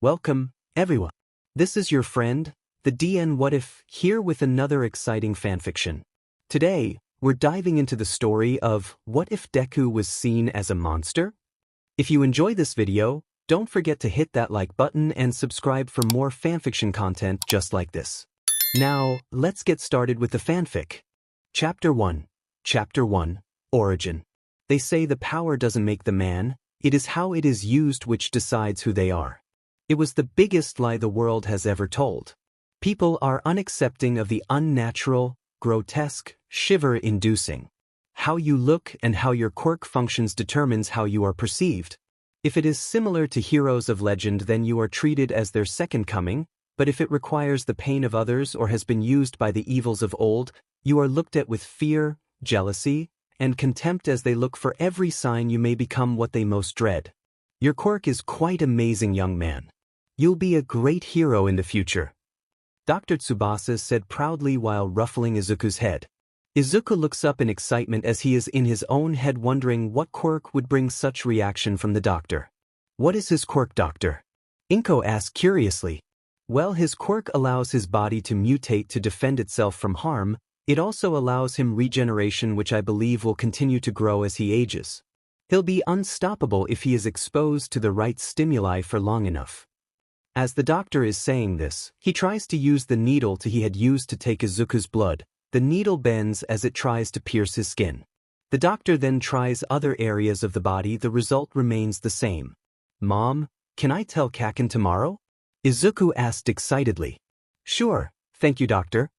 Welcome, everyone. This is your friend, the DN What If, here with another exciting fanfiction. Today, we're diving into the story of What If Deku Was Seen as a Monster? If you enjoy this video, don't forget to hit that like button and subscribe for more fanfiction content just like this. Now, let's get started with the fanfic. Chapter 1. Chapter 1. Origin. They say the power doesn't make the man, it is how it is used which decides who they are. It was the biggest lie the world has ever told. People are unaccepting of the unnatural, grotesque, shiver-inducing. How you look and how your quirk functions determines how you are perceived. If it is similar to heroes of legend, then you are treated as their second coming, but if it requires the pain of others or has been used by the evils of old, you are looked at with fear, jealousy, and contempt as they look for every sign you may become what they most dread. Your quirk is quite amazing, young man. You'll be a great hero in the future. Dr. Tsubasa said proudly while ruffling Izuku's head. Izuku looks up in excitement as he is in his own head wondering what quirk would bring such reaction from the doctor. What is his quirk, doctor? Inko asked curiously. Well, his quirk allows his body to mutate to defend itself from harm. It also allows him regeneration, which I believe will continue to grow as he ages. He'll be unstoppable if he is exposed to the right stimuli for long enough. As the doctor is saying this, he tries to use the needle he had used to take Izuku's blood. The needle bends as it tries to pierce his skin. The doctor then tries other areas of the body. The result remains the same. Mom, can I tell Kaken tomorrow? Izuku asked excitedly. Sure, thank you, doctor.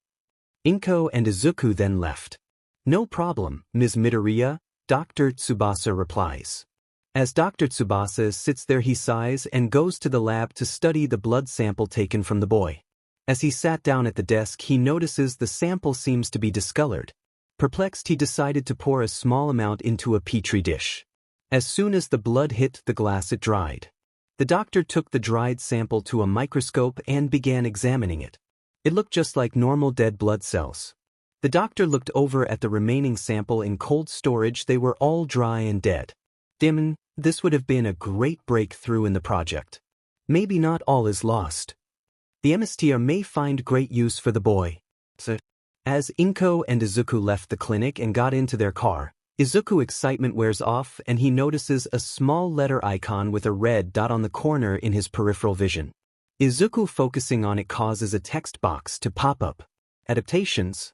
Inko and Izuku then left. No problem, Ms. Midoriya, Dr. Tsubasa replies. As Dr. Tsubasa sits there, he sighs and goes to the lab to study the blood sample taken from the boy. As he sat down at the desk, he notices the sample seems to be discolored. Perplexed, he decided to pour a small amount into a petri dish. As soon as the blood hit the glass, it dried. The doctor took the dried sample to a microscope and began examining it. It looked just like normal dead blood cells. The doctor looked over at the remaining sample in cold storage. They were all dry and dead. Dimon, this would have been a great breakthrough in the project. Maybe not all is lost. The MSTR may find great use for the boy. So, as Inko and Izuku left the clinic and got into their car, Izuku's excitement wears off and he notices a small letter icon with a red dot on the corner in his peripheral vision. Izuku focusing on it causes a text box to pop up. Adaptations.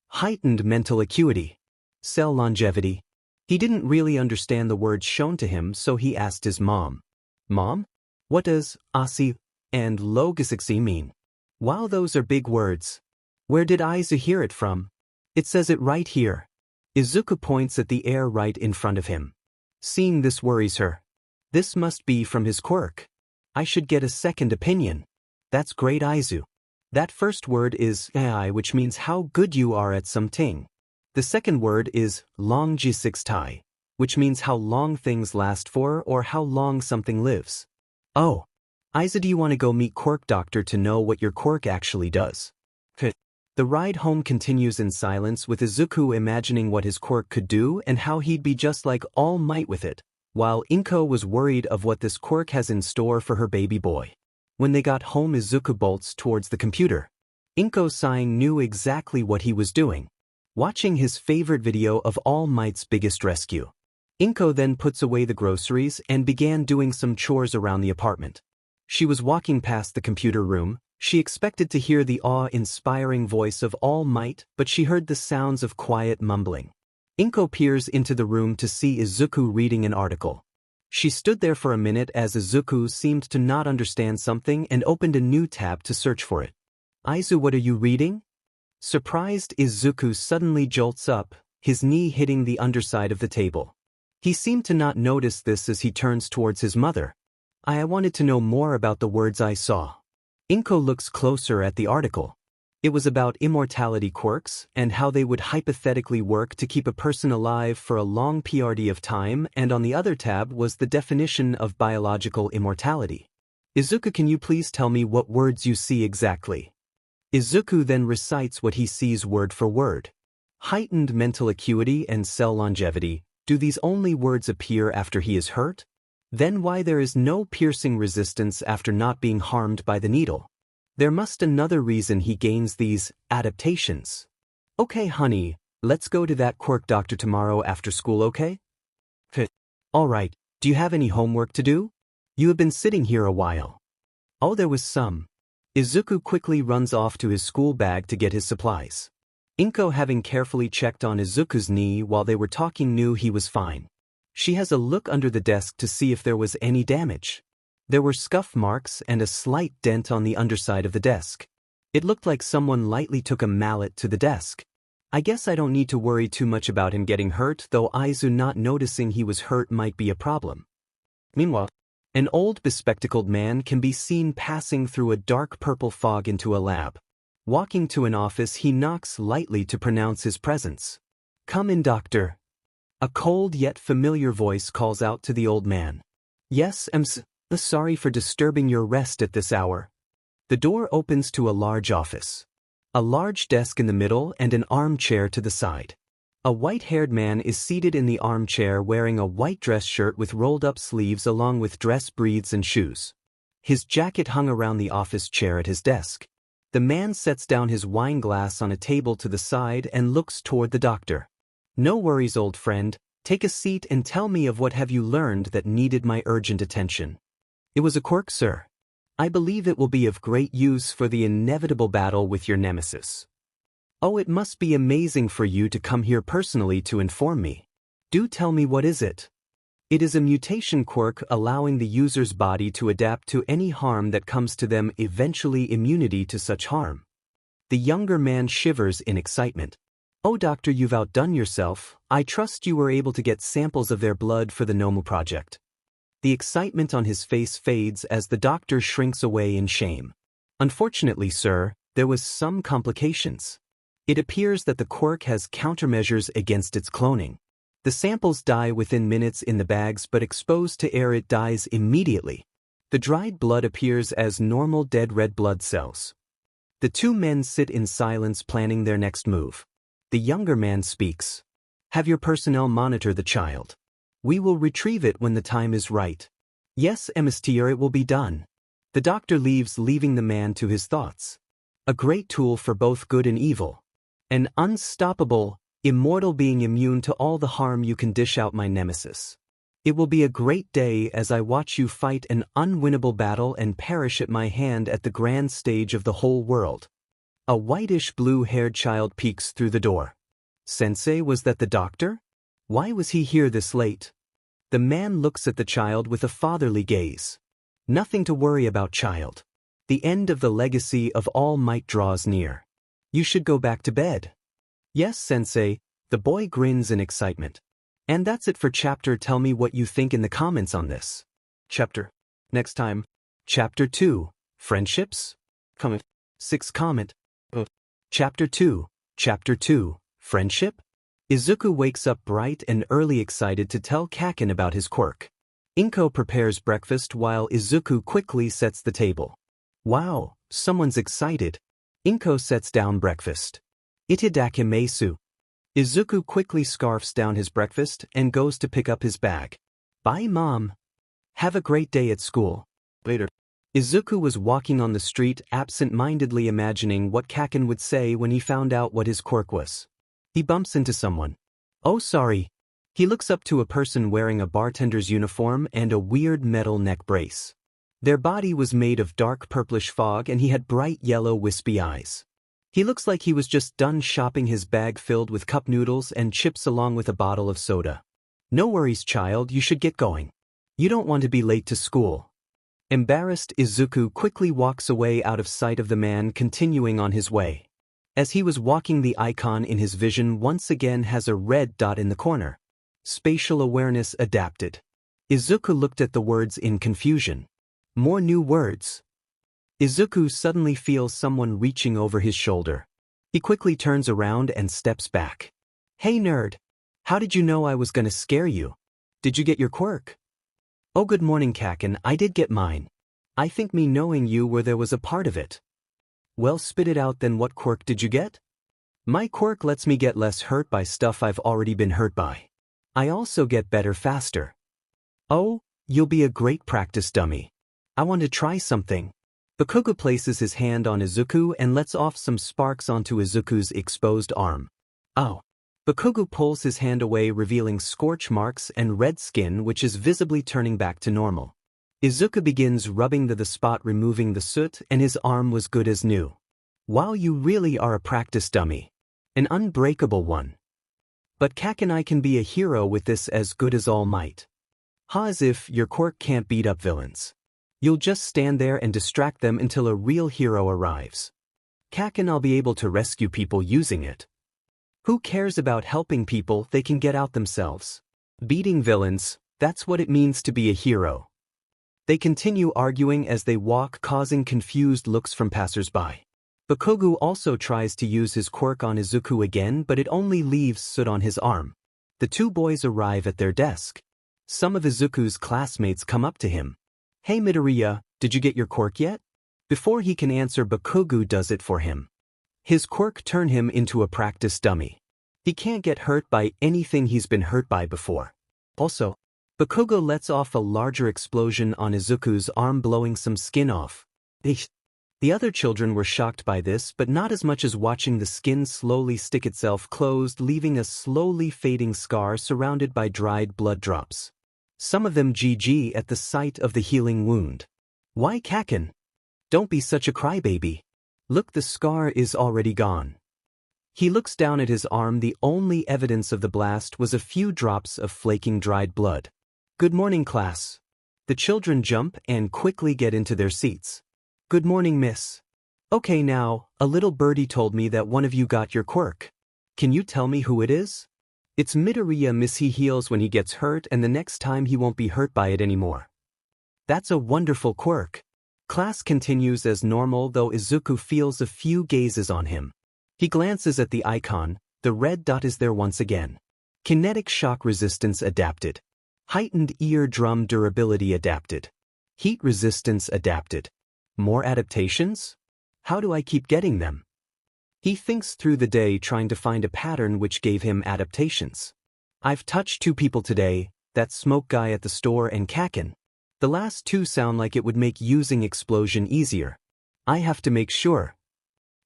Heightened mental acuity. Cell longevity. He didn't really understand the words shown to him, so he asked his mom. Mom? What does Asi and Logisixi mean? Wow, those are big words. Where did Aizu hear it from? It says it right here. Izuku points at the air right in front of him. Seeing this worries her. This must be from his quirk. I should get a second opinion. That's great, Aizu. That first word is ai, which means how good you are at something. The second word is longjisixtai, which means how long things last for or how long something lives. Oh, Aizu, do you want to go meet Quirk Doctor to know what your quirk actually does? The ride home continues in silence with Izuku imagining what his quirk could do and how he'd be just like All Might with it, while Inko was worried of what this quirk has in store for her baby boy. When they got home, Izuku bolts towards the computer. Inko, sighing, knew exactly what he was doing. Watching his favorite video of All Might's biggest rescue. Inko then puts away the groceries and began doing some chores around the apartment. She was walking past the computer room. She expected to hear the awe-inspiring voice of All Might, but she heard the sounds of quiet mumbling. Inko peers into the room to see Izuku reading an article. She stood there for a minute as Izuku seemed to not understand something and opened a new tab to search for it. Aizu, what are you reading? Surprised, Izuku suddenly jolts up, his knee hitting the underside of the table. He seemed to not notice this as he turns towards his mother. I wanted to know more about the words I saw. Inko looks closer at the article. It was about immortality quirks and how they would hypothetically work to keep a person alive for a long period of time, and on the other tab was the definition of biological immortality. Izuku, can you please tell me what words you see exactly? Izuku then recites what he sees word for word. Heightened mental acuity and cell longevity. Do these only words appear after he is hurt? Then why there is no piercing resistance after not being harmed by the needle? There must another reason he gains these adaptations. Okay honey, let's go to that quirk doctor tomorrow after school, okay? Alright, do you have any homework to do? You have been sitting here a while. Oh, there was some. Izuku quickly runs off to his school bag to get his supplies. Inko, having carefully checked on Izuku's knee while they were talking, knew he was fine. She has a look under the desk to see if there was any damage. There were scuff marks and a slight dent on the underside of the desk. It looked like someone lightly took a mallet to the desk. I guess I don't need to worry too much about him getting hurt, though Aizu not noticing he was hurt might be a problem. Meanwhile, an old bespectacled man can be seen passing through a dark purple fog into a lab. Walking to an office, he knocks lightly to pronounce his presence. Come in, doctor. A cold yet familiar voice calls out to the old man. Yes, I'm sorry for disturbing your rest at this hour. The door opens to a large office. A large desk in the middle and an armchair to the side. A white-haired man is seated in the armchair wearing a white dress shirt with rolled-up sleeves along with dress breaths and shoes. His jacket hung around the office chair at his desk. The man sets down his wine glass on a table to the side and looks toward the doctor. No worries, old friend. Take a seat and tell me of what have you learned that needed my urgent attention. It was a quirk, sir. I believe it will be of great use for the inevitable battle with your nemesis. Oh, it must be amazing for you to come here personally to inform me. Do tell me, what is it? It is a mutation quirk allowing the user's body to adapt to any harm that comes to them, eventually immunity to such harm. The younger man shivers in excitement. Oh, doctor, you've outdone yourself. I trust you were able to get samples of their blood for the Nomu project. The excitement on his face fades as the doctor shrinks away in shame. Unfortunately, sir, there was some complications. It appears that the quirk has countermeasures against its cloning. The samples die within minutes in the bags, but exposed to air it dies immediately. The dried blood appears as normal dead red blood cells. The two men sit in silence planning their next move. The younger man speaks. Have your personnel monitor the child. We will retrieve it when the time is right. Yes, Monsieur, it will be done. The doctor leaves, leaving the man to his thoughts. A great tool for both good and evil. An unstoppable, immortal being immune to all the harm you can dish out, my nemesis. It will be a great day as I watch you fight an unwinnable battle and perish at my hand at the grand stage of the whole world. A whitish blue-haired child peeks through the door. Sensei, was that the doctor? Why was he here this late? The man looks at the child with a fatherly gaze. Nothing to worry about, child. The end of the legacy of All Might draws near. You should go back to bed. Yes, Sensei, the boy grins in excitement. And that's it for chapter. Tell me what you think in the comments on this chapter. Next time, Chapter 2, Friendships? Comment. 6 comment. Chapter 2, Friendship? Izuku wakes up bright and early, excited to tell Kaken about his quirk. Inko prepares breakfast while Izuku quickly sets the table. Wow, someone's excited. Inko sets down breakfast. Itidakimasu. Izuku quickly scarfs down his breakfast and goes to pick up his bag. Bye, Mom. Have a great day at school. Later. Izuku was walking on the street, absent-mindedly imagining what Kaken would say when he found out what his quirk was. He bumps into someone. Oh, sorry. He looks up to a person wearing a bartender's uniform and a weird metal neck brace. Their body was made of dark purplish fog and he had bright yellow wispy eyes. He looks like he was just done shopping, his bag filled with cup noodles and chips along with a bottle of soda. No worries, child, you should get going. You don't want to be late to school. Embarrassed, Izuku quickly walks away out of sight of the man, continuing on his way. As he was walking, the icon in his vision once again has a red dot in the corner. Spatial awareness adapted. Izuku looked at the words in confusion. More new words. Izuku suddenly feels someone reaching over his shoulder. He quickly turns around and steps back. Hey nerd. How did you know I was gonna scare you? Did you get your quirk? Oh, good morning, Kaken. I did get mine. I think me knowing you where there was a part of it. Well, spit it out then. What quirk did you get? My quirk lets me get less hurt by stuff I've already been hurt by. I also get better faster. Oh, You'll be a great practice dummy. I want to try something. Bakugo places his hand on Izuku and lets off some sparks onto Izuku's exposed arm. Oh. Bakugo pulls his hand away, revealing scorch marks and red skin, which is visibly turning back to normal. Izuku begins rubbing the spot, removing the soot, and his arm was good as new. Wow, you really are a practice dummy. An unbreakable one. But Kakanai can be a hero with this as good as All Might. As if your quirk can't beat up villains. You'll just stand there and distract them until a real hero arrives. Kakan, I'll be able to rescue people using it. Who cares about helping people? They can get out themselves. Beating villains, that's what it means to be a hero. They continue arguing as they walk, causing confused looks from passers-by. Bakugo also tries to use his quirk on Izuku again, but it only leaves soot on his arm. The two boys arrive at their desk. Some of Izuku's classmates come up to him. Hey Midoriya, did you get your quirk yet? Before he can answer, Bakugo does it for him. His quirk turned him into a practice dummy. He can't get hurt by anything he's been hurt by before. Also, Bakugo lets off a larger explosion on Izuku's arm, blowing some skin off. The other children were shocked by this, but not as much as watching the skin slowly stick itself closed, leaving a slowly fading scar surrounded by dried blood drops. Some of them GG at the sight of the healing wound. Why Kakan? Don't be such a crybaby. Look, the scar is already gone. He looks down at his arm. The only evidence of the blast was a few drops of flaking dried blood. Good morning, class. The children jump and quickly get into their seats. Good morning, miss. Okay, now, a little birdie told me that one of you got your quirk. Can you tell me who it is? It's Midoriya, miss. He heals when he gets hurt, and the next time he won't be hurt by it anymore. That's a wonderful quirk. Class continues as normal, though Izuku feels a few gazes on him. He glances at the icon. The red dot is there once again. Kinetic shock resistance adapted. Heightened eardrum durability adapted. Heat resistance adapted. More adaptations? How do I keep getting them? He thinks through the day, trying to find a pattern which gave him adaptations. I've touched two people today, that smoke guy at the store and Kakan. The last two sound like it would make using explosion easier. I have to make sure.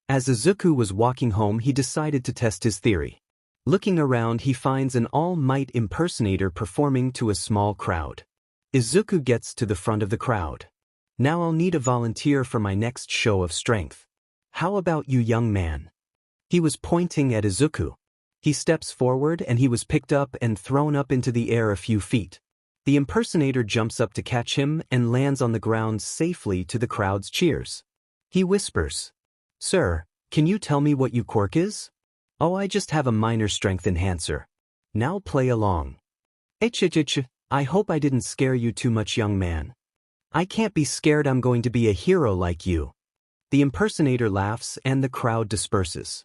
As Izuku was walking home, he decided to test his theory. Looking around, he finds an All Might impersonator performing to a small crowd. Izuku gets to the front of the crowd. Now I'll need a volunteer for my next show of strength. How about you, young man? He was pointing at Izuku. He steps forward and he was picked up and thrown up into the air a few feet. The impersonator jumps up to catch him and lands on the ground safely to the crowd's cheers. He whispers, Sir, can you tell me what your quirk is? Oh, I just have a minor strength enhancer. Now play along. I hope I didn't scare you too much, young man. I can't be scared. I'm going to be a hero like you. The impersonator laughs and the crowd disperses.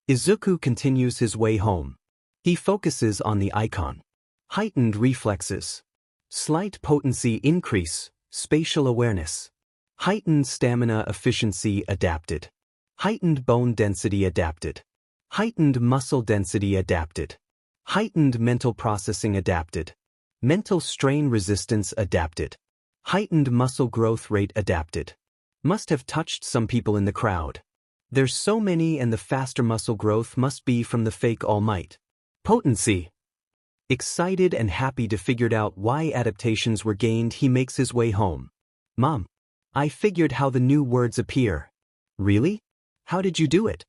Izuku continues his way home. He focuses on the icon. Heightened reflexes. Slight potency increase, spatial awareness. Heightened stamina efficiency adapted. Heightened bone density adapted. Heightened muscle density adapted. Heightened mental processing adapted. Mental strain resistance adapted. Heightened muscle growth rate adapted. Must have touched some people in the crowd. There's so many, and the faster muscle growth must be from the fake All Might. Potency. Excited and happy to figure out why adaptations were gained, he makes his way home. Mom, I figured how the new words appear. Really? How did you do it?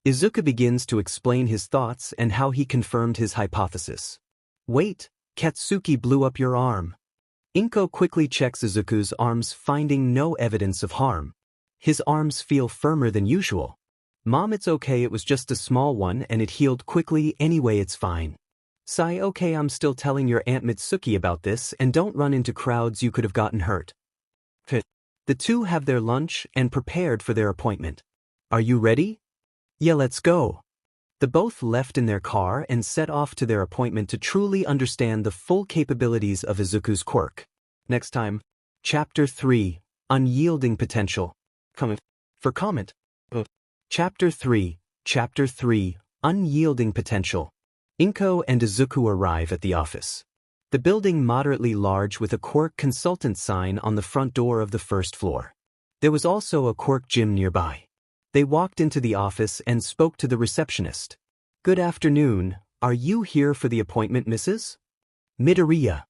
Izuku begins to explain his thoughts and how he confirmed his hypothesis. Wait, Katsuki blew up your arm. Inko quickly checks Izuku's arms, finding no evidence of harm. His arms feel firmer than usual. Mom, it's okay, it was just a small one and it healed quickly anyway, it's fine. Sai, okay, I'm still telling your Aunt Mitsuki about this, and don't run into crowds, you could have gotten hurt. The two have their lunch and prepared for their appointment. Are you ready? Yeah, let's go. The both left in their car and set off to their appointment to truly understand the full capabilities of Izuku's quirk. Next time, Chapter 3, Unyielding Potential. Comment. Chapter 3, Unyielding Potential. Inko and Izuku arrive at the office. The building moderately large with a quirk consultant sign on the front door of the first floor. There was also a quirk gym nearby. They walked into the office and spoke to the receptionist. "Good afternoon, are you here for the appointment, Mrs. Midoriya?"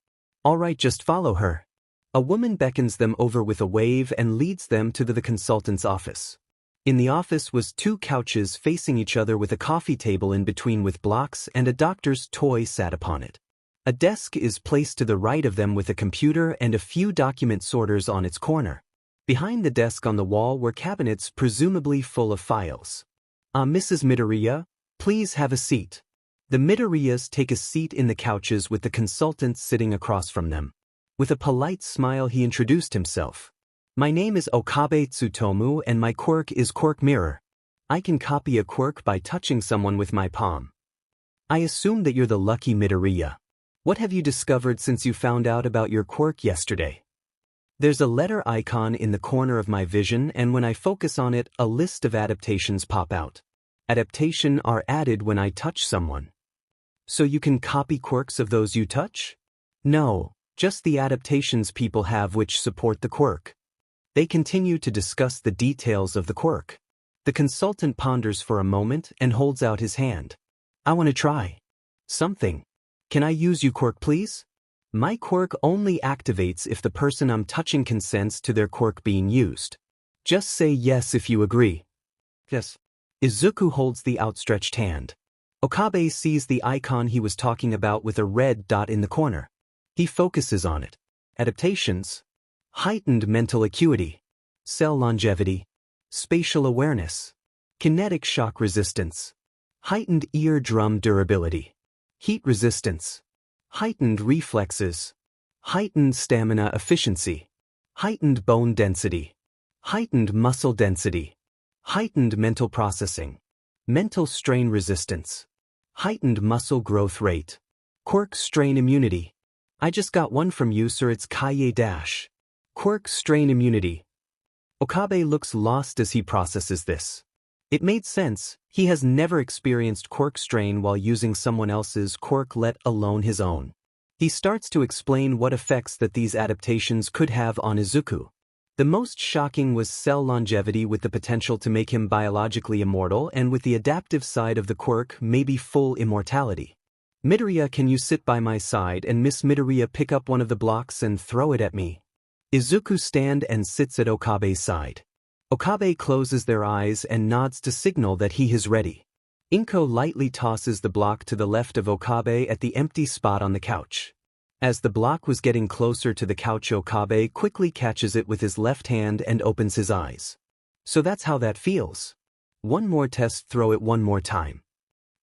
"All right, just follow her." A woman beckons them over with a wave and leads them to the consultant's office. In the office was 2 couches facing each other with a coffee table in between with blocks and a doctor's toy sat upon it. A desk is placed to the right of them with a computer and a few document sorters on its corner. Behind the desk on the wall were cabinets presumably full of files. Mrs. Midoriya, please have a seat." The Midoriyas take a seat in the couches with the consultant sitting across from them. With a polite smile he introduced himself. "My name is Okabe Tsutomu and my quirk is Quirk Mirror. I can copy a quirk by touching someone with my palm. I assume that you're the lucky Midoriya. What have you discovered since you found out about your quirk yesterday?" There's a letter icon in the corner of my vision, and when I focus on it, a list of adaptations pop out. Adaptation are added when I touch someone. "So you can copy quirks of those you touch?" "No, just the adaptations people have which support the quirk." They continue to discuss the details of the quirk. The consultant ponders for a moment and holds out his hand. "I want to try something. Can I use your quirk, please?" "My quirk only activates if the person I'm touching consents to their quirk being used. Just say yes if you agree." "Yes." Izuku holds the outstretched hand. Okabe sees the icon he was talking about with a red dot in the corner. He focuses on it. Adaptations. Heightened mental acuity. Cell longevity. Spatial awareness. Kinetic shock resistance. Heightened eardrum durability. Heat resistance. Heightened reflexes. Heightened stamina efficiency. Heightened bone density. Heightened muscle density. Heightened mental processing. Mental strain resistance. Heightened muscle growth rate. Quirk strain immunity. I just got one from you, sir. It's Kaye Dash. Quirk strain immunity. Okabe looks lost as he processes this. It made sense. He has never experienced quirk strain while using someone else's quirk, let alone his own. He starts to explain what effects that these adaptations could have on Izuku. The most shocking was cell longevity with the potential to make him biologically immortal, and with the adaptive side of the quirk, maybe full immortality. "Midoriya, can you sit by my side and Miss Midoriya pick up one of the blocks and throw it at me?" Izuku stands and sits at Okabe's side. Okabe closes their eyes and nods to signal that he is ready. Inko lightly tosses the block to the left of Okabe at the empty spot on the couch. As the block was getting closer to the couch, Okabe quickly catches it with his left hand and opens his eyes. "So that's how that feels. One more test, throw it one more time."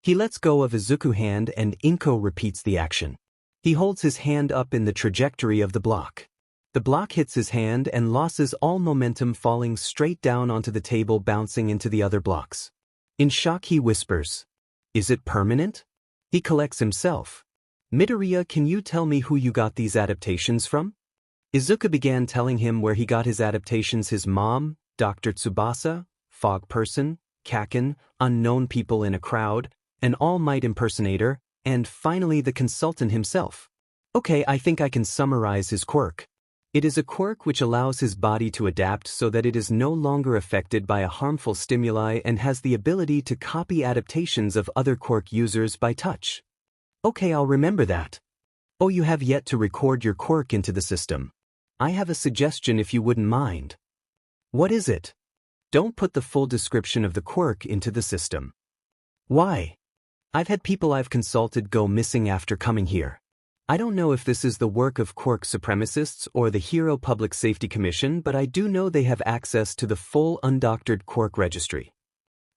He lets go of Izuku's hand and Inko repeats the action. He holds his hand up in the trajectory of the block. The block hits his hand and loses all momentum, falling straight down onto the table, bouncing into the other blocks. In shock he whispers, "Is it permanent?" He collects himself. "Midoriya, can you tell me who you got these adaptations from?" Izuku began telling him where he got his adaptations: his mom, Dr. Tsubasa, Fog Person, Kaken, unknown people in a crowd, an All Might impersonator, and finally the consultant himself. "Okay, I think I can summarize his quirk. It is a quirk which allows his body to adapt so that it is no longer affected by a harmful stimuli and has the ability to copy adaptations of other quirk users by touch." "Okay, I'll remember that." "Oh, you have yet to record your quirk into the system. I have a suggestion if you wouldn't mind." "What is it?" "Don't put the full description of the quirk into the system." "Why?" "I've had people I've consulted go missing after coming here. I don't know if this is the work of quirk supremacists or the Hero Public Safety Commission, but I do know they have access to the full undoctored quirk registry.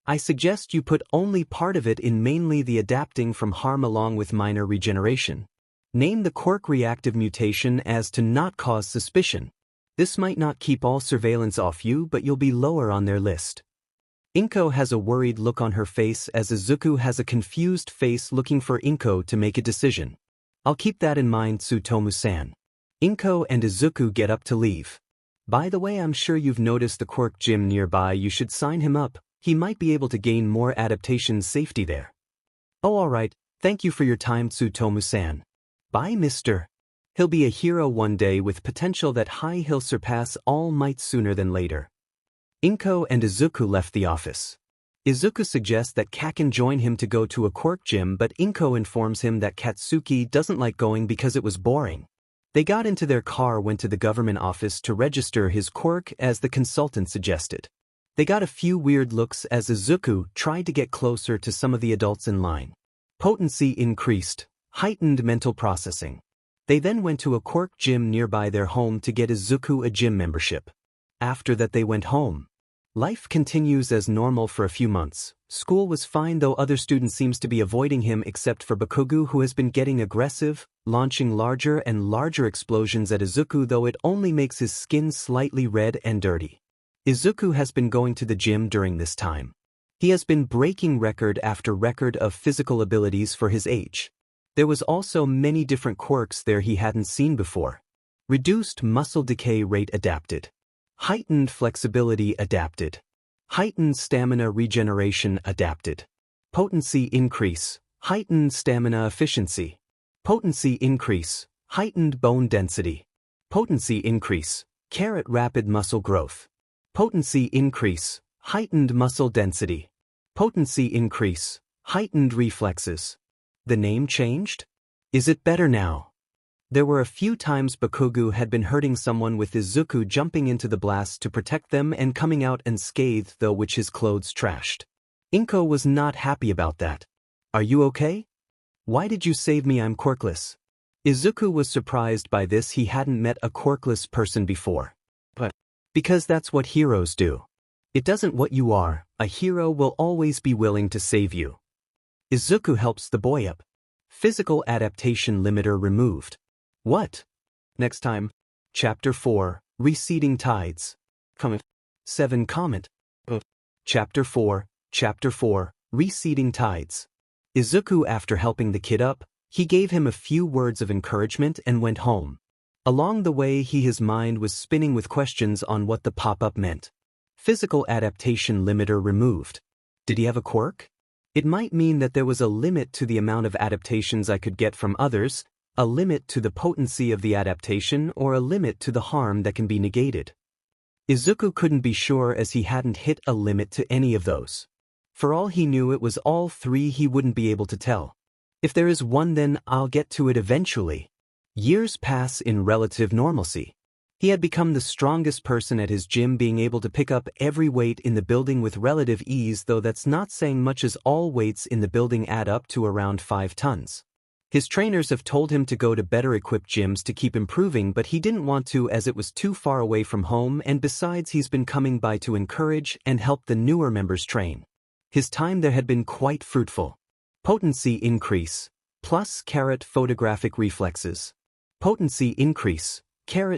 I suggest you put only part of it in, mainly the adapting from harm along with minor regeneration. Name the quirk reactive mutation as to not cause suspicion. This might not keep all surveillance off you, but you'll be lower on their list." Inko has a worried look on her face as Izuku has a confused face, looking for Inko to make a decision. "I'll keep that in mind, Tsutomu-san." Inko and Izuku get up to leave. "By the way, I'm sure you've noticed the quirk gym nearby. You should sign him up. He might be able to gain more adaptation safety there." "Oh, all right. Thank you for your time, Tsutomu-san." "Bye, Mr. He'll be a hero one day with potential that he'll surpass All Might sooner than later. Inko and Izuku left the office. Izuku suggests that Kaken join him to go to a quirk gym, but Inko informs him that Katsuki doesn't like going because it was boring. They got into their car, went to the government office to register his quirk as the consultant suggested. They got a few weird looks as Izuku tried to get closer to some of the adults in line. Potency increased, heightened mental processing. They then went to a quirk gym nearby their home to get Izuku a gym membership. After that they went home. Life continues as normal for a few months. School was fine, though other students seems to be avoiding him except for Bakugo, who has been getting aggressive, launching larger and larger explosions at Izuku, though it only makes his skin slightly red and dirty. Izuku has been going to the gym during this time. He has been breaking record after record of physical abilities for his age. There was also many different quirks there he hadn't seen before. Reduced muscle decay rate adapted. Heightened flexibility adapted. Heightened stamina regeneration adapted. Potency increase, heightened stamina efficiency. Potency increase, heightened bone density. Potency increase, rapid muscle growth. Potency increase, heightened muscle density. Potency increase, heightened reflexes. The name changed? Is it better now? There were a few times Bakugo had been hurting someone with Izuku jumping into the blast to protect them and coming out unscathed, though which his clothes trashed. Inko was not happy about that. Are you okay? Why did you save me? I'm quirkless. Izuku was surprised by this. He hadn't met a quirkless person before. But because that's what heroes do. It doesn't what you are. A hero will always be willing to save you. Izuku helps the boy up. Physical adaptation limiter removed. What? Next time. Chapter 4, Receding Tides. Comment. 7 comment. Chapter 4, Receding Tides. Izuku, after helping the kid up, he gave him a few words of encouragement and went home. Along the way his mind was spinning with questions on what the pop-up meant. Physical adaptation limiter removed. Did he have a quirk? It might mean that there was a limit to the amount of adaptations I could get from others, a limit to the potency of the adaptation, or a limit to the harm that can be negated. Izuku couldn't be sure as he hadn't hit a limit to any of those. For all he knew, it was all three. He wouldn't be able to tell. If there is one, then I'll get to it eventually. Years pass in relative normalcy. He had become the strongest person at his gym, being able to pick up every weight in the building with relative ease, though that's not saying much as all weights in the building add up to around 5 tons. His trainers have told him to go to better equipped gyms to keep improving, but he didn't want to as it was too far away from home, and besides he's been coming by to encourage and help the newer members train. His time there had been quite fruitful. Potency increase, plus photographic reflexes. Potency increase,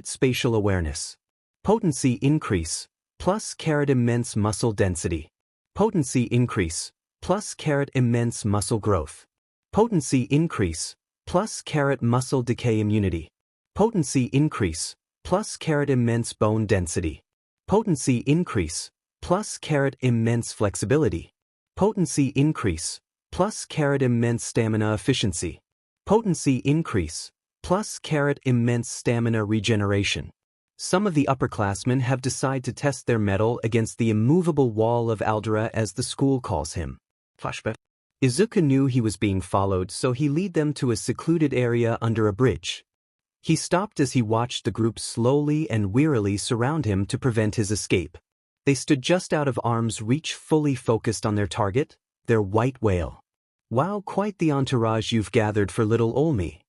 spatial awareness. Potency increase, plus immense muscle density. Potency increase, plus immense muscle growth. Potency increase, plus muscle decay immunity. Potency increase, plus immense bone density. Potency increase, plus immense flexibility. Potency increase, plus immense stamina efficiency. Potency increase, plus immense stamina regeneration. Some of the upperclassmen have decided to test their mettle against the immovable wall of Aldera, as the school calls him. Flashback. Izuku knew he was being followed, so he led them to a secluded area under a bridge. He stopped as he watched the group slowly and wearily surround him to prevent his escape. They stood just out of arm's reach, fully focused on their target, their white whale. Wow, quite the entourage you've gathered for little Olmi.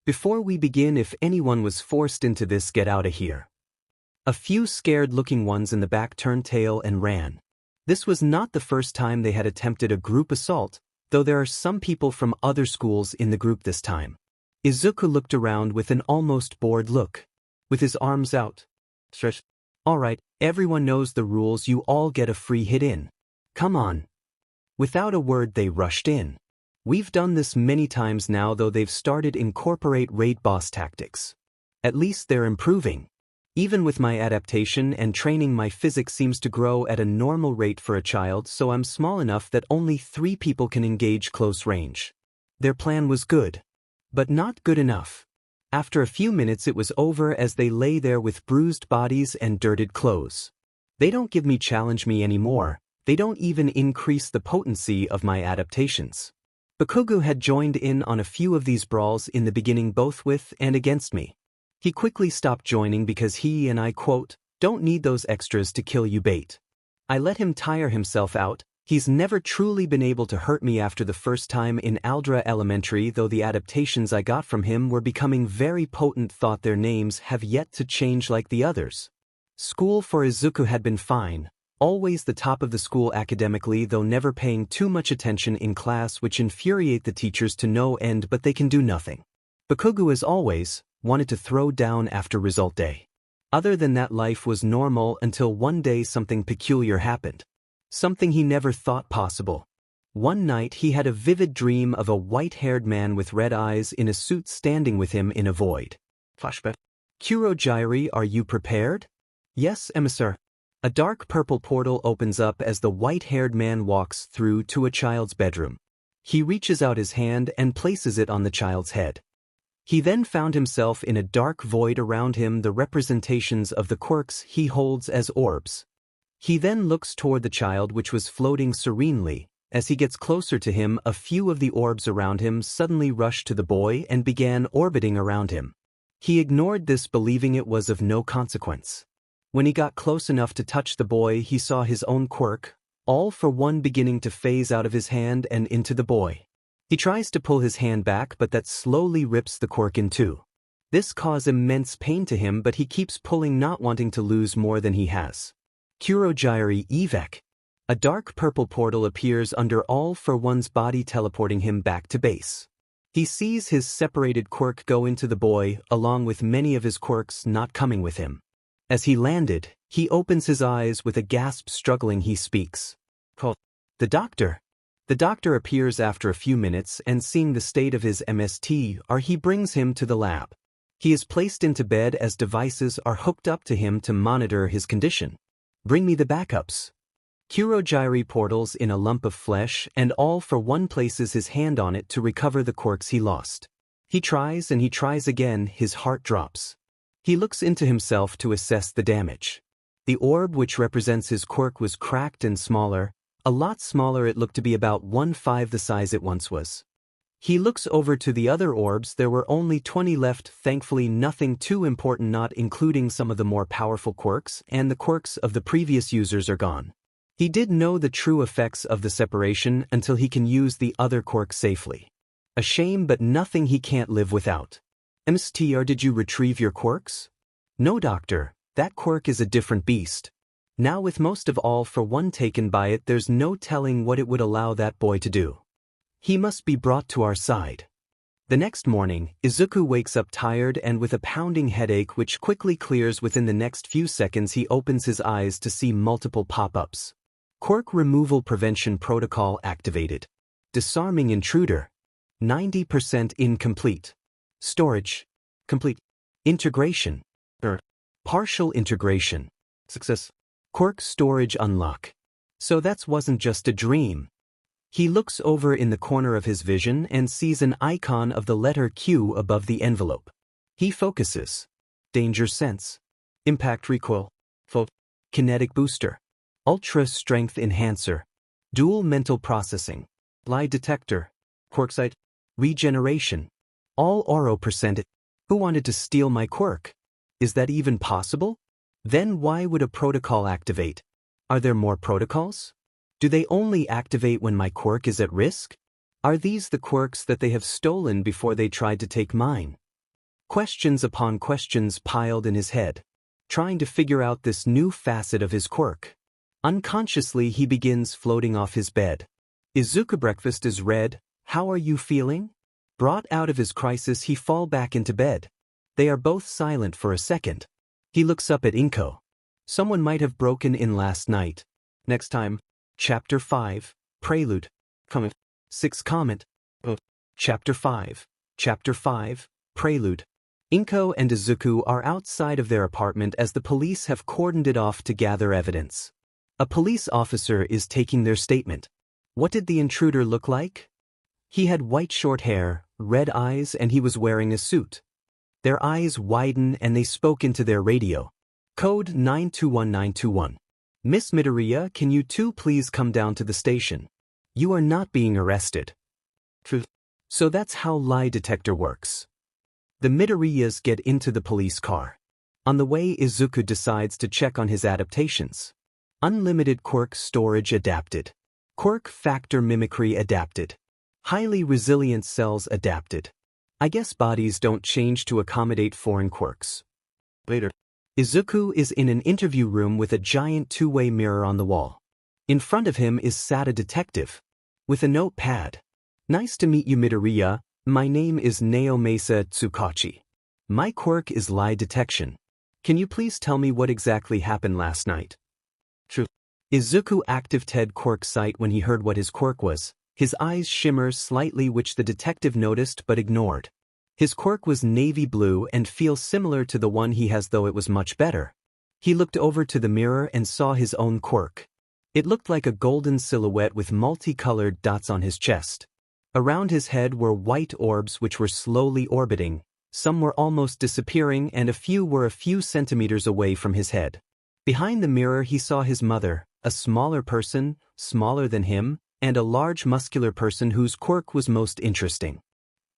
Before we begin, if anyone was forced into this, get out of here. A few scared-looking ones in the back turned tail and ran. This was not the first time they had attempted a group assault, though there are some people from other schools in the group this time. Izuku looked around with an almost bored look. With his arms out. Stretch. Alright, everyone knows the rules, you all get a free hit in. Come on. Without a word they rushed in. We've done this many times now, though they've started incorporate raid boss tactics. At least they're improving. Even with my adaptation and training, my physics seems to grow at a normal rate for a child, so I'm small enough that only 3 people can engage close range. Their plan was good. But not good enough. After a few minutes it was over as they lay there with bruised bodies and dirted clothes. They don't give me challenge me anymore, they don't even increase the potency of my adaptations. Bakugo had joined in on a few of these brawls in the beginning both with and against me. He quickly stopped joining because he and I, quote, don't need those extras to kill you bait. I let him tire himself out. He's never truly been able to hurt me after the first time in Aldra Elementary, though the adaptations I got from him were becoming very potent. Thought their names have yet to change like the others. School for Izuku had been fine, always the top of the school academically though never paying too much attention in class, which infuriate the teachers to no end, but they can do nothing. Bakugo, as always, wanted to throw down after result day. Other than that, life was normal until one day something peculiar happened. Something he never thought possible. One night he had a vivid dream of a white-haired man with red eyes in a suit standing with him in a void. Flashback. Kurogyri, are you prepared? Yes, Emissar. A dark purple portal opens up as the white-haired man walks through to a child's bedroom. He reaches out his hand and places it on the child's head. He then found himself in a dark void around him, the representations of the quirks he holds as orbs. He then looks toward the child, which was floating serenely. As he gets closer to him, a few of the orbs around him suddenly rushed to the boy and began orbiting around him. He ignored this, believing it was of no consequence. When he got close enough to touch the boy, he saw his own quirk, all for one, beginning to phase out of his hand and into the boy. He tries to pull his hand back, but that slowly rips the quirk in two. This causes immense pain to him, but he keeps pulling, not wanting to lose more than he has. Kurogyri Evac. A dark purple portal appears under All for One's body, teleporting him back to base. He sees his separated quirk go into the boy, along with many of his quirks not coming with him. As he landed, he opens his eyes with a gasp. Struggling, he speaks. The doctor. The doctor appears after a few minutes, and seeing the state of his MSTR, he brings him to the lab. He is placed into bed as devices are hooked up to him to monitor his condition. Bring me the backups. Kurogyri portals in a lump of flesh, and All for One places his hand on it to recover the quirks he lost. He tries and he tries again, his heart drops. He looks into himself to assess the damage. The orb which represents his quirk was cracked and smaller, a lot smaller. It looked to be about 1/5 the size it once was. He looks over to the other orbs. There were only 20 left, thankfully nothing too important, not including some of the more powerful quirks, and the quirks of the previous users are gone. He did know the true effects of the separation until he can use the other quirks safely. A shame, but nothing he can't live without. MSTR, did you retrieve your quirks? No, doctor, that quirk is a different beast. Now with most of All for One taken by it, there's no telling what it would allow that boy to do. He must be brought to our side. The next morning, Izuku wakes up tired and with a pounding headache, which quickly clears within the next few seconds. He opens his eyes to see multiple pop-ups. Quirk removal prevention protocol activated. Disarming intruder. 90% incomplete. Storage. Complete. Integration. Partial integration. Success. Quirk storage unlock. So that wasn't just a dream. He looks over in the corner of his vision and sees an icon of the letter Q above the envelope. He focuses. Danger sense. Impact recoil. Kinetic booster. Ultra strength enhancer. Dual mental processing. Lie detector. Quirksite. Regeneration. All Oro percent. Who wanted to steal my quirk? Is that even possible? Then why would a protocol activate? Are there more protocols? Do they only activate when my quirk is at risk? Are these the quirks that they have stolen before they tried to take mine? Questions upon questions piled in his head, trying to figure out this new facet of his quirk. Unconsciously, he begins floating off his bed. Izuku, breakfast is red. How are you feeling? Brought out of his crisis, he fall back into bed. They are both silent for a second. He looks up at Inko. Someone might have broken in last night. Next time. Chapter 5, Prelude. Comment. 6 comment. Chapter 5. Chapter 5, Prelude. Inko and Izuku are outside of their apartment as the police have cordoned it off to gather evidence. A police officer is taking their statement. What did the intruder look like? He had white short hair, red eyes, and he was wearing a suit. Their eyes widen and they spoke into their radio. Code 921921. Miss Midoriya, can you two please come down to the station? You are not being arrested. So that's how lie detector works. The Midoriyas get into the police car. On the way, Izuku decides to check on his adaptations. Unlimited quirk storage adapted. Quirk factor mimicry adapted. Highly resilient cells adapted. I guess bodies don't change to accommodate foreign quirks. Later. Izuku is in an interview room with a giant two-way mirror on the wall. In front of him is sat a detective. With a notepad. Nice to meet you, Midoriya. My name is Naomasa Tsukachi. My quirk is lie detection. Can you please tell me what exactly happened last night? True. Izuku activated quirk sight when he heard what his quirk was. His eyes shimmer slightly, which the detective noticed but ignored. His quirk was navy blue and feels similar to the one he has, though it was much better. He looked over to the mirror and saw his own quirk. It looked like a golden silhouette with multicolored dots on his chest. Around his head were white orbs which were slowly orbiting. Some were almost disappearing and a few were a few centimeters away from his head. Behind the mirror he saw his mother, a smaller person, smaller than him, and a large muscular person whose quirk was most interesting.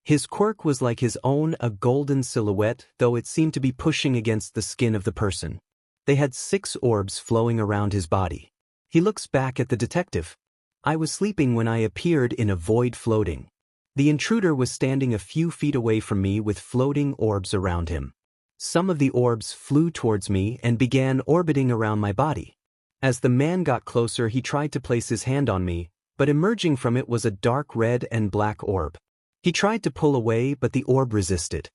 His quirk was like his own, a golden silhouette, though it seemed to be pushing against the skin of the person. They had 6 orbs flowing around his body. He looks back at the detective. I was sleeping when I appeared in a void floating. The intruder was standing a few feet away from me with floating orbs around him. Some of the orbs flew towards me and began orbiting around my body. As the man got closer, he tried to place his hand on me, but emerging from it was a dark red and black orb. He tried to pull away, but the orb resisted.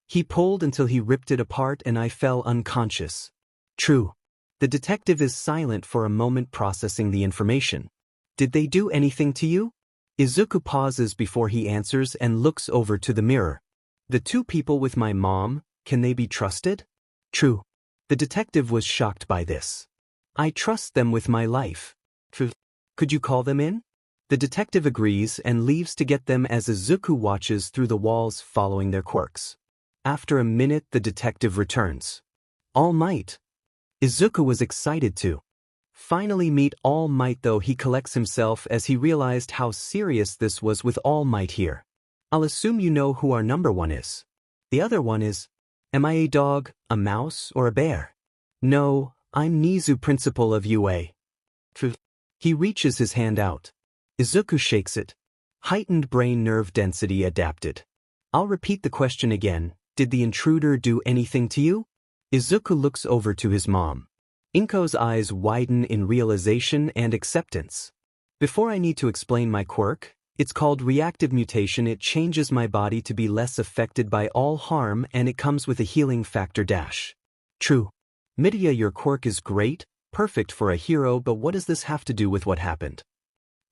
He pulled until he ripped it apart and I fell unconscious. True. The detective is silent for a moment, processing the information. Did they do anything to you? Izuku pauses before he answers and looks over to the mirror. The 2 people with my mom, can they be trusted? True. The detective was shocked by this. I trust them with my life. True. Could you call them in? The detective agrees and leaves to get them as Izuku watches through the walls following their quirks. After a minute, the detective returns. All Might. Izuku was excited to finally meet All Might, though he collects himself as he realized how serious this was with All Might here. I'll assume you know who our number 1 is. The other one is, am I a dog, a mouse, or a bear? No, I'm Nizu, principal of UA. True. He reaches his hand out. Izuku shakes it. Heightened brain nerve density adapted. I'll repeat the question again. Did the intruder do anything to you? Izuku looks over to his mom. Inko's eyes widen in realization and acceptance. Before I need to explain my quirk, it's called reactive mutation. It changes my body to be less affected by all harm and it comes with a healing factor dash. True. Midoriya, your quirk is great, perfect for a hero, but what does this have to do with what happened?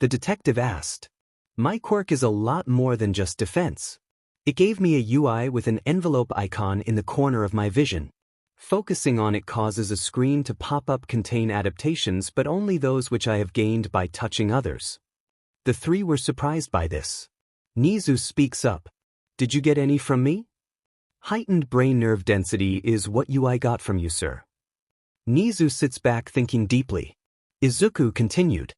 The detective asked. My quirk is a lot more than just defense. It gave me a UI with an envelope icon in the corner of my vision. Focusing on it causes a screen to pop up, contain adaptations, but only those which I have gained by touching others. The 3 were surprised by this. Nizu speaks up. Did you get any from me? Heightened brain nerve density is what UI got from you, sir. Nizu sits back thinking deeply. Izuku continued.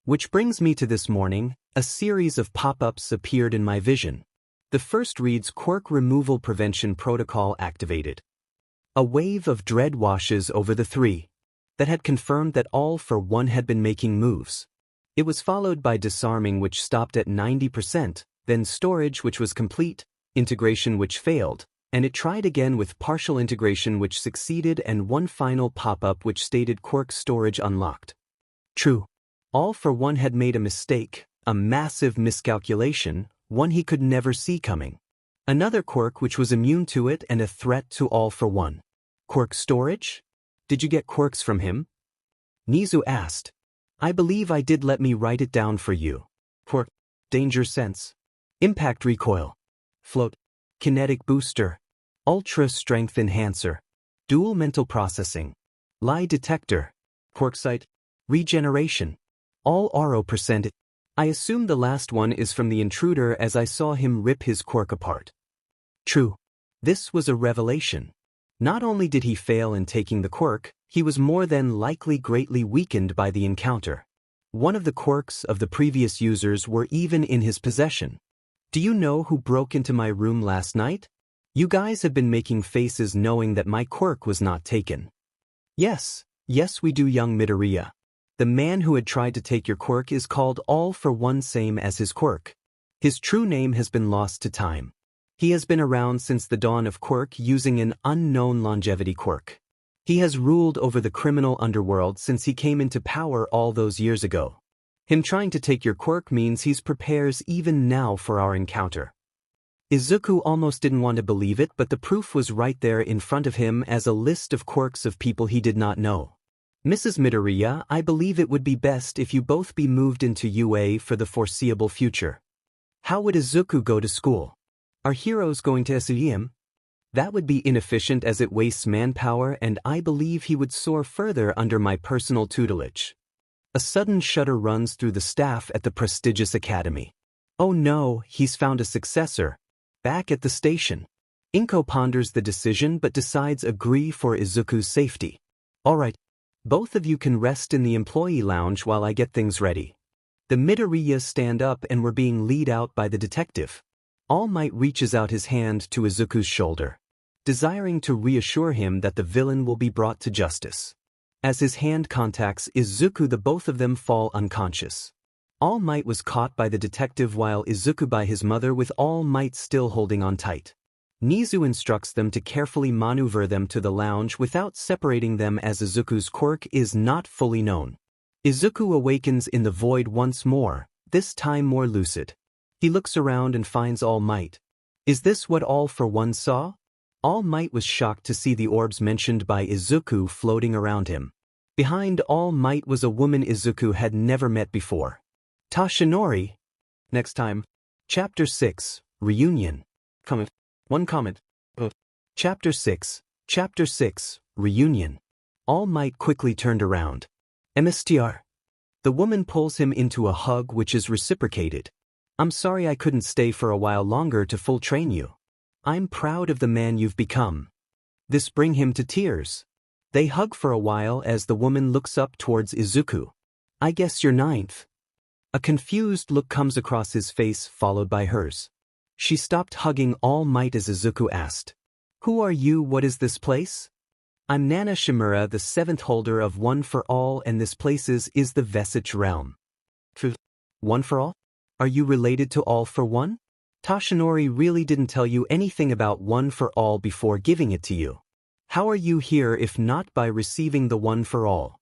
Which brings me to this morning, a series of pop-ups appeared in my vision. The first reads Quirk Removal Prevention Protocol activated. A wave of dread washes over the 3. That had confirmed that All for One had been making moves. It was followed by Disarming, which stopped at 90%, then Storage, which was complete, Integration, which failed, and it tried again with Partial Integration, which succeeded, and one final pop-up which stated Quirk Storage unlocked. True. All for One had made a mistake, a massive miscalculation, one he could never see coming. Another quirk which was immune to it and a threat to All for One. Quirk Storage? Did you get quirks from him? Nizu asked. I believe I did. Let me write it down for you. Quirk. Danger Sense. Impact Recoil. Float. Kinetic Booster. Ultra Strength Enhancer. Dual Mental Processing. Lie Detector. Quirk Sight. Regeneration. All RO %. I assume the last one is from the intruder as I saw him rip his quirk apart. True. This was a revelation. Not only did he fail in taking the quirk, he was more than likely greatly weakened by the encounter. One of the quirks of the previous users were even in his possession. Do you know who broke into my room last night? You guys have been making faces knowing that my quirk was not taken. Yes, we do, young Midoriya. The man who had tried to take your quirk is called All for One, same as his quirk. His true name has been lost to time. He has been around since the dawn of quirk using an unknown longevity quirk. He has ruled over the criminal underworld since he came into power all those years ago. Him trying to take your quirk means he's prepares even now for our encounter. Izuku almost didn't want to believe it, but the proof was right there in front of him as a list of quirks of people he did not know. Mrs. Midoriya, I believe it would be best if you both be moved into UA for the foreseeable future. How would Izuku go to school? Are heroes going to SEM? That would be inefficient as it wastes manpower, and I believe he would soar further under my personal tutelage. A sudden shudder runs through the staff at the prestigious academy. Oh no, he's found a successor. Back at the station. Inko ponders the decision but decides agree for Izuku's safety. Alright, both of you can rest in the employee lounge while I get things ready. The Midoriya stand up and were being led out by the detective. All Might reaches out his hand to Izuku's shoulder, desiring to reassure him that the villain will be brought to justice. As his hand contacts Izuku, the both of them fall unconscious. All Might was caught by the detective while Izuku by his mother, with All Might still holding on tight. Nizu instructs them to carefully maneuver them to the lounge without separating them as Izuku's quirk is not fully known. Izuku awakens in the void once more, this time more lucid. He looks around and finds All Might. Is this what All for One saw? All Might was shocked to see the orbs mentioned by Izuku floating around him. Behind All Might was a woman Izuku had never met before. Tashinori. Next time. Chapter 6, Reunion. One comment. Chapter 6, Reunion. All Might quickly turned around. MSTR. The woman pulls him into a hug which is reciprocated. I'm sorry I couldn't stay for a while longer to full train you. I'm proud of the man you've become. This bring him to tears. They hug for a while as the woman looks up towards Izuku. I guess you're ninth. A confused look comes across his face, followed by hers. She stopped hugging All Might as Izuku asked, Who are you? What is this place? I'm Nana Shimura, the 7th holder of One for All, and this place is the Vesich realm. One for All? Are you related to All for One? Tashinori really didn't tell you anything about One for All before giving it to you. How are you here if not by receiving the One for All?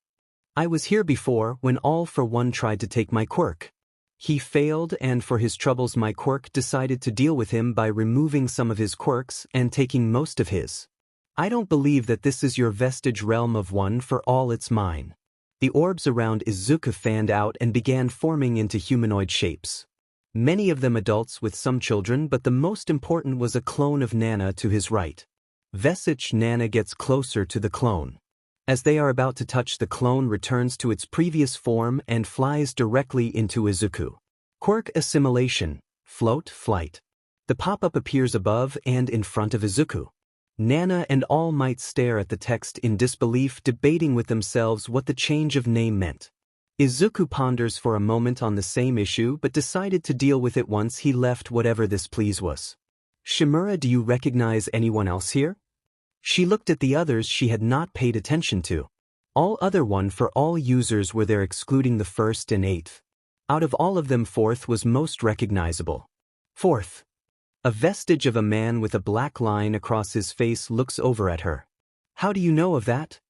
I was here before when All for One tried to take my quirk. He failed, and for his troubles my quirk decided to deal with him by removing some of his quirks and taking most of his. I don't believe that this is your vestige realm of One for All, it's mine. The orbs around Izuku fanned out and began forming into humanoid shapes. Many of them adults with some children, but the most important was a clone of Nana to his right. Vesich Nana gets closer to the clone. As they are about to touch, the clone returns to its previous form and flies directly into Izuku. Quirk assimilation, float, flight. The pop-up appears above and in front of Izuku. Nana and All Might stare at the text in disbelief, debating with themselves what the change of name meant. Izuku ponders for a moment on the same issue but decided to deal with it once he left whatever this please was. Shimura, do you recognize anyone else here? She looked at the others she had not paid attention to. All other One for All users were there excluding the 1st and 8th. Out of all of them 4th was most recognizable. 4th. A vestige of a man with a black line across his face looks over at her. How do you know of that?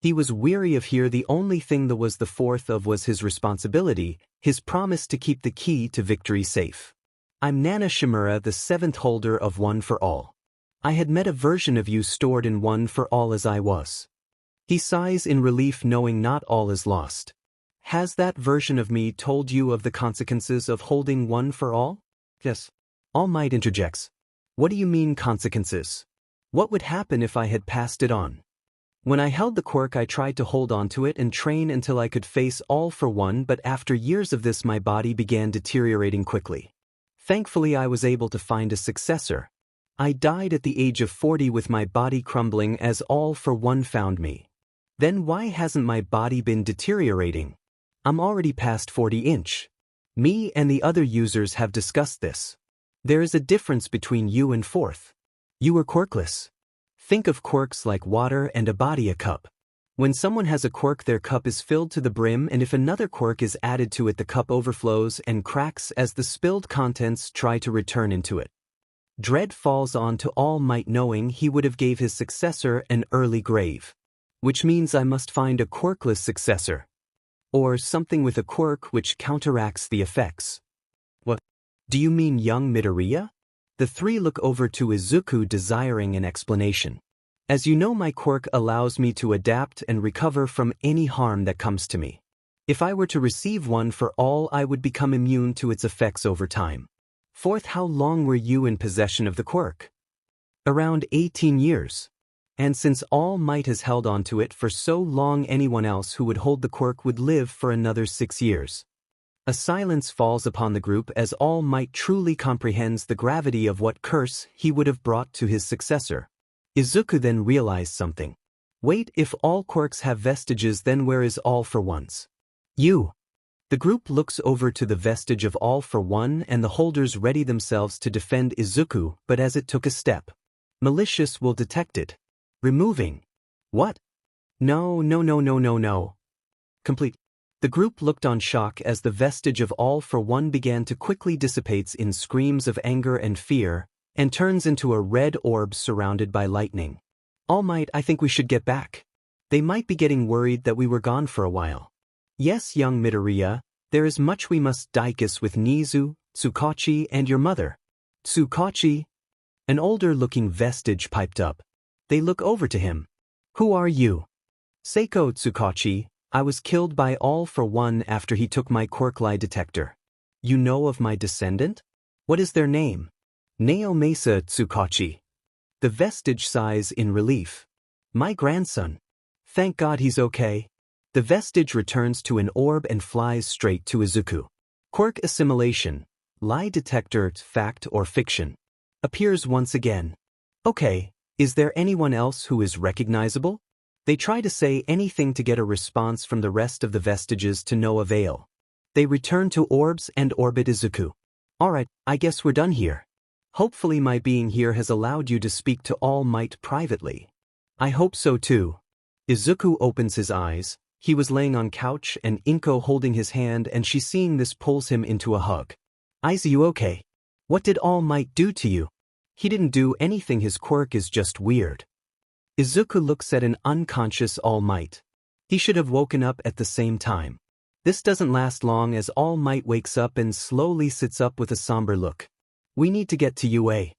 He was weary of here. The only thing that was the 4th of was his responsibility, his promise to keep the key to victory safe. I'm Nana Shimura, the 7th holder of One for All. I had met a version of you stored in One for All as I was. He sighs in relief knowing not all is lost. Has that version of me told you of the consequences of holding One for All? Yes. All Might interjects. What do you mean consequences? What would happen if I had passed it on? When I held the quirk I tried to hold onto it and train until I could face All for One, but after years of this my body began deteriorating quickly. Thankfully I was able to find a successor. I died at the age of 40 with my body crumbling as All for One found me. Then why hasn't my body been deteriorating? I'm already past 40-inch. Me and the other users have discussed this. There is a difference between you and Fourth. You are quirkless. Think of quirks like water and a body a cup. When someone has a quirk, their cup is filled to the brim, and if another quirk is added to it, the cup overflows and cracks as the spilled contents try to return into it. Dread falls on to All Might, knowing he would have gave his successor an early grave. Which means I must find a quirkless successor. Or something with a quirk which counteracts the effects. What? Do you mean young Midoriya? The three look over to Izuku, desiring an explanation. As you know, my quirk allows me to adapt and recover from any harm that comes to me. If I were to receive one for all, I would become immune to its effects over time. Fourth, how long were you in possession of the quirk? Around 18 years. And since All Might has held on to it for so long, anyone else who would hold the quirk would live for another 6 years. A silence falls upon the group as All Might truly comprehends the gravity of what curse he would have brought to his successor. Izuku then realized something. Wait, if all quirks have vestiges, then where is All for One's? You. The group looks over to the vestige of All for One, and the holders ready themselves to defend Izuku, but as it took a step, malicious will detect it. Removing. What? No. Complete. The group looked on shock as the vestige of All for One began to quickly dissipates in screams of anger and fear, and turns into a red orb surrounded by lightning. All Might, I think we should get back. They might be getting worried that we were gone for a while. Yes, young Midoriya, there is much we must discuss with Nizu, Tsukachi, and your mother. Tsukachi? An older-looking vestige piped up. They look over to him. Who are you? Seiko Tsukachi. I was killed by All for One after he took my quirk lie detector. You know of my descendant? What is their name? Naomasa Tsukachi. The vestige sighs in relief. My grandson. Thank God he's okay. The vestige returns to an orb and flies straight to Izuku. Quirk assimilation. Lie detector, fact or fiction. Appears once again. Okay, is there anyone else who is recognizable? They try to say anything to get a response from the rest of the vestiges, to no avail. They return to orbs and orbit Izuku. Alright, I guess we're done here. Hopefully my being here has allowed you to speak to All Might privately. I hope so too. Izuku opens his eyes. He was laying on couch and Inko holding his hand, and she, seeing this, pulls him into a hug. Is you okay? What did All Might do to you? He didn't do anything, his quirk is just weird. Izuku looks at an unconscious All Might. He should have woken up at the same time. This doesn't last long as All Might wakes up and slowly sits up with a somber look. We need to get to UA.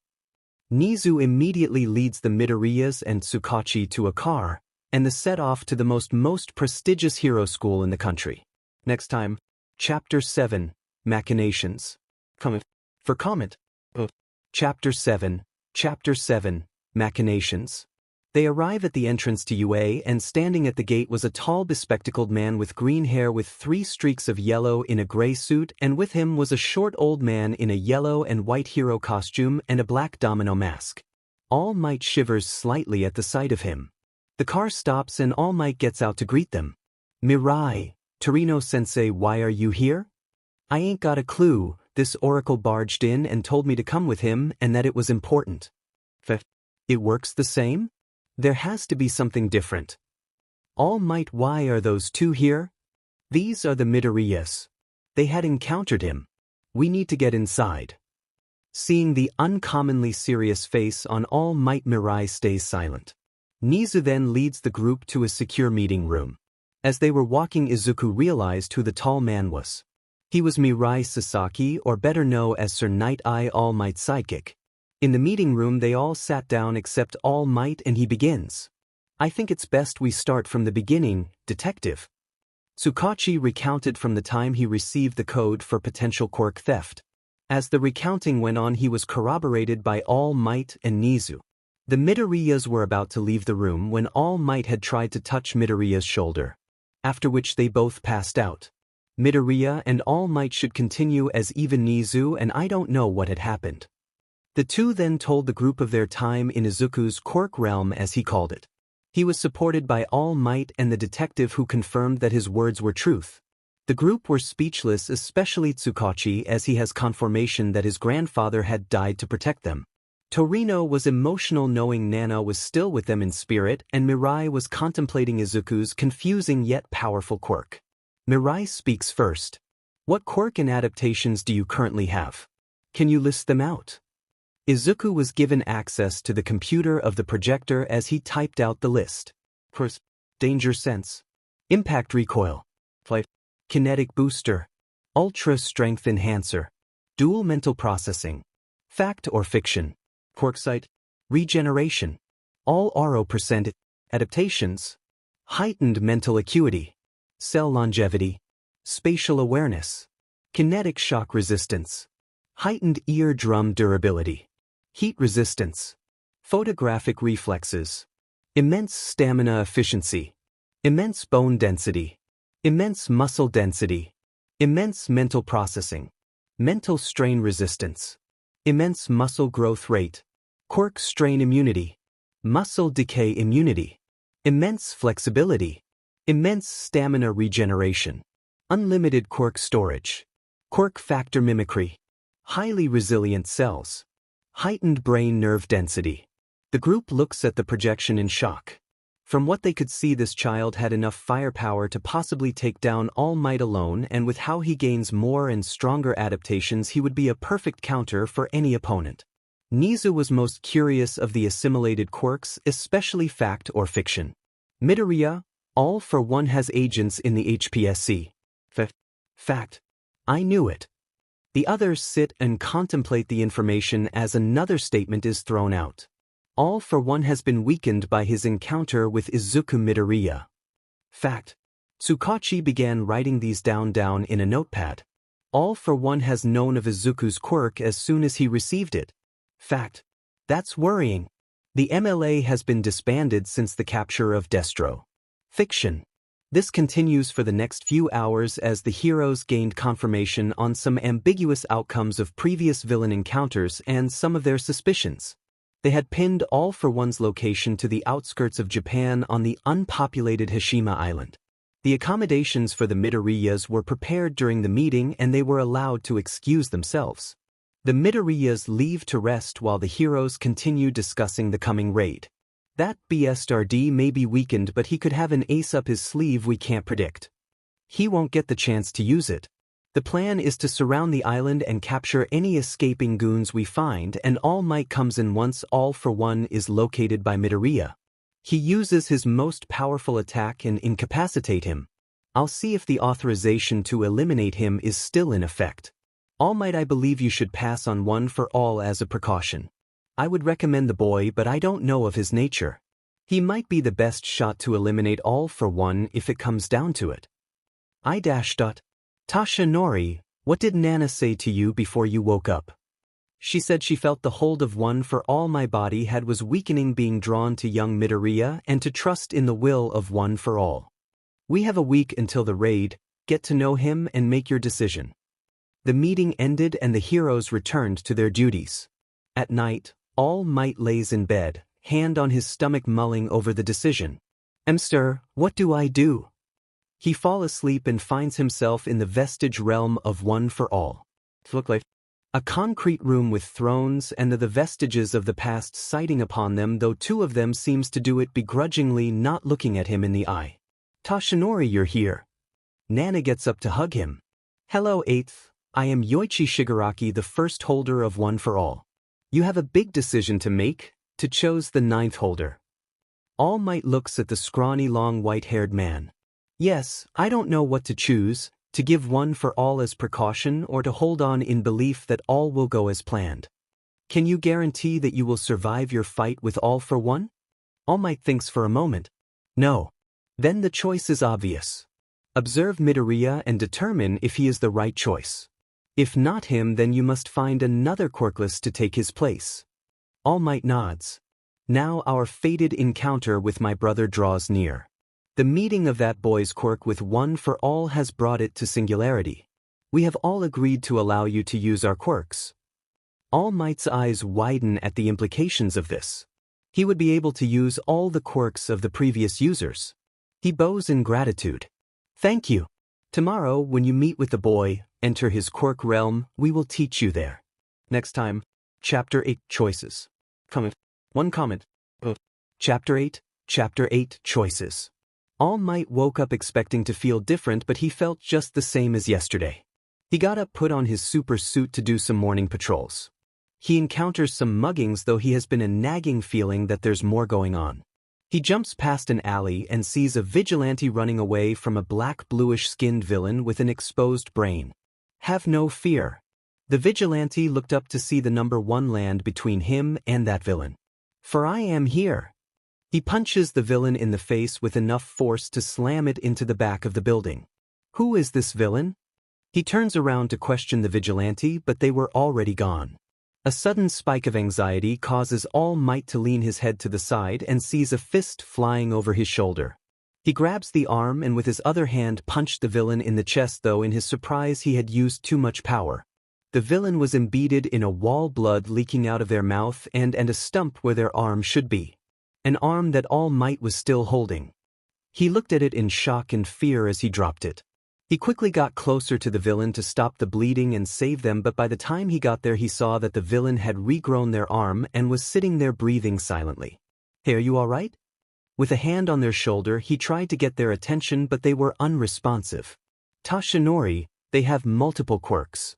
Nizu immediately leads the Midoriyas and Tsukachi to a car, and the set off to the most prestigious hero school in the country. Next time, Chapter 7, Machinations. Comment. For comment. Chapter 7, Machinations. They arrive at the entrance to UA, and standing at the gate was a tall, bespectacled man with green hair with 3 streaks of yellow in a gray suit, and with him was a short old man in a yellow and white hero costume and a black domino mask. All Might shivers slightly at the sight of him. The car stops and All Might gets out to greet them. Mirai, Torino-sensei, why are you here? I ain't got a clue. This oracle barged in and told me to come with him and that it was important. It works the same? There has to be something different. All Might, why are those two here? These are the Midoriyas. They had encountered him. We need to get inside. Seeing the uncommonly serious face on All Might, Mirai stays silent. Nizu then leads the group to a secure meeting room. As they were walking, Izuku realized who the tall man was. He was Mirai Sasaki, or better known as Sir Night Eye, All Might's sidekick. In the meeting room they all sat down except All Might, and he begins. I think it's best we start from the beginning, Detective. Tsukachi recounted from the time he received the code for potential quirk theft. As the recounting went on, he was corroborated by All Might and Nizu. The Midoriyas were about to leave the room when All Might had tried to touch Midoriya's shoulder, after which they both passed out. Midoriya and All Might should continue as even Nizu, and I don't know what had happened. The two then told the group of their time in Izuku's quirk realm, as he called it. He was supported by All Might and the detective, who confirmed that his words were truth. The group were speechless, especially Tsukachi, as he has confirmation that his grandfather had died to protect them. Torino was emotional knowing Nana was still with them in spirit, and Mirai was contemplating Izuku's confusing yet powerful quirk. Mirai speaks first. What quirk and adaptations do you currently have? Can you list them out? Izuku was given access to the computer of the projector as he typed out the list. First, Danger Sense, Impact Recoil, Flight, Kinetic Booster, Ultra Strength Enhancer, Dual Mental Processing, Fact or Fiction, Quirksight, Regeneration, All RO %, Adaptations, Heightened Mental Acuity, Cell Longevity, Spatial Awareness, Kinetic Shock Resistance, Heightened Eardrum Durability, Heat Resistance, Photographic Reflexes, Immense Stamina Efficiency, Immense Bone Density, Immense Muscle Density, Immense Mental Processing, Mental Strain Resistance, Immense Muscle Growth Rate, Quirk Strain Immunity, Muscle Decay Immunity, Immense Flexibility, Immense Stamina Regeneration, Unlimited Quirk Storage, Quirk Factor Mimicry, Highly Resilient Cells, Heightened Brain Nerve Density. The group looks at the projection in shock. From what they could see, this child had enough firepower to possibly take down All Might alone, and with how he gains more and stronger adaptations, he would be a perfect counter for any opponent. Nizu was most curious of the assimilated quirks, especially Fact or Fiction. Midoriya, All for One, has agents in the HPSC. Fact. I knew it. The others sit and contemplate the information as another statement is thrown out. All for One has been weakened by his encounter with Izuku Midoriya. Fact. Tsukachi began writing these down in a notepad. All for One has known of Izuku's quirk as soon as he received it. Fact. That's worrying. The MLA has been disbanded since the capture of Destro. Fiction. This continues for the next few hours as the heroes gained confirmation on some ambiguous outcomes of previous villain encounters and some of their suspicions. They had pinned All for One's location to the outskirts of Japan on the unpopulated Hashima Island. The accommodations for the Midoriyas were prepared during the meeting, and they were allowed to excuse themselves. The Midoriyas leave to rest while the heroes continue discussing the coming raid. That BSRD may be weakened, but he could have an ace up his sleeve we can't predict. He won't get the chance to use it. The plan is to surround the island and capture any escaping goons we find, and All Might comes in once All for One is located by Midoriya. He uses his most powerful attack and incapacitate him. I'll see if the authorization to eliminate him is still in effect. All Might, I believe you should pass on One for All as a precaution. I would recommend the boy, but I don't know of his nature. He might be the best shot to eliminate All for One if it comes down to it. Tasha Nori, what did Nana say to you before you woke up? She said she felt the hold of One for All my body had was weakening, being drawn to young Midoriya and to trust in the will of One for All. We have a week until the raid, get to know him and make your decision. The meeting ended and the heroes returned to their duties. At night, All Might lays in bed, hand on his stomach, mulling over the decision. Sir, what do I do? He falls asleep and finds himself in the vestige realm of One for All. Look like a concrete room with thrones and the vestiges of the past sighting upon them, though two of them seems to do it begrudgingly, not looking at him in the eye. Tashinori, you're here. Nana gets up to hug him. Hello, 8th. I am Yoichi Shigaraki, the first holder of One for All. You have a big decision to make, to choose the 9th holder. All Might looks at the scrawny, long, white-haired man. Yes, I don't know what to choose, to give One for All as precaution or to hold on in belief that all will go as planned. Can you guarantee that you will survive your fight with All for One? All Might thinks for a moment. No. Then the choice is obvious. Observe Midoriya and determine if he is the right choice. If not him, then you must find another quirkless to take his place. All Might nods. Now our fated encounter with my brother draws near. The meeting of that boy's quirk with One for All has brought it to singularity. We have all agreed to allow you to use our quirks. All Might's eyes widen at the implications of this. He would be able to use all the quirks of the previous users. He bows in gratitude. Thank you. Tomorrow, when you meet with the boy, enter his quirk realm, we will teach you there. Next time, Chapter 8 Choices. Comment. One comment. Chapter 8 Choices. All Might woke up expecting to feel different, but he felt just the same as yesterday. He got up, put on his super suit to do some morning patrols. He encounters some muggings, though he has been a nagging feeling that there's more going on. He jumps past an alley and sees a vigilante running away from a black bluish-skinned villain with an exposed brain. Have no fear. The vigilante looked up to see the number 1 land between him and that villain. For I am here. He punches the villain in the face with enough force to slam it into the back of the building. Who is this villain? He turns around to question the vigilante, but they were already gone. A sudden spike of anxiety causes All Might to lean his head to the side and sees a fist flying over his shoulder. He grabs the arm and with his other hand punched the villain in the chest, though in his surprise he had used too much power. The villain was embedded in a wall, blood leaking out of their mouth and a stump where their arm should be. An arm that All Might was still holding. He looked at it in shock and fear as he dropped it. He quickly got closer to the villain to stop the bleeding and save them, but by the time he got there he saw that the villain had regrown their arm and was sitting there breathing silently. Hey, are you alright? With a hand on their shoulder he tried to get their attention, but they were unresponsive. Tashinori, they have multiple quirks.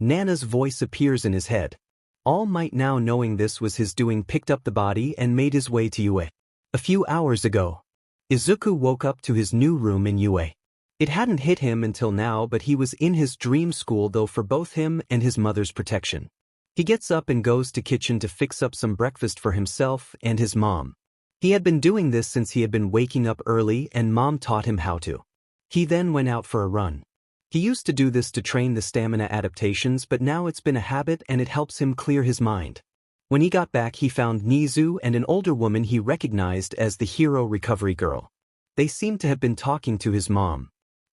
Nana's voice appears in his head. All Might, now knowing this was his doing, picked up the body and made his way to Yue. A few hours ago, Izuku woke up to his new room in Yue. It hadn't hit him until now, but he was in his dream school, though, for both him and his mother's protection. He gets up and goes to kitchen to fix up some breakfast for himself and his mom. He had been doing this since he had been waking up early and Mom taught him how to. He then went out for a run. He used to do this to train the stamina adaptations, but now it's been a habit and it helps him clear his mind. When he got back he found Nizu and an older woman he recognized as the hero recovery girl. They seemed to have been talking to his mom.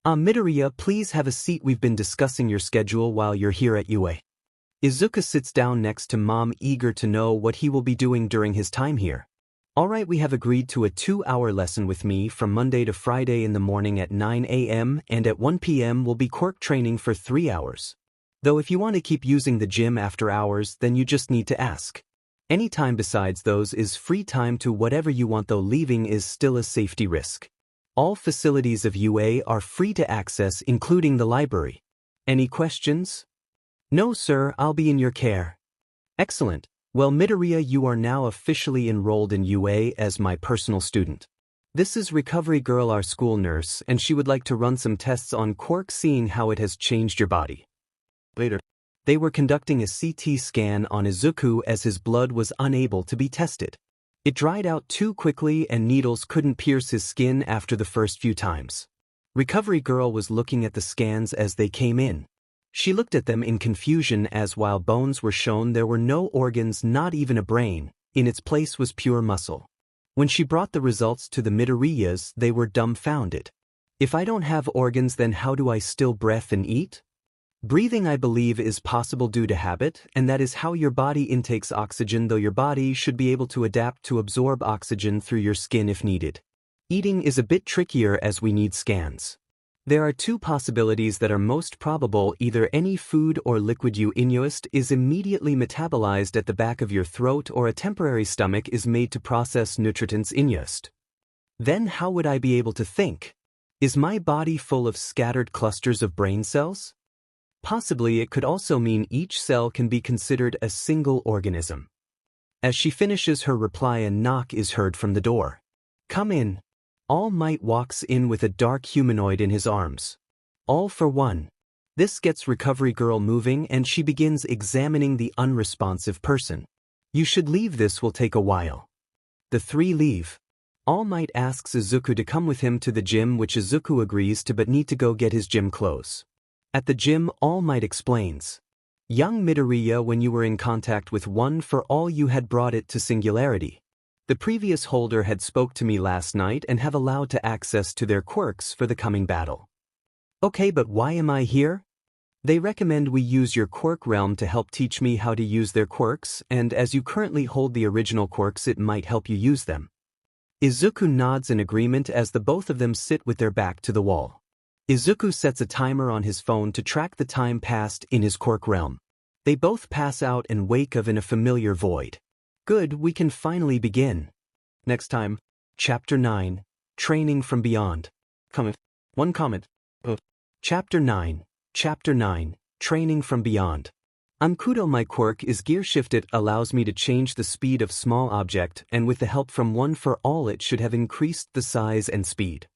Midoriya, please have a seat, we've been discussing your schedule while you're here at Yue. Izuku sits down next to Mom, eager to know what he will be doing during his time here. Alright, we have agreed to a 2-hour lesson with me from Monday to Friday in the morning at 9 a.m. and at 1 p.m. will be quirk training for 3 hours. Though if you want to keep using the gym after hours, then you just need to ask. Any time besides those is free time to whatever you want, though leaving is still a safety risk. All facilities of UA are free to access, including the library. Any questions? No sir, I'll be in your care. Excellent. Well, Midoriya, you are now officially enrolled in UA as my personal student. This is Recovery Girl, our school nurse, and she would like to run some tests on quirk, seeing how it has changed your body. Later. They were conducting a CT scan on Izuku as his blood was unable to be tested. It dried out too quickly and needles couldn't pierce his skin after the first few times. Recovery Girl was looking at the scans as they came in. She looked at them in confusion as while bones were shown, there were no organs, not even a brain. In its place was pure muscle. When she brought the results to the Midoriyas, they were dumbfounded. If I don't have organs, then how do I still breathe and eat? Breathing, I believe, is possible due to habit, and that is how your body intakes oxygen, though your body should be able to adapt to absorb oxygen through your skin if needed. Eating is a bit trickier as we need scans. There are 2 possibilities that are most probable: either any food or liquid you ingest is immediately metabolized at the back of your throat, or a temporary stomach is made to process nutrients ingest. Then how would I be able to think? Is my body full of scattered clusters of brain cells? Possibly it could also mean each cell can be considered a single organism. As she finishes her reply, a knock is heard from the door. Come in. All Might walks in with a dark humanoid in his arms. All for one. This gets Recovery Girl moving and she begins examining the unresponsive person. You should leave, this will take a while. The 3 leave. All Might asks Izuku to come with him to the gym, which Izuku agrees to, but need to go get his gym clothes. At the gym, All Might explains. Young Midoriya, when you were in contact with One for All, you had brought it to singularity. The previous holder had spoke to me last night and have allowed to access to their quirks for the coming battle. Okay, but why am I here? They recommend we use your quirk realm to help teach me how to use their quirks, and as you currently hold the original quirks, it might help you use them. Izuku nods in agreement as the both of them sit with their back to the wall. Izuku sets a timer on his phone to track the time passed in his quirk realm. They both pass out and wake up in a familiar void. Good, we can finally begin. Next time, Chapter 9, Training from Beyond. One comment. Chapter 9, Training from Beyond. Kudo, my quirk is gear shift. It allows me to change the speed of small object, and with the help from One for All it should have increased the size and speed.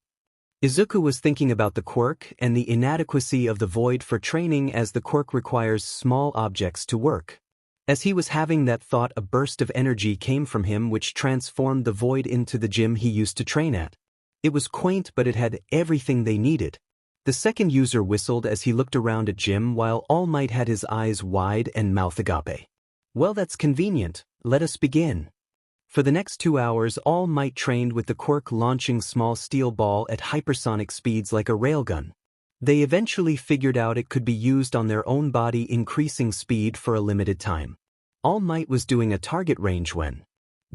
Izuku was thinking about the quirk and the inadequacy of the void for training, as the quirk requires small objects to work. As he was having that thought, a burst of energy came from him which transformed the void into the gym he used to train at. It was quaint, but it had everything they needed. The second user whistled as he looked around at Jim, while All Might had his eyes wide and mouth agape. Well, that's convenient. Let us begin. For the next 2 hours, All Might trained with the quirk launching small steel ball at hypersonic speeds like a railgun. They eventually figured out it could be used on their own body, increasing speed for a limited time. All Might was doing a target range when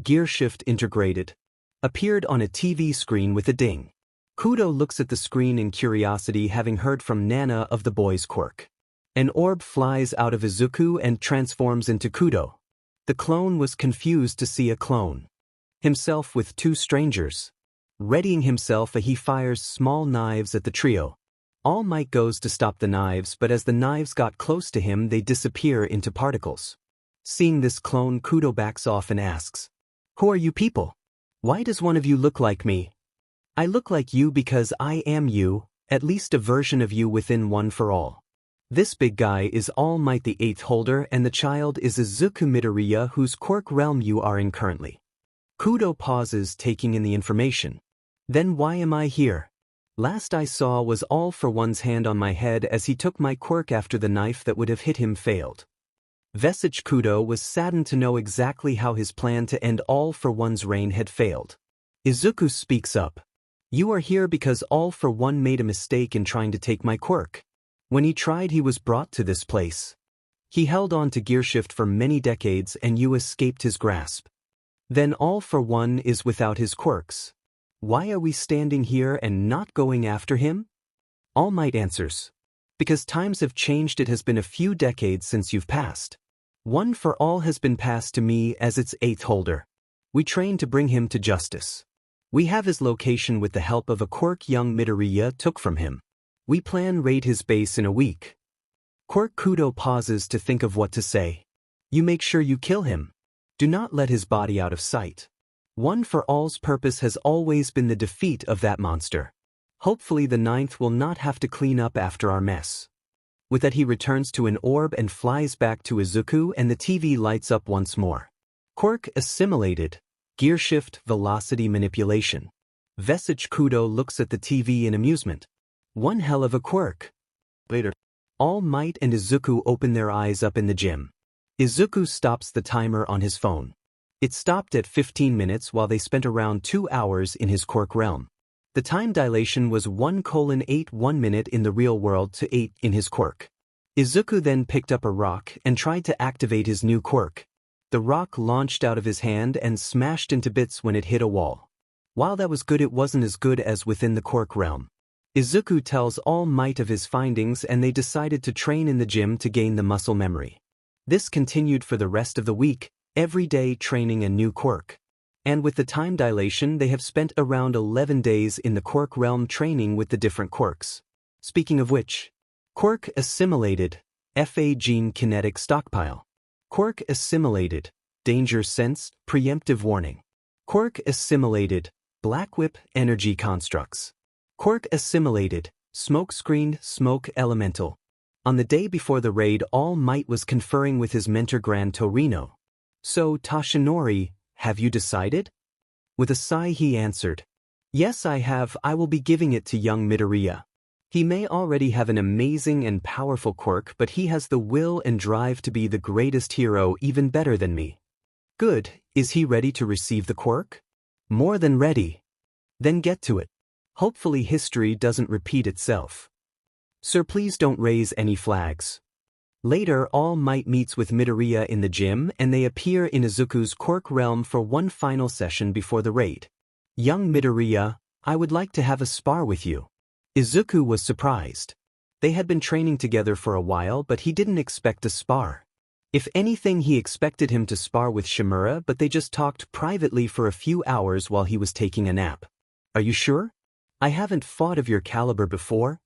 Gear Shift Integrated appeared on a TV screen with a ding. Kudo looks at the screen in curiosity, having heard from Nana of the boy's quirk. An orb flies out of Izuku and transforms into Kudo. The clone was confused to see a clone himself with 2 strangers. Readying himself, he fires small knives at the trio. All Might goes to stop the knives, but as the knives got close to him, they disappear into particles. Seeing this clone, Kudo backs off and asks, "Who are you people? Why does one of you look like me?" "I look like you because I am you, at least a version of you within One for All. This big guy is All Might, the 8th holder, and the child is Izuku Midoriya, whose quirk realm you are in currently." Kudo pauses, taking in the information. "Then why am I here? Last I saw was All for One's hand on my head as he took my quirk after the knife that would have hit him failed." Vesage Kudo was saddened to know exactly how his plan to end All for One's reign had failed. Izuku speaks up. "You are here because All for One made a mistake in trying to take my quirk. When he tried, he was brought to this place. He held on to Gearshift for many decades and you escaped his grasp. Then All for One is without his quirks. Why are we standing here and not going after him?" All Might answers, "Because times have changed. It has been a few decades since you've passed. One for All has been passed to me as its 8th holder. We train to bring him to justice. We have his location with the help of a quirk young Midoriya took from him. We plan raid his base in a week." Quirk Kudo pauses to think of what to say. "You make sure you kill him. Do not let his body out of sight. One for All's purpose has always been the defeat of that monster. Hopefully the 9th will not have to clean up after our mess." With that, he returns to an orb and flies back to Izuku, and the TV lights up once more. Quirk assimilated. Gearshift velocity manipulation. Vesage Kudo looks at the TV in amusement. One hell of a quirk. Later, All Might and Izuku open their eyes up in the gym. Izuku stops the timer on his phone. It stopped at 15 minutes while they spent around 2 hours in his quirk realm. The time dilation was 1:8 1 minute in the real world to 8 in his quirk. Izuku then picked up a rock and tried to activate his new quirk. The rock launched out of his hand and smashed into bits when it hit a wall. While that was good, it wasn't as good as within the quirk realm. Izuku tells All Might of his findings and they decided to train in the gym to gain the muscle memory. This continued for the rest of the week, every day training a new quirk. And with the time dilation, they have spent around 11 days in the quirk realm training with the different quirks. Speaking of which, quirk assimilated, FA gene kinetic stockpile. Quirk assimilated, danger sense, preemptive warning. Quirk assimilated, black whip energy constructs. Quirk assimilated, smoke screen smoke elemental. On the day before the raid, All Might was conferring with his mentor Gran Torino. "So, Toshinori, have you decided?" With a sigh he answered, "Yes, I have. I will be giving it to young Midoriya. He may already have an amazing and powerful quirk, but he has the will and drive to be the greatest hero, even better than me." "Good. Is he ready to receive the quirk?" "More than ready." "Then get to it. Hopefully history doesn't repeat itself." Sir, please don't raise any flags. Later, All Might meets with Midoriya in the gym and they appear in Izuku's Quirk realm for one final session before the raid. Young Midoriya, I would like to have a spar with you. Izuku was surprised. They had been training together for a while but he didn't expect a spar. If anything, he expected him to spar with Shimura, but they just talked privately for a few hours while he was taking a nap. Are you sure? I haven't fought of your caliber before.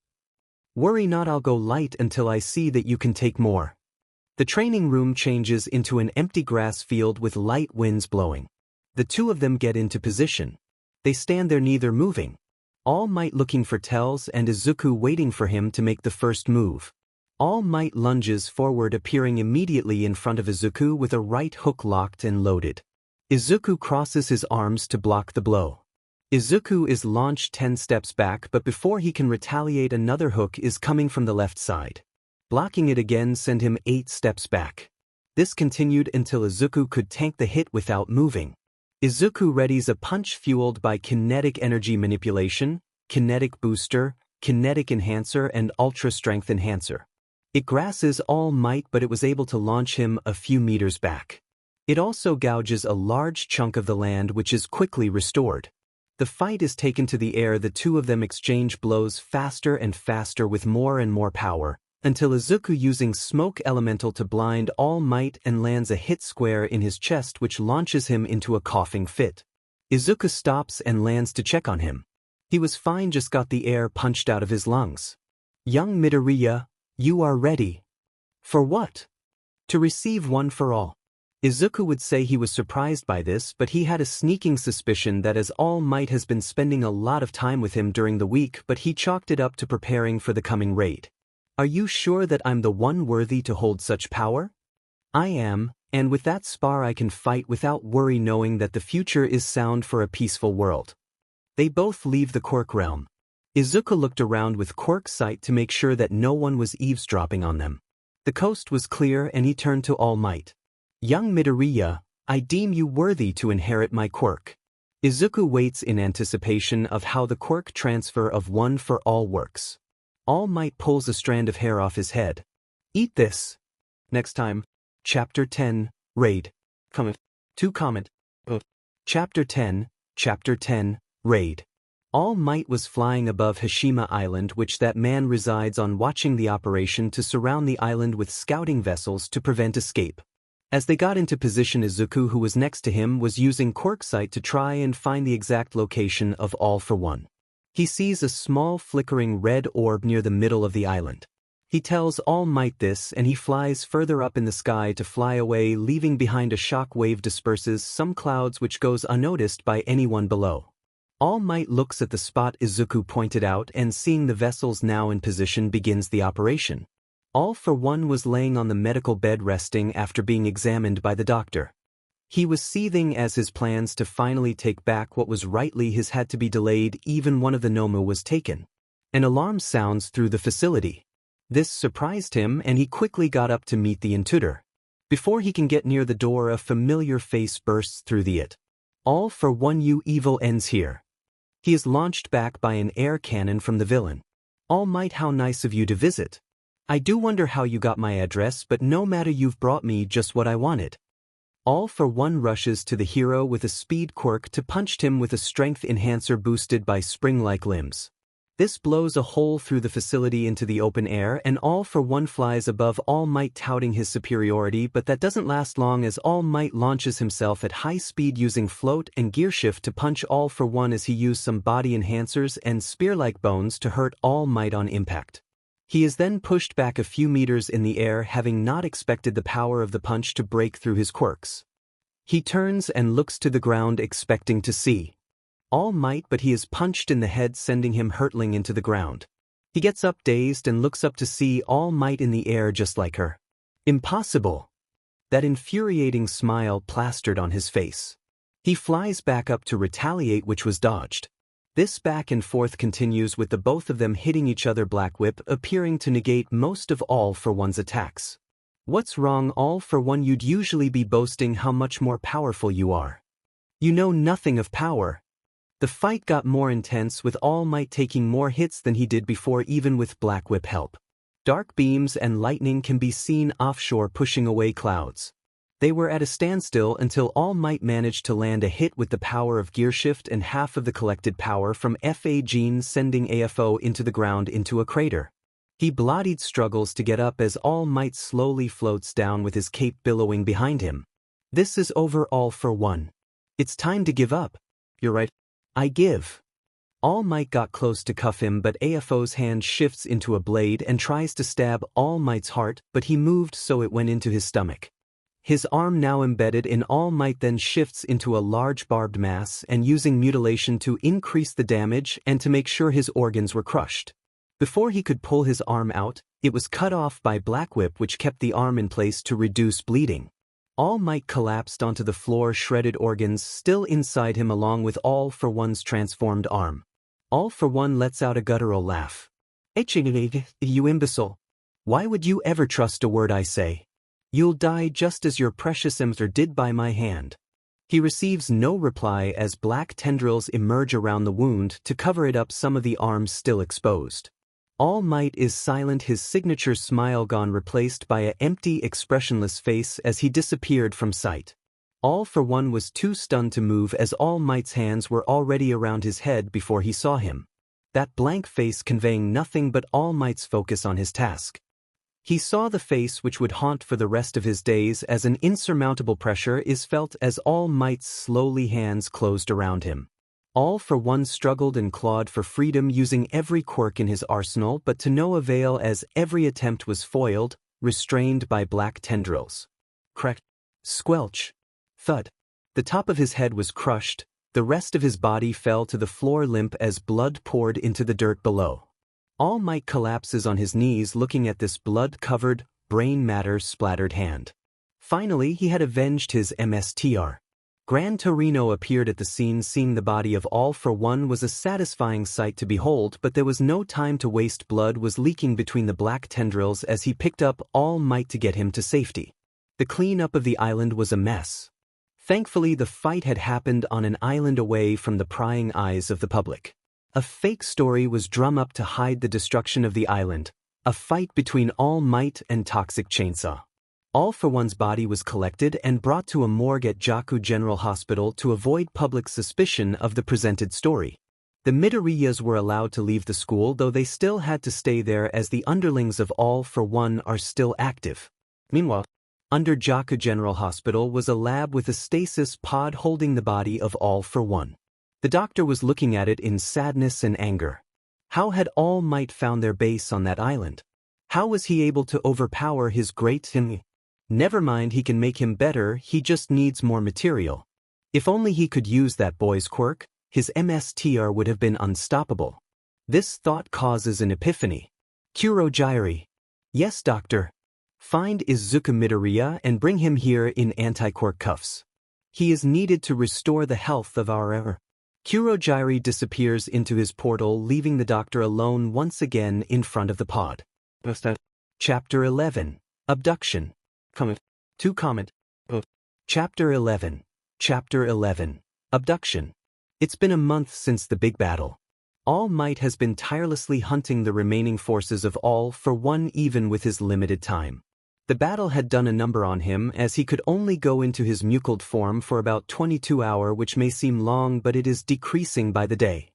Worry not, I'll go light until I see that you can take more. The training room changes into an empty grass field with light winds blowing. The two of them get into position. They stand there neither moving. All Might looking for tells and Izuku waiting for him to make the first move. All Might lunges forward, appearing immediately in front of Izuku with a right hook locked and loaded. Izuku crosses his arms to block the blow. Izuku is launched 10 steps back, but before he can retaliate, another hook is coming from the left side. Blocking it again sent him 8 steps back. This continued until Izuku could tank the hit without moving. Izuku readies a punch fueled by kinetic energy manipulation, kinetic booster, kinetic enhancer and ultra strength enhancer. It grasses All Might, but it was able to launch him a few meters back. It also gouges a large chunk of the land, which is quickly restored. The fight is taken to the air. The two of them exchange blows faster and faster with more and more power, until Izuku using Smoke Elemental to blind All Might and lands a hit square in his chest which launches him into a coughing fit. Izuku stops and lands to check on him. He was fine, just got the air punched out of his lungs. Young Midoriya, you are ready. For what? To receive one for all. Izuku would say he was surprised by this, but he had a sneaking suspicion that as All Might has been spending a lot of time with him during the week, but he chalked it up to preparing for the coming raid. Are you sure that I'm the one worthy to hold such power? I am, and with that spar I can fight without worry, knowing that the future is sound for a peaceful world. They both leave the Quirk realm. Izuku looked around with Quirk sight to make sure that no one was eavesdropping on them. The coast was clear and he turned to All Might. Young Midoriya, I deem you worthy to inherit my quirk. Izuku waits in anticipation of how the quirk transfer of one for all works. All Might pulls a strand of hair off his head. Eat this. Next time, Chapter 10, Raid. Comment. Chapter 10, Raid. All Might was flying above Hashima Island, which that man resides on, watching the operation to surround the island with scouting vessels to prevent escape. As they got into position, Izuku, who was next to him, was using Quirk Sight to try and find the exact location of All for One. He sees a small flickering red orb near the middle of the island. He tells All Might this and he flies further up in the sky to fly away, leaving behind a shock wave disperses some clouds which goes unnoticed by anyone below. All Might looks at the spot Izuku pointed out and seeing the vessels now in position begins the operation. All for One was laying on the medical bed resting after being examined by the doctor. He was seething as his plans to finally take back what was rightly his had to be delayed. Even one of the Nomu was taken. An alarm sounds through the facility. This surprised him and he quickly got up to meet the intruder. Before he can get near the door, a familiar face bursts through the it. All for One, you evil ends here. He is launched back by an air cannon from the villain. All Might, how nice of you to visit. I do wonder how you got my address, but no matter, you've brought me just what I wanted. All for One rushes to the hero with a speed quirk to punch him with a strength enhancer boosted by spring-like limbs. This blows a hole through the facility into the open air and All for One flies above All Might touting his superiority, but that doesn't last long as All Might launches himself at high speed using float and gear shift to punch All for One as he used some body enhancers and spear-like bones to hurt All Might on impact. He is then pushed back a few meters in the air, having not expected the power of the punch to break through his quirks. He turns and looks to the ground expecting to see All Might, but he is punched in the head, sending him hurtling into the ground. He gets up dazed and looks up to see All Might in the air just like her. Impossible! That infuriating smile plastered on his face. He flies back up to retaliate, which was dodged. This back and forth continues with the both of them hitting each other, Black Whip appearing to negate most of All for One's attacks. What's wrong, All for One? You'd usually be boasting how much more powerful you are. You know nothing of power. The fight got more intense with All Might taking more hits than he did before even with Black Whip help. Dark beams and lightning can be seen offshore pushing away clouds. They were at a standstill until All Might managed to land a hit with the power of Gearshift and half of the collected power from Fa Gene sending AFO into the ground into a crater. He bloodied struggles to get up as All Might slowly floats down with his cape billowing behind him. This is over All for One. It's time to give up. You're right. I give. All Might got close to cuff him but AFO's hand shifts into a blade and tries to stab All Might's heart but he moved so it went into his stomach. His arm now embedded in All Might then shifts into a large barbed mass and using mutilation to increase the damage and to make sure his organs were crushed. Before he could pull his arm out, it was cut off by Black Whip which kept the arm in place to reduce bleeding. All Might collapsed onto the floor, shredded organs still inside him along with All for One's transformed arm. All for One lets out a guttural laugh. You imbecile. Why would you ever trust a word I say? You'll die just as your precious emser did by my hand. He receives no reply as black tendrils emerge around the wound to cover it up, some of the arms still exposed. All Might is silent, his signature smile gone, replaced by an empty, expressionless face as he disappeared from sight. All for One was too stunned to move as All Might's hands were already around his head before he saw him. That blank face conveying nothing but All Might's focus on his task. He saw the face which would haunt for the rest of his days as an insurmountable pressure is felt as All Might's slowly hands closed around him. All for One struggled and clawed for freedom using every quirk in his arsenal but to no avail as every attempt was foiled, restrained by black tendrils. Crack. Squelch. Thud. The top of his head was crushed, the rest of his body fell to the floor limp as blood poured into the dirt below. All Might collapses on his knees looking at this blood-covered, brain matter splattered hand. Finally he had avenged his MSTR. Gran Torino appeared at the scene. Seeing the body of All for One was a satisfying sight to behold, but there was no time to waste. Blood was leaking between the black tendrils as he picked up All Might to get him to safety. The cleanup of the island was a mess. Thankfully the fight had happened on an island away from the prying eyes of the public. A fake story was drummed up to hide the destruction of the island, a fight between All Might and Toxic Chainsaw. All for One's body was collected and brought to a morgue at Jaku General Hospital to avoid public suspicion of the presented story. The Midoriyas were allowed to leave the school, though they still had to stay there as the underlings of All for One are still active. Meanwhile, under Jaku General Hospital was a lab with a stasis pod holding the body of All for One. The doctor was looking at it in sadness and anger. How had All Might found their base on that island? How was he able to overpower his great enemy? Never mind, he can make him better, he just needs more material. If only he could use that boy's quirk, his MSTR would have been unstoppable. This thought causes an epiphany. Kurogyri. Yes, doctor. Find Izuku Midoriya and bring him here in anti-quirk cuffs. He is needed to restore the health of our Kurogyri disappears into his portal, leaving the doctor alone once again in front of the pod. Chapter 11. Abduction. Comment. Chapter 11. Chapter 11. Abduction. It's been a month since the big battle. All Might has been tirelessly hunting the remaining forces of All for One even with his limited time. The battle had done a number on him as he could only go into his mucled form for about 22 hours, which may seem long but it is decreasing by the day.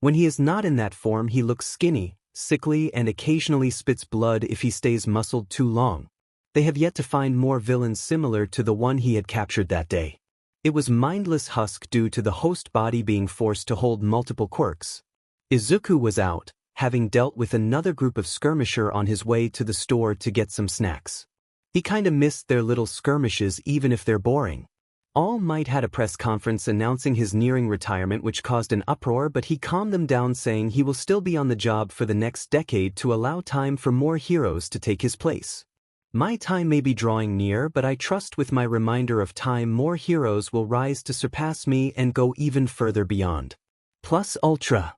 When he is not in that form he looks skinny, sickly and occasionally spits blood if he stays muscled too long. They have yet to find more villains similar to the one he had captured that day. It was mindless husk due to the host body being forced to hold multiple quirks. Izuku was out, having dealt with another group of skirmisher on his way to the store to get some snacks. He kinda missed their little skirmishes even if they're boring. All Might had a press conference announcing his nearing retirement which caused an uproar, but he calmed them down saying he will still be on the job for the next decade to allow time for more heroes to take his place. My time may be drawing near, but I trust with my reminder of time more heroes will rise to surpass me and go even further beyond. Plus Ultra.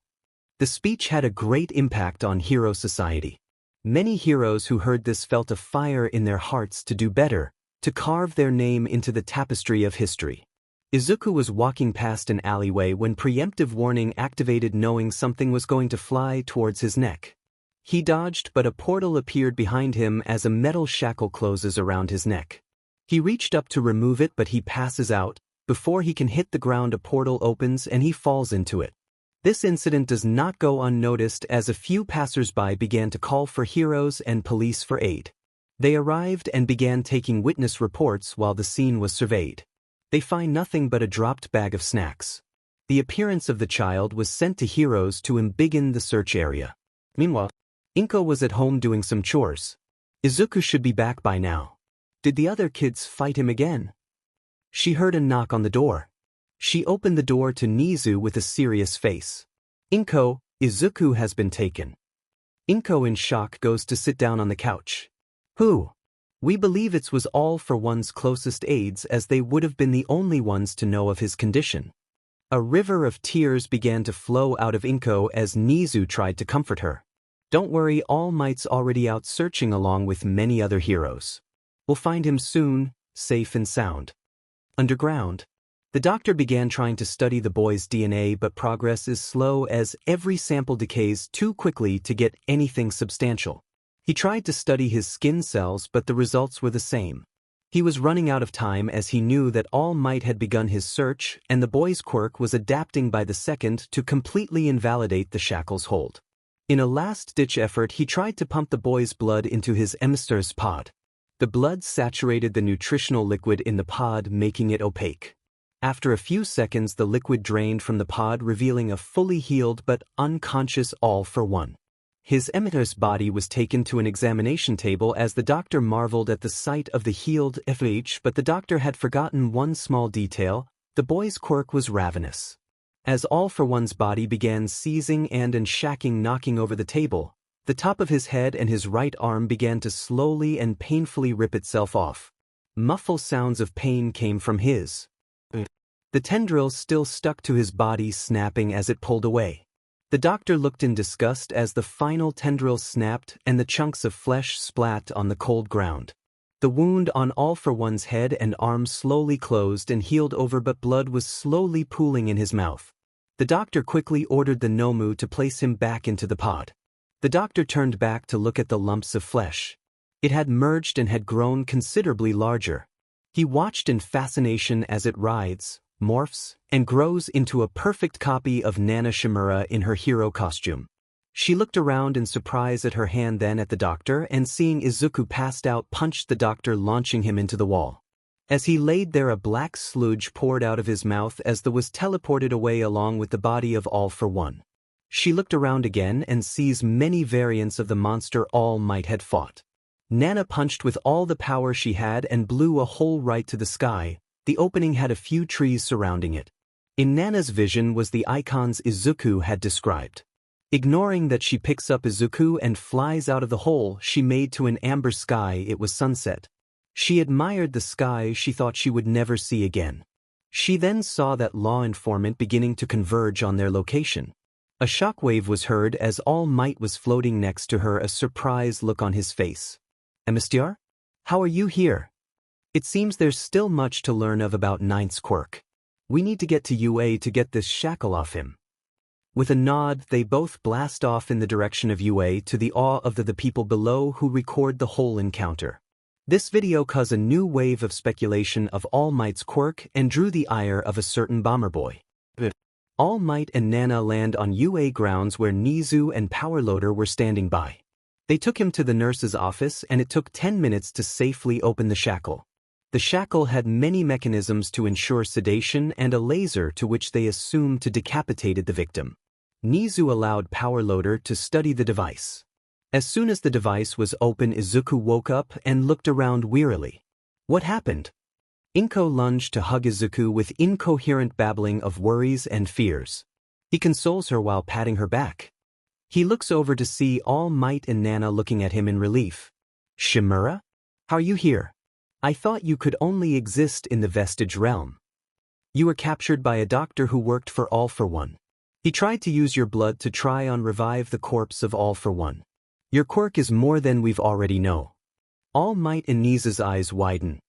The speech had a great impact on Hero Society. Many heroes who heard this felt a fire in their hearts to do better, to carve their name into the tapestry of history. Izuku was walking past an alleyway when preemptive warning activated, knowing something was going to fly towards his neck. He dodged, but a portal appeared behind him as a metal shackle closes around his neck. He reached up to remove it, but he passes out. Before he can hit the ground, a portal opens and he falls into it. This incident does not go unnoticed, as a few passers-by began to call for heroes and police for aid. They arrived and began taking witness reports while the scene was surveyed. They find nothing but a dropped bag of snacks. The appearance of the child was sent to heroes to embiggen the search area. Meanwhile, Inko was at home doing some chores. Izuku should be back by now. Did the other kids fight him again? She heard a knock on the door. She opened the door to Nizu with a serious face. Inko, Izuku has been taken. Inko, in shock, goes to sit down on the couch. Who? We believe it was All for One's closest aides, as they would have been the only ones to know of his condition. A river of tears began to flow out of Inko as Nizu tried to comfort her. Don't worry, All Might's already out searching along with many other heroes. We'll find him soon, safe and sound. Underground, the doctor began trying to study the boy's DNA, but progress is slow as every sample decays too quickly to get anything substantial. He tried to study his skin cells, but the results were the same. He was running out of time, as he knew that All Might had begun his search, and the boy's quirk was adapting by the second to completely invalidate the shackle's hold. In a last-ditch effort, he tried to pump the boy's blood into his emissary's pod. The blood saturated the nutritional liquid in the pod, making it opaque. After a few seconds, the liquid drained from the pod, revealing a fully healed but unconscious All for One. His emitter's body was taken to an examination table as the doctor marveled at the sight of the healed FH, but the doctor had forgotten one small detail: the boy's quirk was ravenous. As All for One's body began seizing and shacking, knocking over the table, the top of his head and his right arm began to slowly and painfully rip itself off. Muffled sounds of pain came from his. The tendrils still stuck to his body, snapping as it pulled away. The doctor looked in disgust as the final tendril snapped and the chunks of flesh splat on the cold ground. The wound on All for One's head and arm slowly closed and healed over, but blood was slowly pooling in his mouth. The doctor quickly ordered the Nomu to place him back into the pod. The doctor turned back to look at the lumps of flesh. It had merged and had grown considerably larger. He watched in fascination as it writhes, morphs, and grows into a perfect copy of Nana Shimura in her hero costume. She looked around in surprise at her hand, then at the doctor, and seeing Izuku passed out, punched the doctor, launching him into the wall. As he laid there, a black sludge poured out of his mouth as the was teleported away along with the body of All for One. She looked around again and sees many variants of the monster All Might had fought. Nana punched with all the power she had and blew a hole right to the sky. The opening had a few trees surrounding it. In Nana's vision was the icons Izuku had described. Ignoring that, she picks up Izuku and flies out of the hole she made to an amber sky. It was sunset. She admired the sky she thought she would never see again. She then saw that law informant beginning to converge on their location. A shockwave was heard as All Might was floating next to her, a surprised look on his face. Amistiar? How are you here? It seems there's still much to learn about Ninth's quirk. We need to get to UA to get this shackle off him. With a nod, they both blast off in the direction of UA, to the awe of the people below who record the whole encounter. This video caused a new wave of speculation of All Might's quirk and drew the ire of a certain bomber boy. All Might and Nana land on UA grounds where Nizu and Powerloader were standing by. They took him to the nurse's office, and it took 10 minutes to safely open the shackle. The shackle had many mechanisms to ensure sedation and a laser to which they assumed to decapitated the victim. Nizu allowed Powerloader to study the device. As soon as the device was open, Izuku woke up and looked around wearily. What happened? Inko lunged to hug Izuku with incoherent babbling of worries and fears. He consoles her while patting her back. He looks over to see All Might and Nana looking at him in relief. Shimura? How are you here? I thought you could only exist in the Vestige realm. You were captured by a doctor who worked for All for One. He tried to use your blood to try and revive the corpse of All for One. Your quirk is more than we've already know. All Might and Nizu's eyes widen.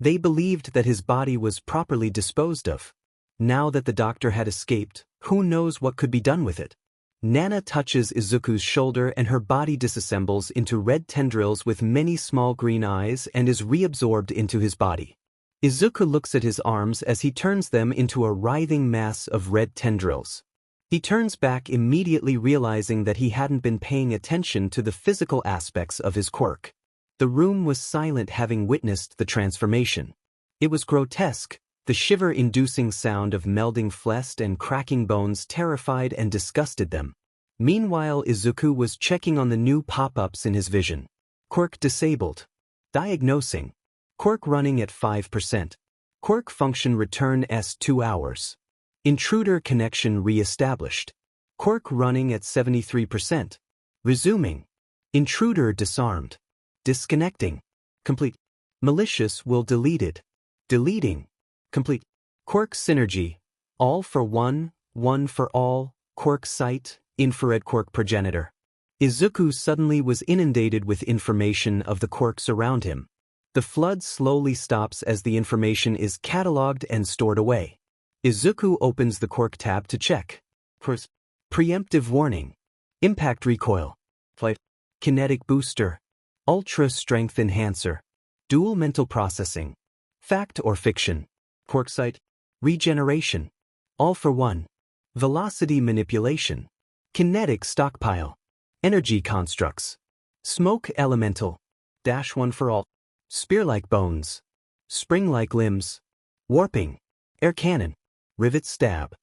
They believed that his body was properly disposed of. Now that the doctor had escaped, who knows what could be done with it? Nana touches Izuku's shoulder and her body disassembles into red tendrils with many small green eyes and is reabsorbed into his body. Izuku looks at his arms as he turns them into a writhing mass of red tendrils. He turns back immediately realizing that he hadn't been paying attention to the physical aspects of his quirk. The room was silent having witnessed the transformation. It was grotesque. The shiver-inducing sound of melding flesh and cracking bones terrified and disgusted them. Meanwhile, Izuku was checking on the new pop-ups in his vision. Quirk disabled. Diagnosing. Quirk running at 5%. Quirk function return S2 hours. Intruder connection re-established. Quirk running at 73%. Resuming. Intruder disarmed. Disconnecting. Complete. Malicious will deleted. Deleting. Complete. Quirk synergy. All for one, one for all, quirk sight, infrared quirk progenitor. Izuku suddenly was inundated with information of the quirks around him. The flood slowly stops as the information is cataloged and stored away. Izuku opens the quirk tab to check. First, preemptive warning. Impact recoil. Flight. Kinetic booster. Ultra strength enhancer. Dual mental processing. Fact or fiction. Quirk sight. Regeneration. All for one. Velocity manipulation. Kinetic stockpile. Energy constructs. Smoke elemental. Dash one for all. Spear-like bones. Spring-like limbs. Warping. Air cannon. Rivet stab.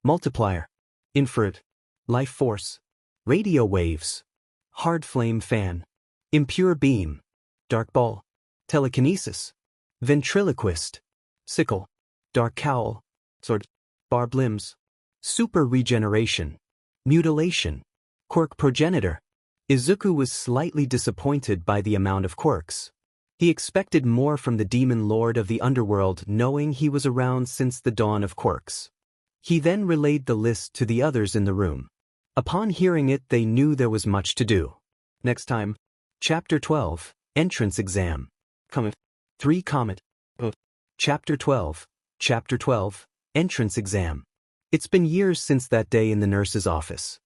Multiplier. Infrared. Life force. Radio waves. Hard flame fan. Impure beam. Dark ball. Telekinesis. Ventriloquist. Sickle. Dark cowl. Sword. Barb limbs. Super regeneration. Mutilation. Quirk progenitor. Izuku was slightly disappointed by the amount of quirks. He expected more from the demon lord of the underworld, knowing he was around since the dawn of quirks. He then relayed the list to the others in the room. Upon hearing it, they knew there was much to do. Next time. Chapter 12, Entrance Exam. Comet. 3 Comet. Chapter 12, Entrance Exam. It's been years since that day in the nurse's office.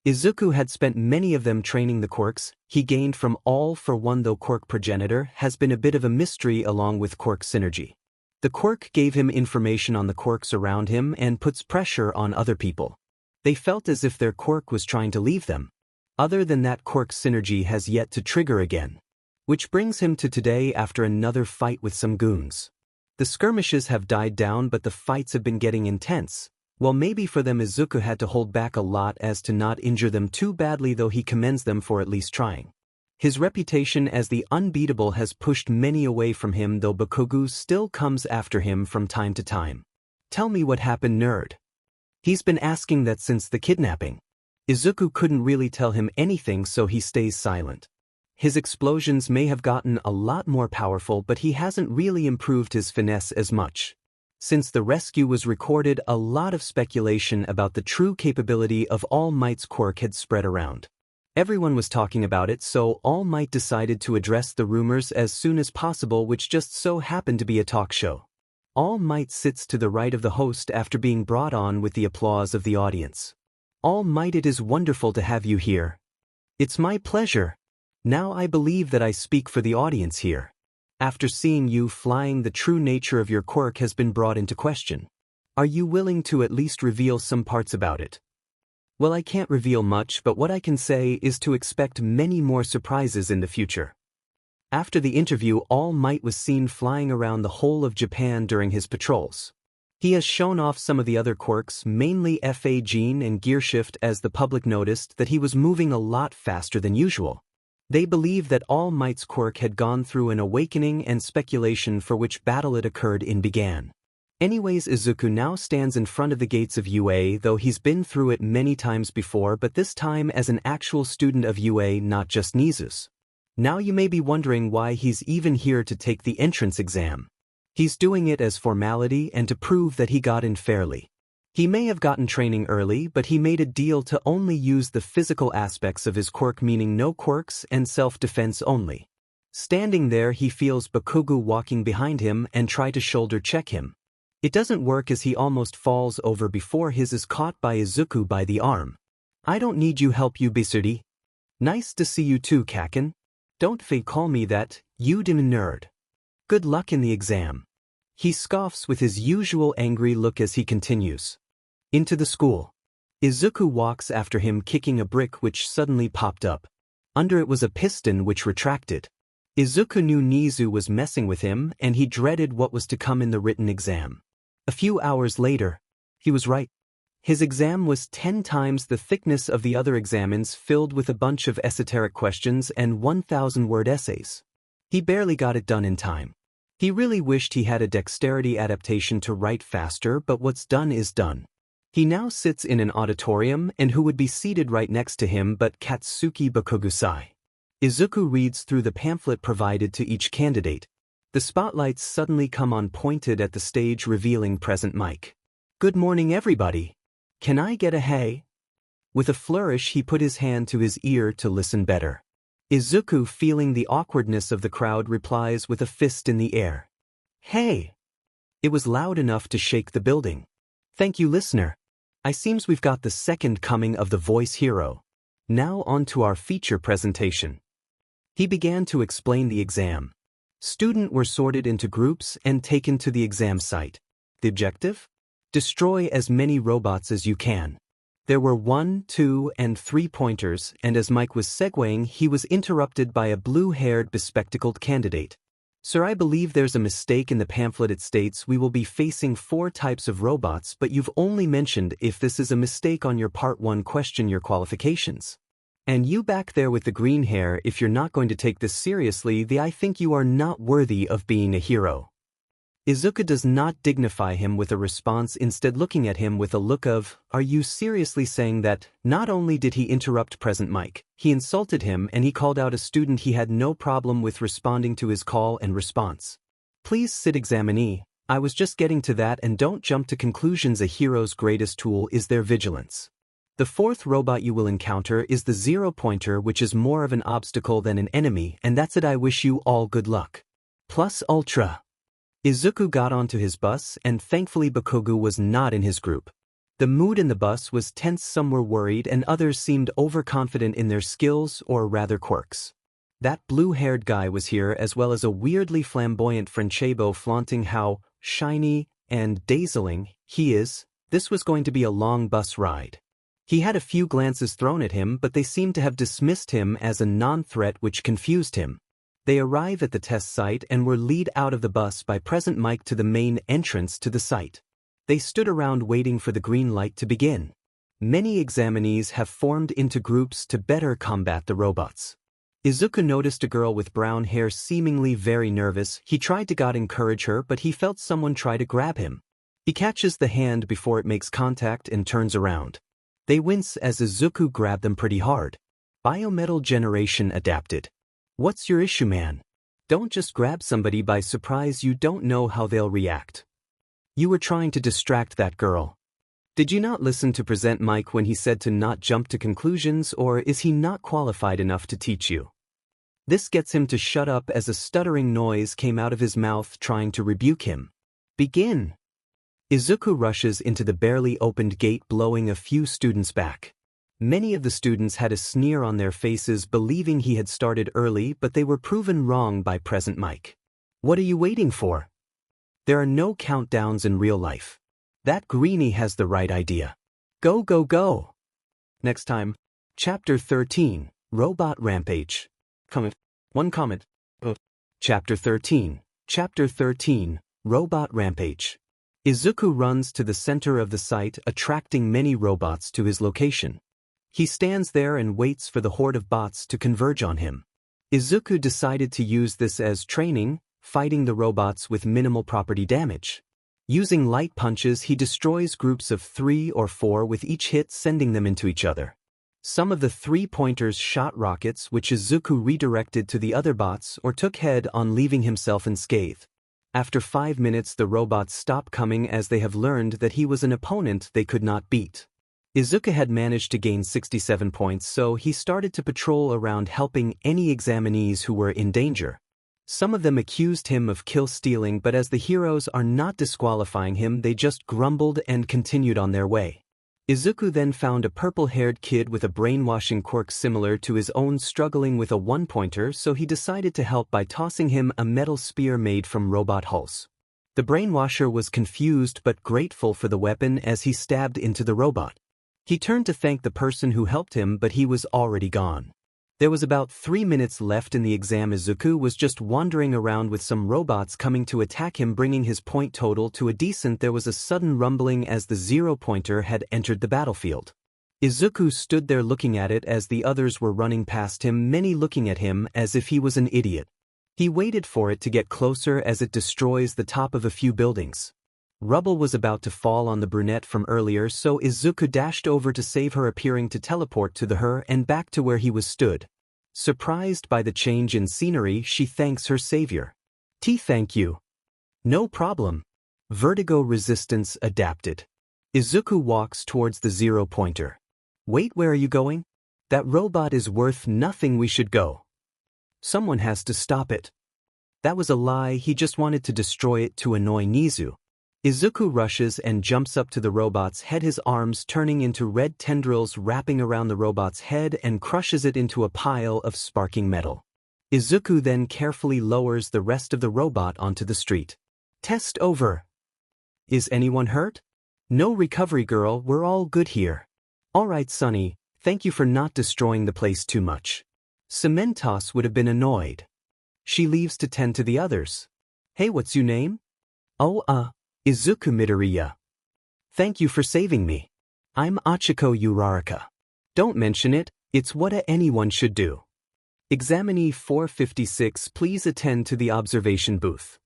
Izuku had spent many of them training the quirks he gained from All for One, though quirk progenitor has been a bit of a mystery along with quirk synergy. The quirk gave him information on the quirks around him and puts pressure on other people. They felt as if their quirk was trying to leave them. Other than that, quirk synergy has yet to trigger again. Which brings him to today after another fight with some goons. The skirmishes have died down, but the fights have been getting intense. Well, maybe for them Izuku had to hold back a lot as to not injure them too badly, though he commends them for at least trying. His reputation as the unbeatable has pushed many away from him, though Bakugo still comes after him from time to time. Tell me what happened, nerd. He's been asking that since the kidnapping. Izuku couldn't really tell him anything, so he stays silent. His explosions may have gotten a lot more powerful, but he hasn't really improved his finesse as much. Since the rescue was recorded, a lot of speculation about the true capability of All Might's quirk had spread around. Everyone was talking about it, so All Might decided to address the rumors as soon as possible, which just so happened to be a talk show. All Might sits to the right of the host after being brought on with the applause of the audience. All Might, it is wonderful to have you here. It's my pleasure. Now I believe that I speak for the audience here. After seeing you flying, the true nature of your quirk has been brought into question. Are you willing to at least reveal some parts about it? Well, I can't reveal much, but what I can say is to expect many more surprises in the future. After the interview, All Might was seen flying around the whole of Japan during his patrols. He has shown off some of the other quirks, mainly FA Gene and Gearshift, as the public noticed that he was moving a lot faster than usual. They believe that All Might's quirk had gone through an awakening, and speculation for which battle it occurred in began. Anyways, Izuku now stands in front of the gates of UA, though he's been through it many times before, but this time as an actual student of UA, not just Nizu's. Now you may be wondering why he's even here to take the entrance exam. He's doing it as formality and to prove that he got in fairly. He may have gotten training early, but he made a deal to only use the physical aspects of his quirk, meaning no quirks and self-defense only. Standing there, he feels Bakugo walking behind him and try to shoulder check him. It doesn't work as he almost falls over before his is caught by Izuku by the arm. "I don't need you help you Bisuri. Nice to see you too, Kaken. Don't call me that, you dim nerd. Good luck in the exam." He scoffs with his usual angry look as he continues into the school. Izuku walks after him kicking a brick which suddenly popped up. Under it was a piston which retracted. Izuku knew Nizu was messing with him and he dreaded what was to come in the written exam. A few hours later, he was right. His exam was 10 times the thickness of the other examens, filled with a bunch of esoteric questions and 1,000-word essays. He barely got it done in time. He really wished he had a dexterity adaptation to write faster, but what's done is done. He now sits in an auditorium, and who would be seated right next to him but Katsuki Bakugusai. Izuku reads through the pamphlet provided to each candidate. The spotlights suddenly come on pointed at the stage, revealing present Mike. "Good morning, everybody. Can I get a hey?" With a flourish, he put his hand to his ear to listen better. Izuku, feeling the awkwardness of the crowd, replies with a fist in the air. "Hey!" It was loud enough to shake the building. "Thank you, listener. I seems we've got the second coming of the voice hero. Now on to our feature presentation." He began to explain the exam. Students were sorted into groups and taken to the exam site. The objective? Destroy as many robots as you can. There were 1, 2, and 3 pointers, and as Mike was segueing, he was interrupted by a blue-haired, bespectacled candidate. "Sir, I believe there's a mistake in the pamphlet. It states we will be facing 4 types of robots, but you've only mentioned if this is a mistake on your part 1 question your qualifications. And you back there with the green hair, if you're not going to take this seriously, I think you are not worthy of being a hero." Izuku does not dignify him with a response, instead looking at him with a look of, "Are you seriously saying that?" Not only did he interrupt present Mike, he insulted him and he called out a student he had no problem with responding to his call and response. "Please sit, examinee. I was just getting to that, and don't jump to conclusions. A hero's greatest tool is their vigilance. The 4th robot you will encounter is the 0-pointer, which is more of an obstacle than an enemy, and that's it. I wish you all good luck. Plus Ultra." Izuku got onto his bus, and thankfully Bakugo was not in his group. The mood in the bus was tense. Some were worried and others seemed overconfident in their skills, or rather quirks. That blue-haired guy was here, as well as a weirdly flamboyant Frenchebo flaunting how shiny and dazzling he is. This was going to be a long bus ride. He had a few glances thrown at him, but they seemed to have dismissed him as a non-threat, which confused him. They arrive at the test site and were led out of the bus by present Mike to the main entrance to the site. They stood around waiting for the green light to begin. Many examinees have formed into groups to better combat the robots. Izuku noticed a girl with brown hair seemingly very nervous. He tried to encourage her, but he felt someone try to grab him. He catches the hand before it makes contact and turns around. They wince as Izuku grabbed them pretty hard. Biometal generation adapted. "What's your issue, man? Don't just grab somebody by surprise. You don't know how they'll react. You were trying to distract that girl. Did you not listen to present Mike when he said to not jump to conclusions, or is he not qualified enough to teach you?" This gets him to shut up as a stuttering noise came out of his mouth, trying to rebuke him. "Begin." Izuku rushes into the barely opened gate, blowing a few students back. Many of the students had a sneer on their faces, believing he had started early, but they were proven wrong by present Mike. "What are you waiting for? There are no countdowns in real life. That greenie has the right idea. Go, go, go." Next time, Chapter 13, Robot Rampage. One comment. Chapter 13, Robot Rampage. Izuku runs to the center of the site, attracting many robots to his location. He stands there and waits for the horde of bots to converge on him. Izuku decided to use this as training, fighting the robots with minimal property damage. Using light punches, he destroys groups of 3 or 4 with each hit, sending them into each other. Some of the 3-pointers shot rockets, which Izuku redirected to the other bots or took head on, leaving himself unscathed. After 5 minutes, the robots stop coming as they have learned that he was an opponent they could not beat. Izuku had managed to gain 67 points, so he started to patrol around helping any examinees who were in danger. Some of them accused him of kill-stealing, but as the heroes are not disqualifying him, they just grumbled and continued on their way. Izuku then found a purple-haired kid with a brainwashing quirk similar to his own struggling with a one-pointer, so he decided to help by tossing him a metal spear made from robot hulls. The brainwasher was confused but grateful for the weapon as he stabbed into the robot. He turned to thank the person who helped him, but he was already gone. There was about 3 minutes left in the exam. Izuku was just wandering around with some robots coming to attack him, bringing his point total to a decent. There was a sudden rumbling as the zero-pointer had entered the battlefield. Izuku stood there looking at it as the others were running past him, many looking at him as if he was an idiot. He waited for it to get closer as it destroys the top of a few buildings. Rubble was about to fall on the brunette from earlier, so Izuku dashed over to save her, appearing to teleport to her and back to where he was stood. Surprised by the change in scenery, she thanks her savior. Thank you. No problem. Vertigo resistance adapted. Izuku walks towards the zero-pointer. Wait, where are you going? That robot is worth nothing, we should go. Someone has to stop it. That was a lie, he just wanted to destroy it to annoy Nizu. Izuku rushes and jumps up to the robot's head, his arms turning into red tendrils wrapping around the robot's head, and crushes it into a pile of sparking metal. Izuku then carefully lowers the rest of the robot onto the street. Test over. Is anyone hurt? No, recovery girl, we're all good here. Alright, Sunny, thank you for not destroying the place too much. Cementos would have been annoyed. She leaves to tend to the others. Hey, what's your name? Oh, Izuku Midoriya. Thank you for saving me. I'm Achiko Uraraka. Don't mention it, it's what anyone should do. Examinee 456, please attend to the observation booth.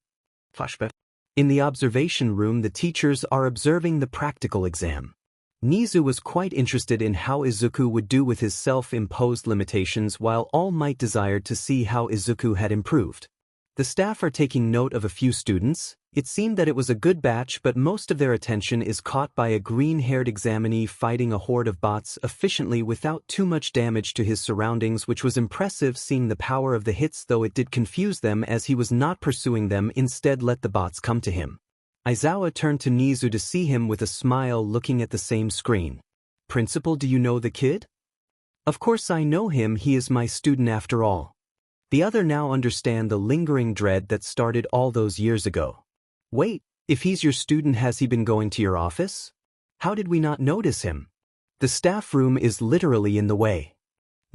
Flashback. In the observation room, the teachers are observing the practical exam. Nizu was quite interested in how Izuku would do with his self-imposed limitations, while All Might desired to see how Izuku had improved. The staff are taking note of a few students. It seemed that it was a good batch, but most of their attention is caught by a green-haired examinee fighting a horde of bots efficiently without too much damage to his surroundings, which was impressive seeing the power of the hits, though it did confuse them as he was not pursuing them, instead let the bots come to him. Aizawa turned to Nizu to see him with a smile looking at the same screen. Principal, do you know the kid? Of course I know him, he is my student after all. The other now understand the lingering dread that started all those years ago. Wait, if he's your student, has he been going to your office? How did we not notice him? The staff room is literally in the way.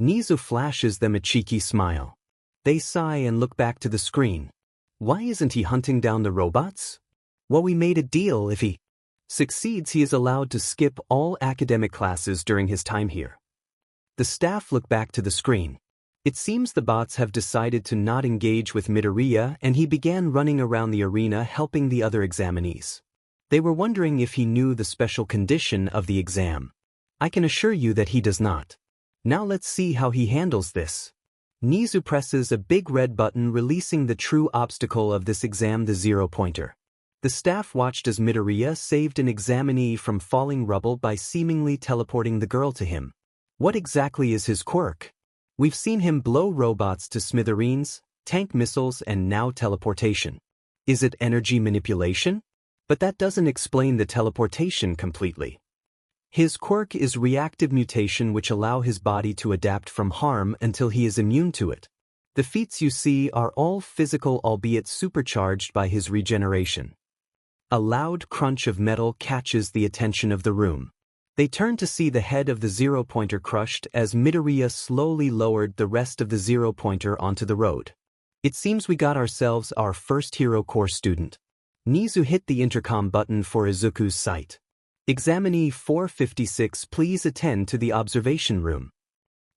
Nizu flashes them a cheeky smile. They sigh and look back to the screen. Why isn't he hunting down the robots? Well, we made a deal. If he succeeds, he is allowed to skip all academic classes during his time here. The staff look back to the screen. It seems the bots have decided to not engage with Midoriya, and he began running around the arena helping the other examinees. They were wondering if he knew the special condition of the exam. I can assure you that he does not. Now let's see how he handles this. Nizu presses a big red button, releasing the true obstacle of this exam, the zero-pointer. The staff watched as Midoriya saved an examinee from falling rubble by seemingly teleporting the girl to him. What exactly is his quirk? We've seen him blow robots to smithereens, tank missiles, and now teleportation. Is it energy manipulation? But that doesn't explain the teleportation completely. His quirk is reactive mutation, which allow his body to adapt from harm until he is immune to it. The feats you see are all physical, albeit supercharged by his regeneration. A loud crunch of metal catches the attention of the room. They turn to see the head of the zero-pointer crushed as Midoriya slowly lowered the rest of the zero-pointer onto the road. It seems we got ourselves our first Hero Corps student. Nizu hit the intercom button for Izuku's sight. Examinee 456, please attend to the observation room.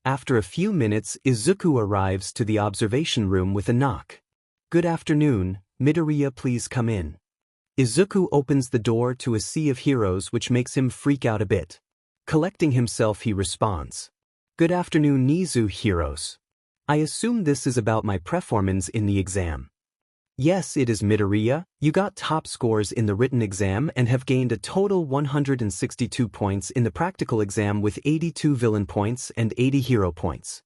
After a few minutes, Izuku arrives to the observation room with a knock. Good afternoon, Midoriya, please come in. Izuku opens the door to a sea of heroes, which makes him freak out a bit. Collecting himself, he responds. Good afternoon, Nizu heroes. I assume this is about my performance in the exam. Yes, it is Midoriya. You got top scores in the written exam and have gained a total 162 points in the practical exam with 82 villain points and 80 hero points.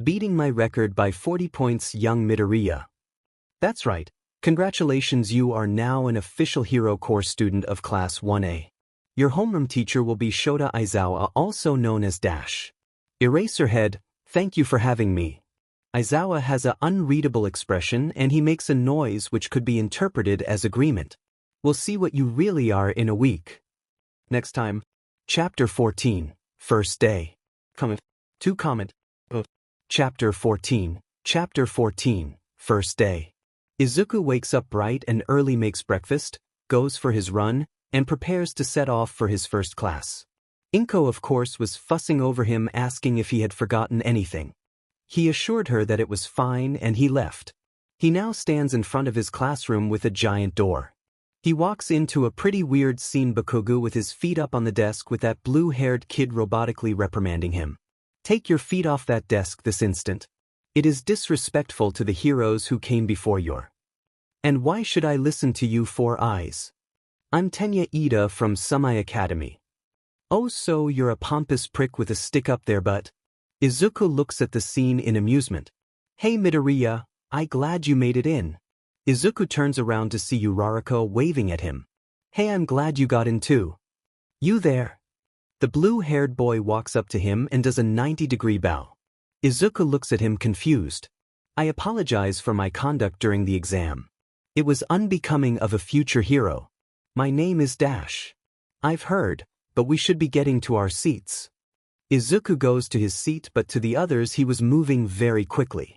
Beating my record by 40 points, young Midoriya. That's right. Congratulations, you are now an official Hero Course student of Class 1A. Your homeroom teacher will be Shota Aizawa, also known as Dash. Eraserhead, thank you for having me. Aizawa has an unreadable expression and he makes a noise which could be interpreted as agreement. We'll see what you really are in a week. Next time. Chapter 14, First Day. Comment. Chapter 14, First Day. Izuku wakes up bright and early, makes breakfast, goes for his run, and prepares to set off for his first class. Inko, of course, was fussing over him, asking if he had forgotten anything. He assured her that it was fine and he left. He now stands in front of his classroom with a giant door. He walks into a pretty weird scene, Bakugo with his feet up on the desk with that blue-haired kid robotically reprimanding him. Take your feet off that desk this instant. It is disrespectful to the heroes who came before you. And why should I listen to you, Four Eyes? I'm Tenya Ida from Sumai Academy. Oh, so you're a pompous prick with a stick up their butt? Izuku looks at the scene in amusement. Hey Midoriya, I glad you made it in. Izuku turns around to see Uraraka waving at him. Hey, I'm glad you got in too. You there? The blue-haired boy walks up to him and does a 90-degree bow. Izuku looks at him confused. I apologize for my conduct during the exam. It was unbecoming of a future hero. My name is Dash. I've heard, but we should be getting to our seats. Izuku goes to his seat, but to the others he was moving very quickly.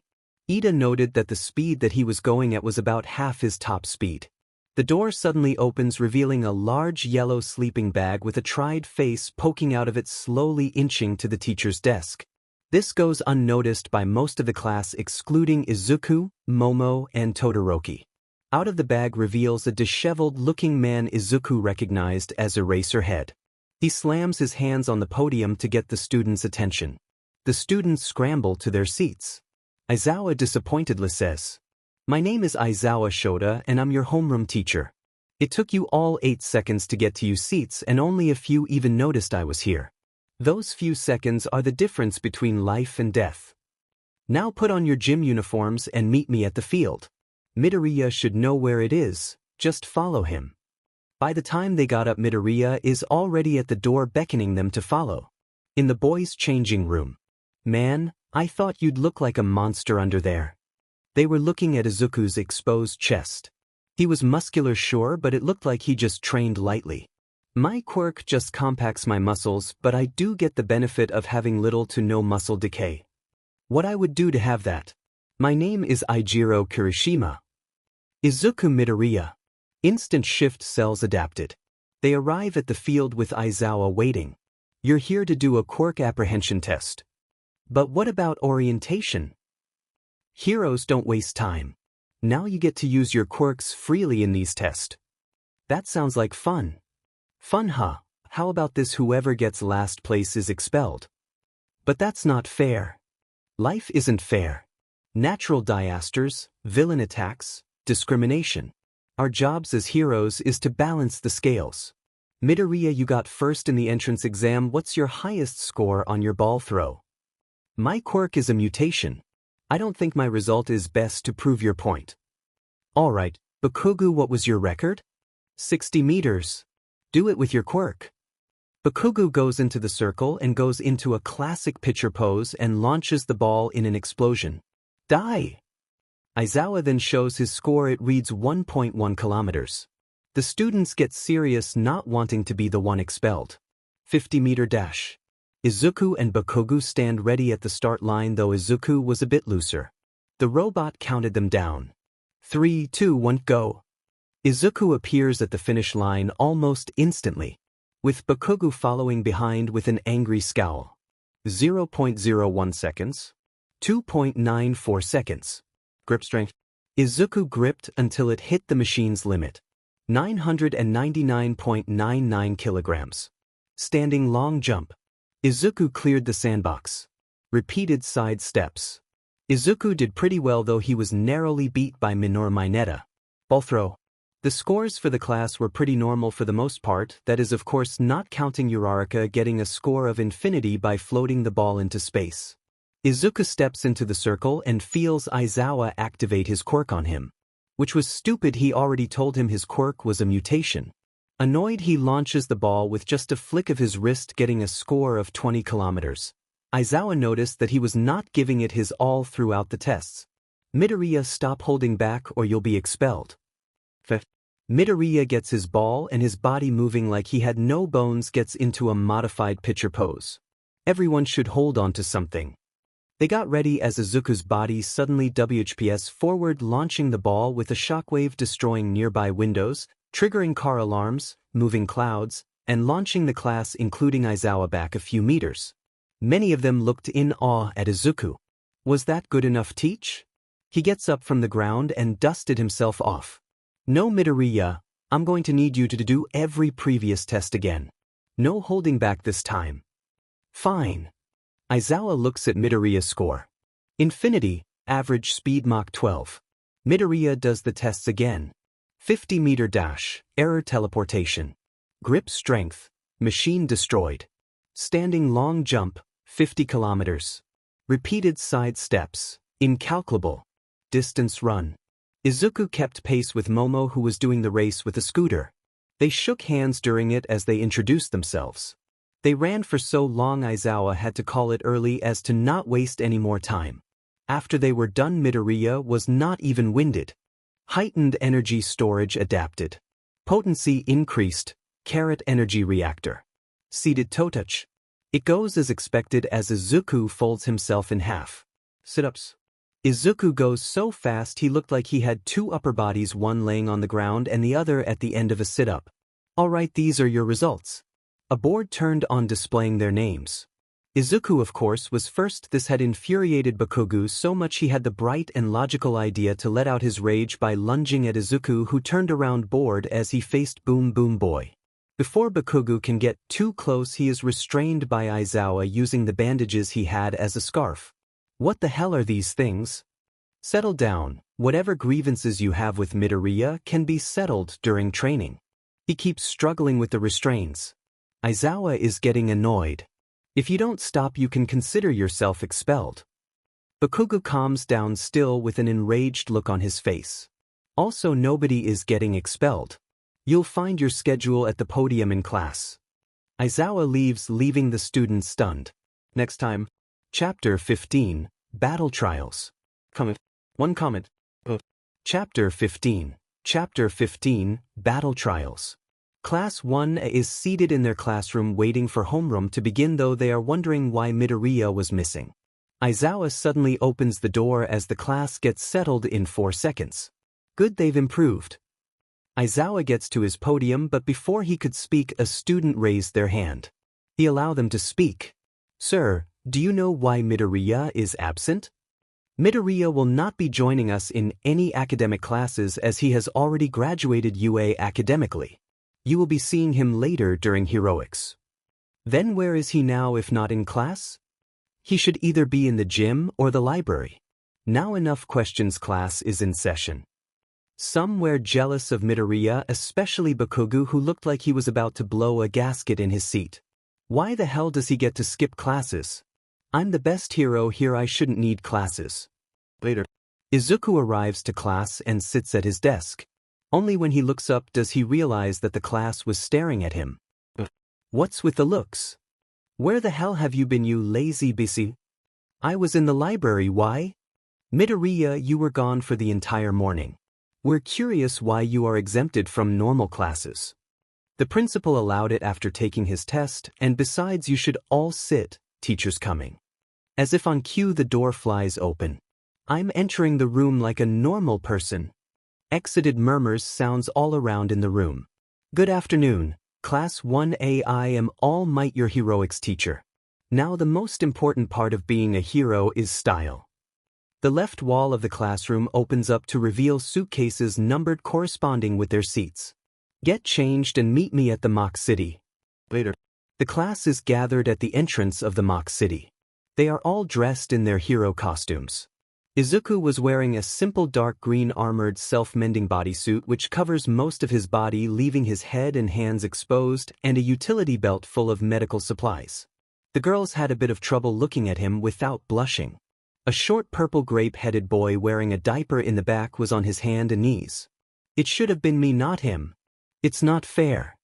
Ida noted that the speed that he was going at was about half his top speed. The door suddenly opens, revealing a large yellow sleeping bag with a tried face poking out of it, slowly inching to the teacher's desk. This goes unnoticed by most of the class excluding Izuku, Momo, and Todoroki. Out of the bag reveals a disheveled-looking man Izuku recognized as Eraserhead. He slams his hands on the podium to get the students' attention. The students scramble to their seats. Aizawa disappointedly says, My name is Aizawa Shota and I'm your homeroom teacher. It took you all 8 seconds to get to your seats and only a few even noticed I was here. Those few seconds are the difference between life and death. Now put on your gym uniforms and meet me at the field. Midoriya should know where it is, just follow him. By the time they got up, Midoriya is already at the door beckoning them to follow. In the boys' changing room. Man, I thought you'd look like a monster under there. They were looking at Izuku's exposed chest. He was muscular, sure, but it looked like he just trained lightly. My quirk just compacts my muscles, but I do get the benefit of having little to no muscle decay. What I would do to have that? My name is Eijiro Kirishima. Izuku Midoriya. Instant shift cells adapted. They arrive at the field with Aizawa waiting. You're here to do a quirk apprehension test. But what about orientation? Heroes don't waste time. Now you get to use your quirks freely in these tests. That sounds like fun. Fun, huh? How about this? Whoever gets last place is expelled. But that's not fair. Life isn't fair. Natural disasters, villain attacks, discrimination. Our jobs as heroes is to balance the scales. Midoriya, you got first in the entrance exam. What's your highest score on your ball throw? My quirk is a mutation. I don't think my result is best to prove your point. Alright, Bakugo, what was your record? 60 meters. Do it with your quirk. Bakugo goes into the circle and goes into a classic pitcher pose and launches the ball in an explosion. Die! Aizawa then shows his score. It reads 1.1 kilometers. The students get serious, not wanting to be the one expelled. 50-meter dash. Izuku and Bakugo stand ready at the start line, though Izuku was a bit looser. The robot counted them down. 3, 2, 1, go. Izuku appears at the finish line almost instantly, with Bakugo following behind with an angry scowl. 0.01 seconds. 2.94 seconds. Grip strength. Izuku gripped until it hit the machine's limit. 999.99 kilograms. Standing long jump. Izuku cleared the sandbox. Repeated side steps. Izuku did pretty well, though he was narrowly beat by Minoru Mineta. Ball throw. The scores for the class were pretty normal for the most part, that is of course not counting Uraraka getting a score of infinity by floating the ball into space. Izuku steps into the circle and feels Aizawa activate his quirk on him. Which was stupid, he already told him his quirk was a mutation. Annoyed, he launches the ball with just a flick of his wrist, getting a score of 20 kilometers. Aizawa noticed that he was not giving it his all throughout the tests. Midoriya, stop holding back or you'll be expelled. Midoriya gets his ball and his body moving like he had no bones gets into a modified pitcher pose. Everyone should hold on to something. They got ready as Izuku's body suddenly WHPS forward, launching the ball with a shockwave, destroying nearby windows, triggering car alarms, moving clouds, and launching the class including Aizawa back a few meters. Many of them looked in awe at Izuku. Was that good enough, teach? He gets up from the ground and dusted himself off. No, Midoriya, I'm going to need you to do every previous test again. No holding back this time. Fine. Aizawa looks at Midoriya's score. Infinity, average speed Mach 12. Midoriya does the tests again. 50-meter dash, error teleportation. Grip strength, machine destroyed. Standing long jump, 50 kilometers. Repeated side steps, incalculable. Distance run. Izuku kept pace with Momo, who was doing the race with a scooter. They shook hands during it as they introduced themselves. They ran for so long Aizawa had to call it early as to not waste any more time. After they were done, Midoriya was not even winded. Heightened energy storage adapted. Potency increased, carrot energy reactor. Seated toe touch. It goes as expected as Izuku folds himself in half. Sit-ups. Izuku goes so fast he looked like he had two upper bodies, one laying on the ground and the other at the end of a sit-up. Alright, these are your results. A board turned on displaying their names. Izuku, of course, was first. This had infuriated Bakugo so much he had the bright and logical idea to let out his rage by lunging at Izuku, who turned around bored as he faced Boom Boom Boy. Before Bakugo can get too close, he is restrained by Aizawa using the bandages he had as a scarf. What the hell are these things? Settle down. Whatever grievances you have with Midoriya can be settled during training. He keeps struggling with the restraints. Aizawa is getting annoyed. If you don't stop, you can consider yourself expelled. Bakugo calms down, still with an enraged look on his face. Also, nobody is getting expelled. You'll find your schedule at the podium in class. Aizawa leaves, leaving the students stunned. Next time. Chapter 15, Battle Trials. One comment. Chapter 15. Chapter 15, Battle Trials. Class 1A is seated in their classroom waiting for homeroom to begin, though they are wondering why Midoriya was missing. Aizawa suddenly opens the door as the class gets settled in 4 seconds. Good, they've improved. Aizawa gets to his podium, but before he could speak, a student raised their hand. He allowed them to speak. Sir, do you know why Midoriya is absent? Midoriya will not be joining us in any academic classes as he has already graduated UA academically. You will be seeing him later during heroics. Then where is he now if not in class? He should either be in the gym or the library. Now enough questions, class is in session. Some were jealous of Midoriya, especially Bakugo, who looked like he was about to blow a gasket in his seat. Why the hell does he get to skip classes? I'm the best hero here, I shouldn't need classes. Later. Izuku arrives to class and sits at his desk. Only when he looks up does he realize that the class was staring at him. What's with the looks? Where the hell have you been, you lazy busy? I was in the library, why? Midoriya, you were gone for the entire morning. We're curious why you are exempted from normal classes. The principal allowed it after taking his test, and besides, you should all sit, teacher's coming. As if on cue, the door flies open. I'm entering the room like a normal person. Exited murmurs sounds all around in the room. Good afternoon, Class 1A, I am All Might, your heroics teacher. Now the most important part of being a hero is style. The left wall of the classroom opens up to reveal suitcases numbered corresponding with their seats. Get changed and meet me at the Mock City. Later. The class is gathered at the entrance of the Mock City. They are all dressed in their hero costumes. Izuku was wearing a simple dark green armored self-mending bodysuit which covers most of his body, leaving his head and hands exposed, and a utility belt full of medical supplies. The girls had a bit of trouble looking at him without blushing. A short purple grape-headed boy wearing a diaper in the back was on his hand and knees. It should have been me, not him. It's not fair.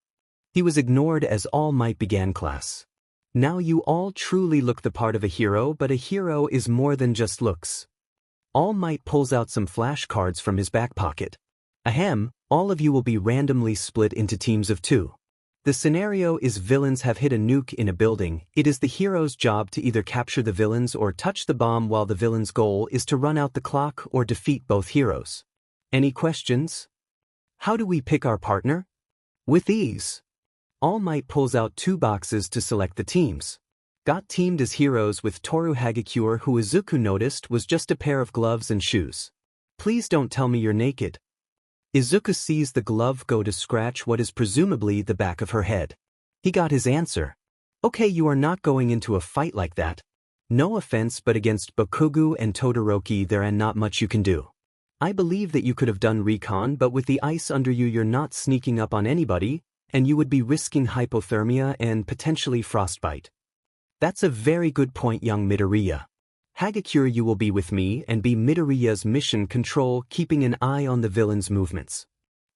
He was ignored as All Might began class. Now you all truly look the part of a hero, but a hero is more than just looks. All Might pulls out some flashcards from his back pocket. Ahem, all of you will be randomly split into teams of 2. The scenario is villains have hit a nuke in a building. It is the hero's job to either capture the villains or touch the bomb, while the villain's goal is to run out the clock or defeat both heroes. Any questions? How do we pick our partner? With ease. All Might pulls out 2 boxes to select the teams. Got teamed as heroes with Toru Hagakure, who Izuku noticed was just a pair of gloves and shoes. Please don't tell me you're naked. Izuku sees the glove go to scratch what is presumably the back of her head. He got his answer. Okay, you are not going into a fight like that. No offense, but against Bakugo and Todoroki there ain't not much you can do. I believe that you could have done recon, but with the ice under you you're not sneaking up on anybody, and you would be risking hypothermia and potentially frostbite. That's a very good point, young Midoriya. Hagakure, you will be with me and be Midoriya's mission control, keeping an eye on the villain's movements.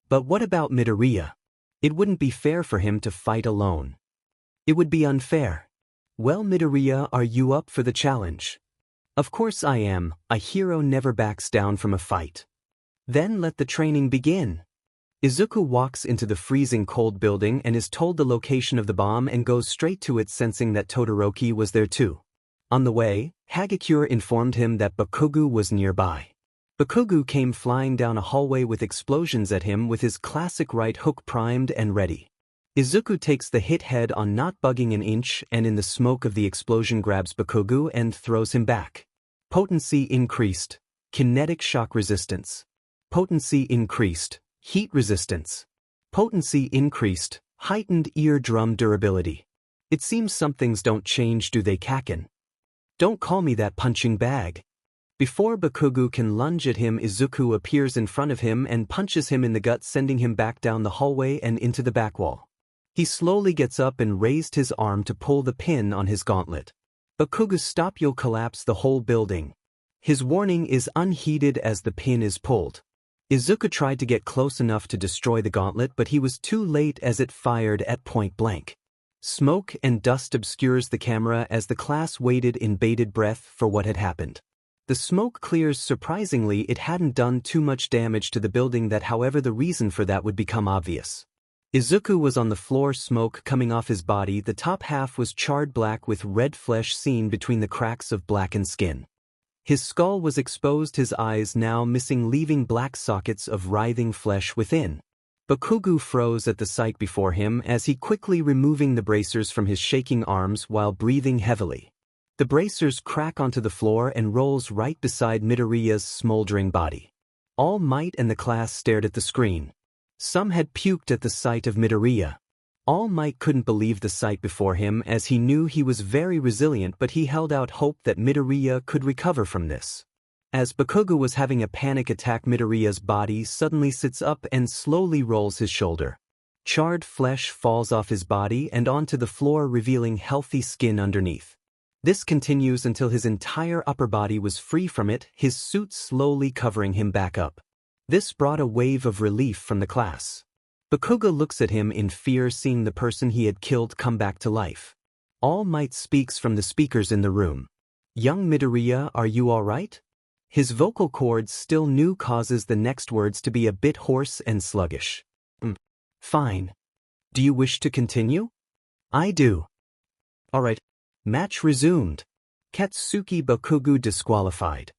But what about Midoriya? It wouldn't be fair for him to fight alone. It would be unfair. Well, Midoriya, are you up for the challenge? Of course I am. A hero never backs down from a fight. Then let the training begin. Izuku walks into the freezing cold building and is told the location of the bomb and goes straight to it, sensing that Todoroki was there too. On the way, Hagakure informed him that Bakugo was nearby. Bakugo came flying down a hallway with explosions at him with his classic right hook primed and ready. Izuku takes the hit head on, not bugging an inch, and in the smoke of the explosion grabs Bakugo and throws him back. Potency increased. Kinetic shock resistance. Potency increased. Heat resistance. Potency increased. Heightened eardrum durability. It seems some things don't change, do they, Kaken? Don't call me that, punching bag. Before Bakugo can lunge at him, Izuku appears in front of him and punches him in the gut, sending him back down the hallway and into the back wall. He slowly gets up and raised his arm to pull the pin on his gauntlet. Bakugo, stop, you'll collapse the whole building. His warning is unheeded as the pin is pulled. Izuku tried to get close enough to destroy the gauntlet, but he was too late as it fired at point blank. Smoke and dust obscures the camera as the class waited in bated breath for what had happened. The smoke clears surprisingly. It hadn't done too much damage to the building, that however the reason for that would become obvious. Izuku was on the floor, smoke coming off his body. The top half was charred black with red flesh seen between the cracks of blackened skin. His skull was exposed, his eyes now missing, leaving black sockets of writhing flesh within. Bakugo froze at the sight before him as he quickly removing the bracers from his shaking arms while breathing heavily. The bracers crack onto the floor and rolls right beside Midoriya's smoldering body. All Might and the class stared at the screen. Some had puked at the sight of Midoriya. All Might couldn't believe the sight before him as he knew he was very resilient, but he held out hope that Midoriya could recover from this. As Bakugo was having a panic attack, Midoriya's body suddenly sits up and slowly rolls his shoulder. Charred flesh falls off his body and onto the floor, revealing healthy skin underneath. This continues until his entire upper body was free from it, his suit slowly covering him back up. This brought a wave of relief from the class. Bakugo looks at him in fear, seeing the person he had killed come back to life. All Might speaks from the speakers in the room. Young Midoriya, are you all right? His vocal cords, still new, causes the next words to be a bit hoarse and sluggish. Fine. Do you wish to continue? I do. All right. Match resumed. Katsuki Bakugo disqualified.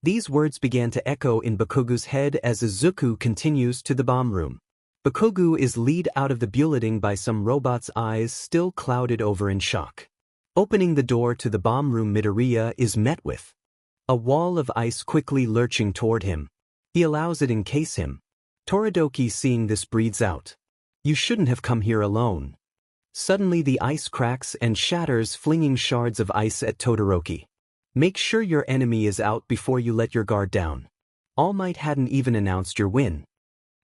These words began to echo in Bakugo's head as Izuku continues to the bomb room. Bakugo is led out of the building by some robot's eyes still clouded over in shock. Opening the door to the bomb room, Midoriya is met with a wall of ice quickly lurching toward him. He allows it encase him. Todoroki, seeing this, breathes out. You shouldn't have come here alone. Suddenly the ice cracks and shatters, flinging shards of ice at Todoroki. Make sure your enemy is out before you let your guard down. All Might hadn't even announced your win.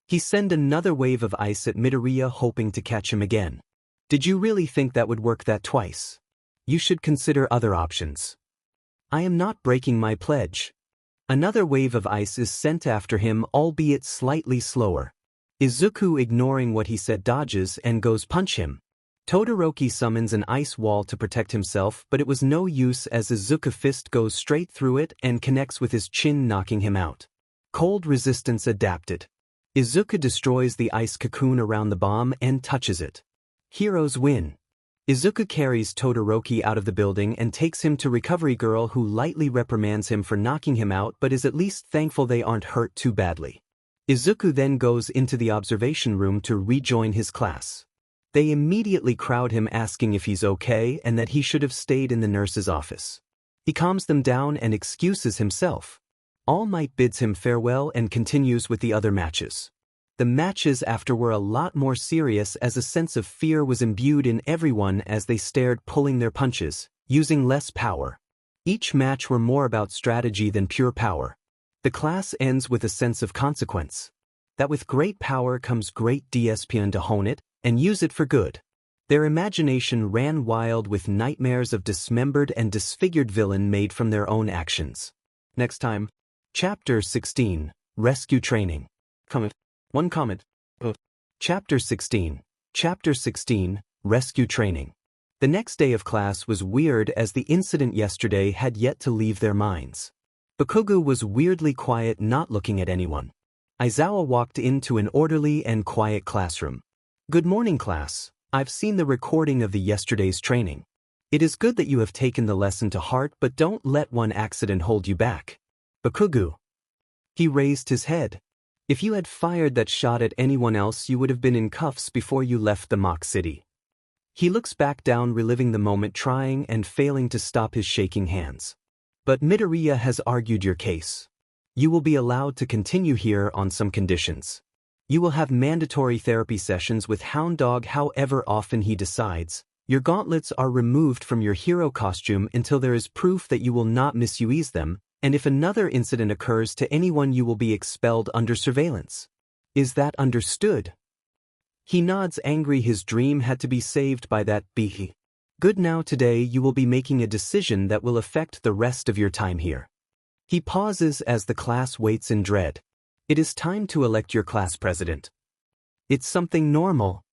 He sent another wave of ice at Midoriya, hoping to catch him again. Did you really think that would work that twice? You should consider other options. I am not breaking my pledge. Another wave of ice is sent after him, albeit slightly slower. Izuku, ignoring what he said, dodges and goes punch him. Todoroki summons an ice wall to protect himself, but it was no use as Izuku's fist goes straight through it and connects with his chin, knocking him out. Cold resistance adapted. Izuku destroys the ice cocoon around the bomb and touches it. Heroes win. Izuku carries Todoroki out of the building and takes him to Recovery Girl, who lightly reprimands him for knocking him out but is at least thankful they aren't hurt too badly. Izuku then goes into the observation room to rejoin his class. They immediately crowd him, asking if he's okay and that he should have stayed in the nurse's office. He calms them down and excuses himself. All Might bids him farewell and continues with the other matches. The matches after were a lot more serious, as a sense of fear was imbued in everyone as they stared, pulling their punches, using less power. Each match were more about strategy than pure power. The class ends with a sense of consequence. That with great power comes great discipline to hone it and use it for good. Their imagination ran wild with nightmares of dismembered and disfigured villain made from their own actions. Next time, Chapter 16, Rescue Training. One comment. Chapter 16. Chapter 16, Rescue Training. The next day of class was weird, as the incident yesterday had yet to leave their minds. Bakugo was weirdly quiet, not looking at anyone. Aizawa walked into an orderly and quiet classroom. Good morning, class. I've seen the recording of the yesterday's training. It is good that you have taken the lesson to heart, but don't let one accident hold you back. Bakugo. He raised his head. If you had fired that shot at anyone else, you would have been in cuffs before you left the mock city. He looks back down, reliving the moment, trying and failing to stop his shaking hands. But Midoriya has argued your case. You will be allowed to continue here on some conditions. You will have mandatory therapy sessions with Hound Dog however often he decides. Your gauntlets are removed from your hero costume until there is proof that you will not misuse them, and if another incident occurs to anyone, you will be expelled under surveillance. Is that understood? He nods, angry. His dream had to be saved by that bee. Good. Now today you will be making a decision that will affect the rest of your time here. He pauses as the class waits in dread. It is time to elect your class president. It's something normal.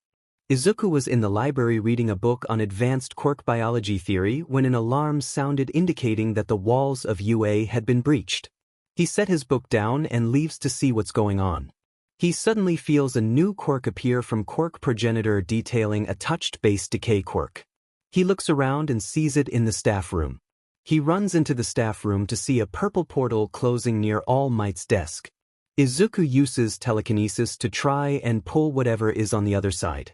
Izuku was in the library reading a book on advanced quirk biology theory when an alarm sounded, indicating that the walls of UA had been breached. He set his book down and leaves to see what's going on. He suddenly feels a new quirk appear from Quirk Progenitor, detailing a touched base decay quirk. He looks around and sees it in the staff room. He runs into the staff room to see a purple portal closing near All Might's desk. Izuku uses telekinesis to try and pull whatever is on the other side.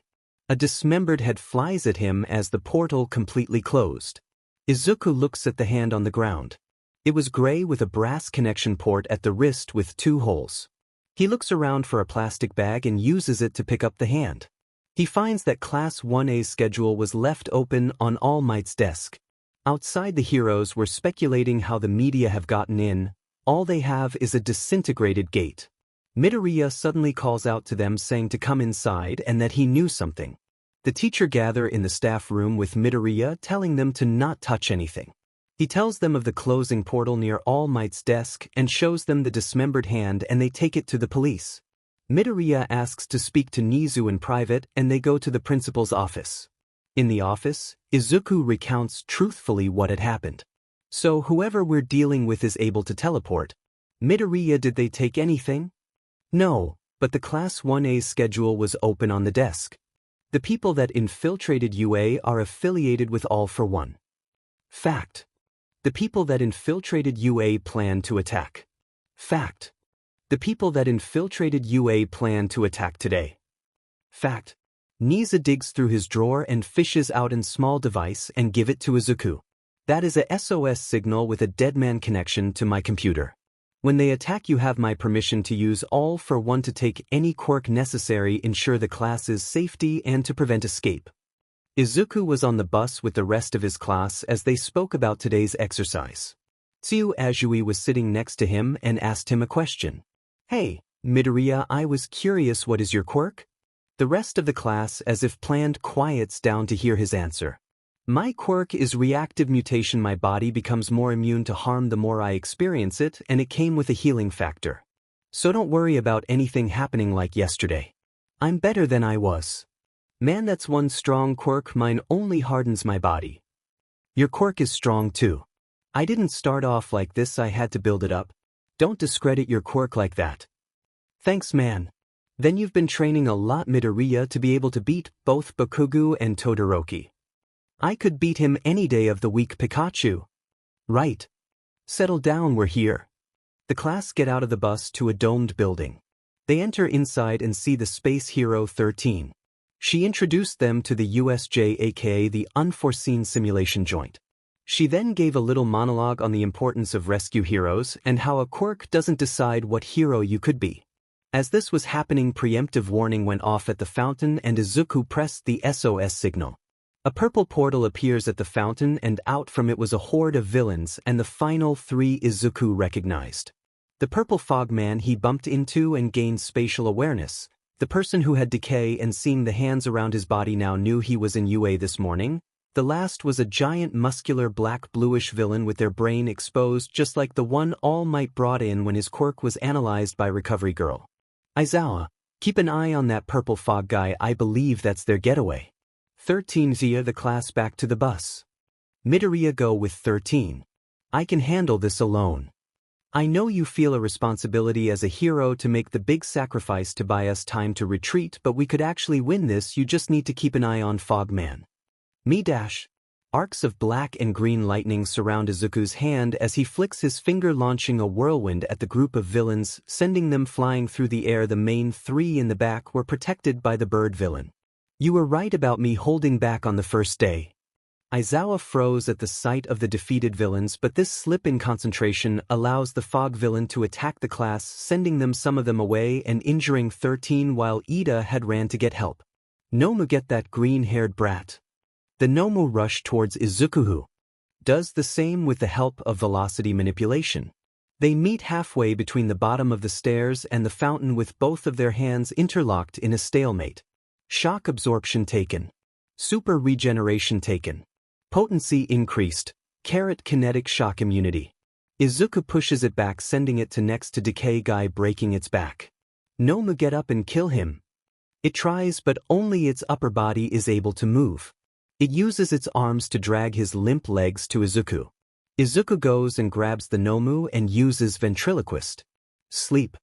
A dismembered head flies at him as the portal completely closed. Izuku looks at the hand on the ground. It was gray with a brass connection port at the wrist with 2 holes. He looks around for a plastic bag and uses it to pick up the hand. He finds that Class 1A's schedule was left open on All Might's desk. Outside, the heroes were speculating how the media have gotten in. All they have is a disintegrated gate. Midoriya suddenly calls out to them, saying to come inside and that he knew something. The teacher gather in the staff room with Midoriya, telling them to not touch anything. He tells them of the closing portal near All Might's desk and shows them the dismembered hand, and they take it to the police. Midoriya asks to speak to Nizu in private, and they go to the principal's office. In the office, Izuku recounts truthfully what had happened. So whoever we're dealing with is able to teleport. Midoriya, did they take anything? No, but the Class 1A's schedule was open on the desk. The people that infiltrated UA are affiliated with All for One. Fact. The people that infiltrated UA plan to attack. Fact. The people that infiltrated UA plan to attack today. Fact. Niza digs through his drawer and fishes out a small device and give it to Izuku. That is a SOS signal with a deadman connection to my computer. When they attack, you have my permission to use All for One to take any quirk necessary, ensure the class's safety, and to prevent escape. Izuku was on the bus with the rest of his class as they spoke about today's exercise. Tsuyu Azui was sitting next to him and asked him a question. Hey, Midoriya, I was curious, what is your quirk? The rest of the class, as if planned, quiets down to hear his answer. My quirk is reactive mutation. My body becomes more immune to harm the more I experience it, and it came with a healing factor. So don't worry about anything happening like yesterday. I'm better than I was. Man, that's one strong quirk. Mine only hardens my body. Your quirk is strong too. I didn't start off like this, I had to build it up. Don't discredit your quirk like that. Thanks, man. Then you've been training a lot, Midoriya, to be able to beat both Bakugo and Todoroki. I could beat him any day of the week, Pikachu. Right. Settle down, we're here. The class get out of the bus to a domed building. They enter inside and see the Space Hero 13. She introduced them to the USJ, aka the Unforeseen Simulation Joint. She then gave a little monologue on the importance of rescue heroes and how a quirk doesn't decide what hero you could be. As this was happening, preemptive warning went off at the fountain and Izuku pressed the SOS signal. A purple portal appears at the fountain and out from it was a horde of villains and the final three Izuku recognized. The purple fog man he bumped into and gained spatial awareness. The person who had decay and seeing the hands around his body now knew he was in UA this morning. The last was a giant muscular black-bluish villain with their brain exposed just like the one All Might brought in when his quirk was analyzed by Recovery Girl. Aizawa, keep an eye on that purple fog guy, I believe that's their getaway. 13 via the class back to the bus. Midoriya, go with 13. I can handle this alone. I know you feel a responsibility as a hero to make the big sacrifice to buy us time to retreat, but we could actually win this, you just need to keep an eye on Fogman. Me dash. Arcs of black and green lightning surround Izuku's hand as he flicks his finger, launching a whirlwind at the group of villains, sending them flying through the air. The main three in the back were protected by the bird villain. You were right about me holding back on the first day. Aizawa froze at the sight of the defeated villains, but this slip in concentration allows the fog villain to attack the class, sending some of them away and injuring 13 while Ida had ran to get help. Nomu, get that green-haired brat. The Nomu rush towards Izuku, who does the same with the help of velocity manipulation. They meet halfway between the bottom of the stairs and the fountain with both of their hands interlocked in a stalemate. Shock absorption taken. Super regeneration taken. Potency increased. Kinetic shock immunity. Izuku pushes it back, sending it to next to decay guy, breaking its back. Nomu, get up and kill him. It tries, but only its upper body is able to move. It uses its arms to drag his limp legs to Izuku. Izuku goes and grabs the Nomu and uses ventriloquist. Sleep.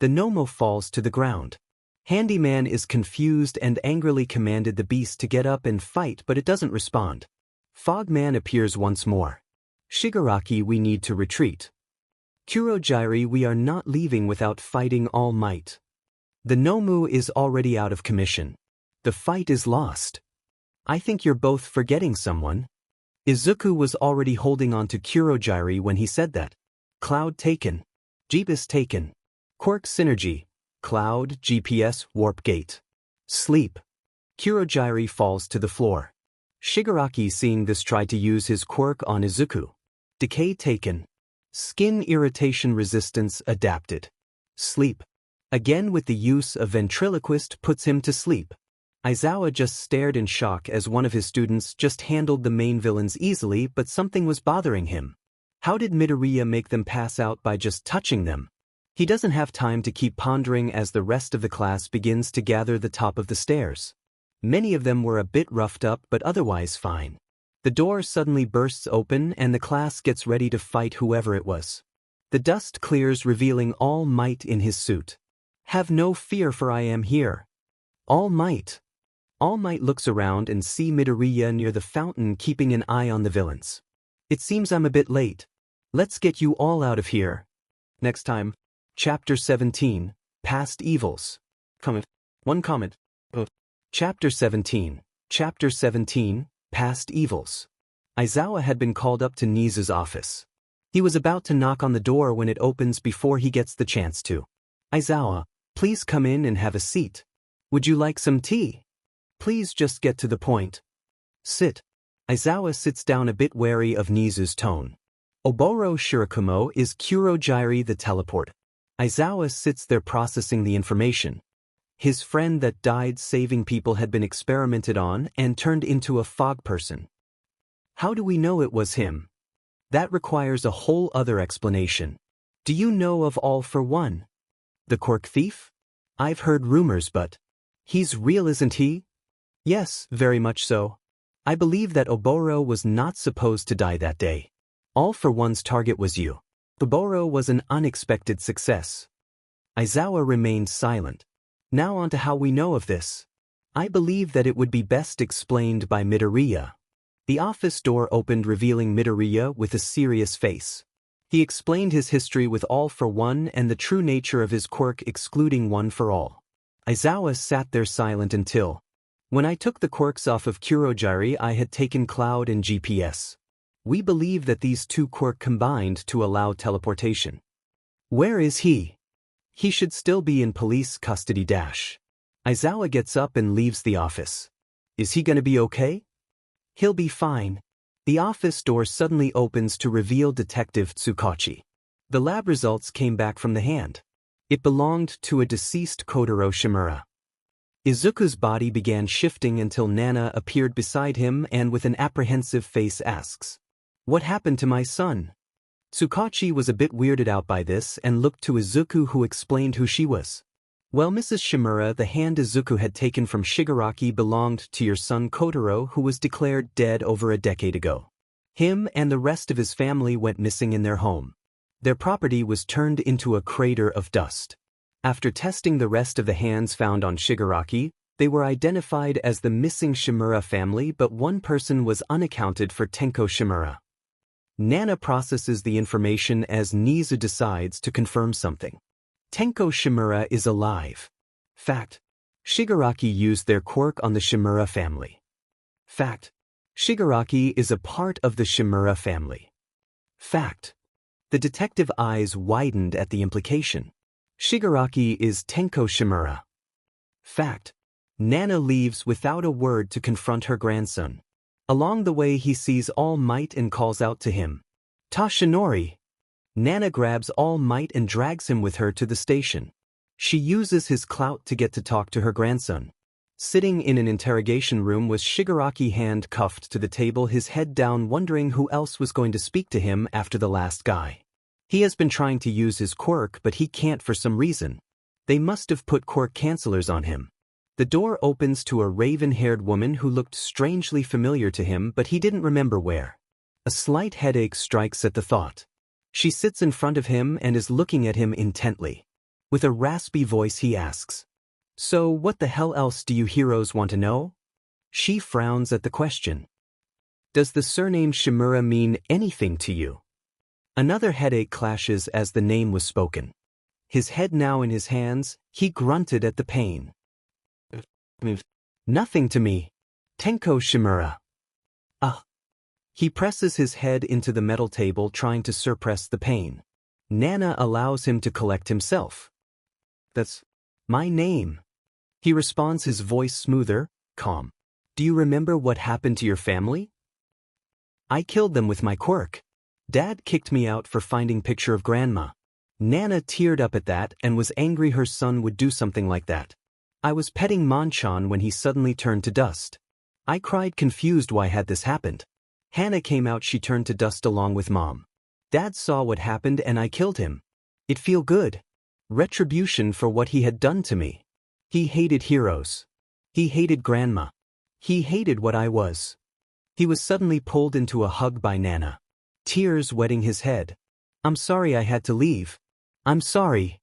The Nomu falls to the ground. Handyman is confused and angrily commanded the beast to get up and fight, but it doesn't respond. Fogman appears once more. Shigaraki, we need to retreat. Kurogyri, we are not leaving without fighting All Might. The Nomu is already out of commission. The fight is lost. I think you're both forgetting someone. Izuku was already holding on to Kurogyri when he said that. Cloud taken. Jeebus taken. Quirk synergy. Cloud, GPS, warp gate. Sleep. Kurogyri falls to the floor. Shigaraki, seeing this, tried to use his quirk on Izuku. Decay taken. Skin irritation resistance adapted. Sleep. Again with the use of ventriloquist puts him to sleep. Aizawa just stared in shock as one of his students just handled the main villains easily, but something was bothering him. How did Midoriya make them pass out by just touching them? He doesn't have time to keep pondering as the rest of the class begins to gather the top of the stairs. Many of them were a bit roughed up but otherwise fine. The door suddenly bursts open and the class gets ready to fight whoever it was. The dust clears, revealing All Might in his suit. Have no fear, for I am here. All Might. All Might looks around and see Midoriya near the fountain keeping an eye on the villains. It seems I'm a bit late. Let's get you all out of here. Next time. Chapter 17, Past Evils. One comment. Chapter 17, Past Evils. Aizawa had been called up to Nizu's office. He was about to knock on the door when it opens before he gets the chance to. Aizawa, please come in and have a seat. Would you like some tea? Please just get to the point. Sit. Aizawa sits down, a bit wary of Nizu's tone. Oboro Shirakumo is Kurojiri the teleport. Aizawa sits there processing the information. His friend that died saving people had been experimented on and turned into a fog person. How do we know it was him? That requires a whole other explanation. Do you know of All for One? The quirk thief? I've heard rumors, but he's real, isn't he? Yes, very much so. I believe that Oboro was not supposed to die that day. All for One's target was you. Oboro was an unexpected success. Aizawa remained silent. Now on to how we know of this. I believe that it would be best explained by Midoriya. The office door opened, revealing Midoriya with a serious face. He explained his history with All for One and the true nature of his quirk, excluding One for All. Aizawa sat there silent until, when I took the quirks off of Kurojiri, I had taken Cloud and GPS. We believe that these two quirks combined to allow teleportation. Where is he? He should still be in police custody. Aizawa gets up and leaves the office. Is he gonna be okay? He'll be fine. The office door suddenly opens to reveal Detective Tsukachi. The lab results came back from the hand. It belonged to a deceased Kotaro Shimura. Izuku's body began shifting until Nana appeared beside him and with an apprehensive face asks, "What happened to my son?" Tsukachi was a bit weirded out by this and looked to Izuku, who explained who she was. Well, Mrs. Shimura, the hand Izuku had taken from Shigaraki belonged to your son Kotaro, who was declared dead over a decade ago. Him and the rest of his family went missing in their home. Their property was turned into a crater of dust. After testing the rest of the hands found on Shigaraki, they were identified as the missing Shimura family, but one person was unaccounted for, Tenko Shimura. Nana processes the information as Nizu decides to confirm something. Tenko Shimura is alive. Fact. Shigaraki used their quirk on the Shimura family. Fact. Shigaraki is a part of the Shimura family. Fact. The detective eyes widened at the implication. Shigaraki is Tenko Shimura. Fact. Nana leaves without a word to confront her grandson. Along the way he sees All Might and calls out to him. Tashinori. Nana grabs All Might and drags him with her to the station. She uses his clout to get to talk to her grandson. Sitting in an interrogation room was Shigaraki, handcuffed to the table, his head down, wondering who else was going to speak to him after the last guy. He has been trying to use his quirk, but he can't for some reason. They must have put quirk cancelers on him. The door opens to a raven-haired woman who looked strangely familiar to him, but he didn't remember where. A slight headache strikes at the thought. She sits in front of him and is looking at him intently. With a raspy voice he asks, "So what the hell else do you heroes want to know?" She frowns at the question. "Does the surname Shimura mean anything to you?" Another headache clashes as the name was spoken. His head now in his hands, he grunted at the pain. "Nothing to me. Tenko Shimura." He presses his head into the metal table, trying to suppress the pain. Nana allows him to collect himself. "That's my name." He responds, his voice smoother, calm. "Do you remember what happened to your family?" "I killed them with my quirk. Dad kicked me out for finding picture of grandma." Nana teared up at that and was angry her son would do something like that. "I was petting Manchan when he suddenly turned to dust. I cried, confused why had this happened. Hannah came out, she turned to dust along with Mom. Dad saw what happened and I killed him. It feel good. Retribution for what he had done to me. He hated heroes. He hated grandma. He hated what I was." He was suddenly pulled into a hug by Nana. Tears wetting his head. "I'm sorry I had to leave. I'm sorry."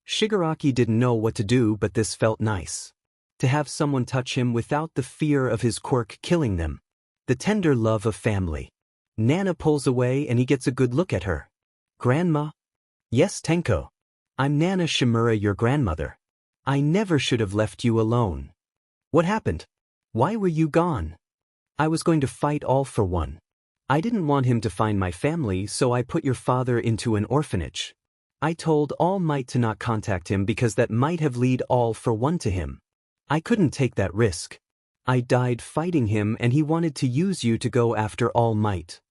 Shigaraki didn't know what to do, but this felt nice. To have someone touch him without the fear of his quirk killing them. The tender love of family. Nana pulls away and he gets a good look at her. "Grandma?" "Yes, Tenko. I'm Nana Shimura, your grandmother. I never should have left you alone." "What happened? Why were you gone?" "I was going to fight All for One. I didn't want him to find my family, so I put your father into an orphanage. I told All Might to not contact him because that might have lead All for One to him. I couldn't take that risk. I died fighting him and he wanted to use you to go after All Might.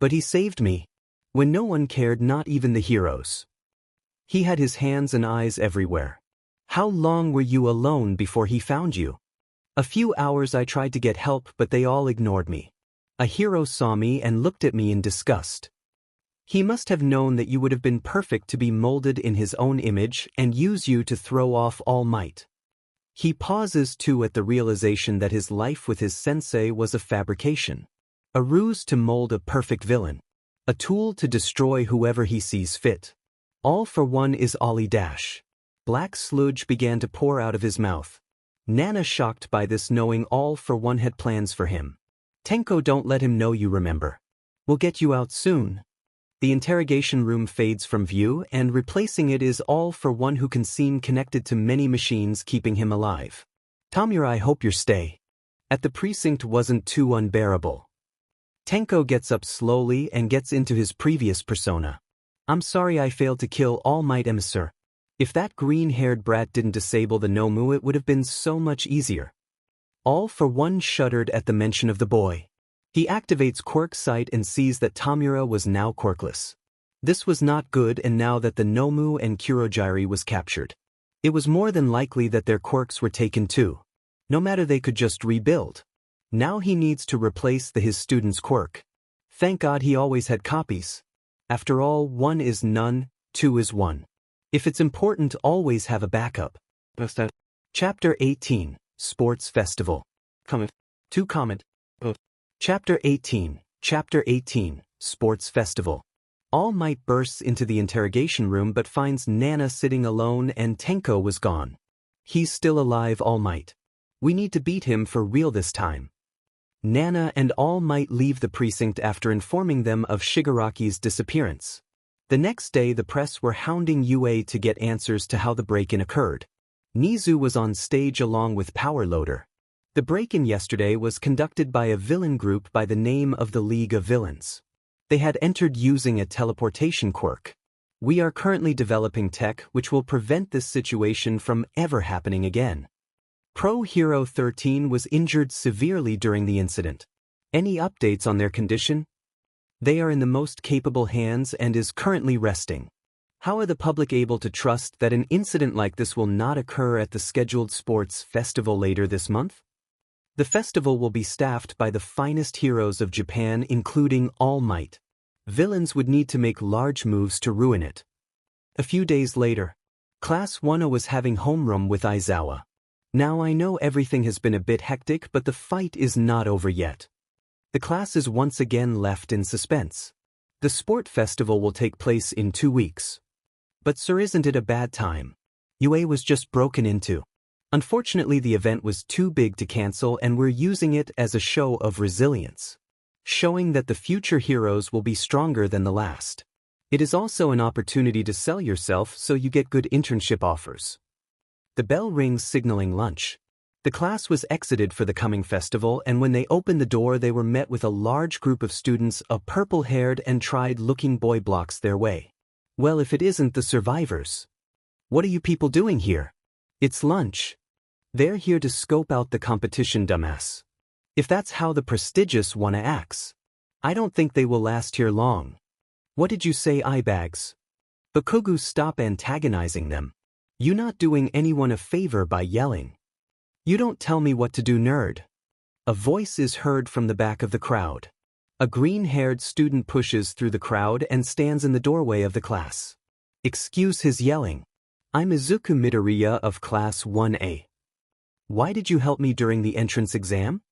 But he saved me. When no one cared, not even the heroes. He had his hands and eyes everywhere. How long were you alone before he found you? A few hours. I tried to get help, but they all ignored me. A hero saw me and looked at me in disgust. He must have known that you would have been perfect to be molded in his own image and use you to throw off All Might. He pauses too at the realization that his life with his sensei was a fabrication. A ruse to mold a perfect villain. A tool to destroy whoever he sees fit. All for one is Ollie Dash. Black sludge began to pour out of his mouth. Nana shocked by this, knowing All for One had plans for him. Tenko, don't let him know you remember. We'll get you out soon. The interrogation room fades from view, and replacing it is All for One, who can seem connected to many machines keeping him alive. Tamura, I hope your stay at the precinct wasn't too unbearable. Tenko gets up slowly and gets into his previous persona. I'm sorry I failed to kill All Might Emissar. If that green-haired brat didn't disable the Nomu, it would have been so much easier. All for One shuddered at the mention of the boy. He activates quirk sight and sees that Tamura was now quirkless. This was not good, and now that the Nomu and Kurogiri was captured, it was more than likely that their quirks were taken too. No matter, they could just rebuild. Now he needs to replace his student's quirk. Thank God he always had copies. After all, 1 is none, 2 is 1. If it's important, always have a backup. Chapter 18, Sports Festival. Comment. Chapter 18, Sports Festival. All Might bursts into the interrogation room but finds Nana sitting alone and Tenko was gone. He's still alive, All Might. We need to beat him for real this time. Nana and All Might leave the precinct after informing them of Shigaraki's disappearance. The next day, the press were hounding UA to get answers to how the break-in occurred. Nizu was on stage along with Power Loader. The break-in yesterday was conducted by a villain group by the name of the League of Villains. They had entered using a teleportation quirk. We are currently developing tech which will prevent this situation from ever happening again. Pro Hero 13 was injured severely during the incident. Any updates on their condition? They are in the most capable hands and is currently resting. How are the public able to trust that an incident like this will not occur at the scheduled sports festival later this month? The festival will be staffed by the finest heroes of Japan, including All Might. Villains would need to make large moves to ruin it. A few days later, Class 1 was having homeroom with Aizawa. Now I know everything has been a bit hectic, but the fight is not over yet. The class is once again left in suspense. The sport festival will take place in 2 weeks. But sir, isn't it a bad time? UA was just broken into. Unfortunately, the event was too big to cancel and we're using it as a show of resilience, showing that the future heroes will be stronger than the last. It is also an opportunity to sell yourself so you get good internship offers. The bell rings signaling lunch. The class was exited for the coming festival, and when they opened the door they were met with a large group of students. A purple-haired and tried-looking boy blocks their way. Well, if it isn't the survivors. What are you people doing here? It's lunch. They're here to scope out the competition, dumbass. If that's how the prestigious wanna acts, I don't think they will last here long. What did you say, eyebags? Bakugu, stop antagonizing them. You not doing anyone a favor by yelling. You don't tell me what to do, nerd. A voice is heard from the back of the crowd. A green-haired student pushes through the crowd and stands in the doorway of the class. Excuse his yelling. I'm Izuku Midoriya of Class 1A. Why did you help me during the entrance exam?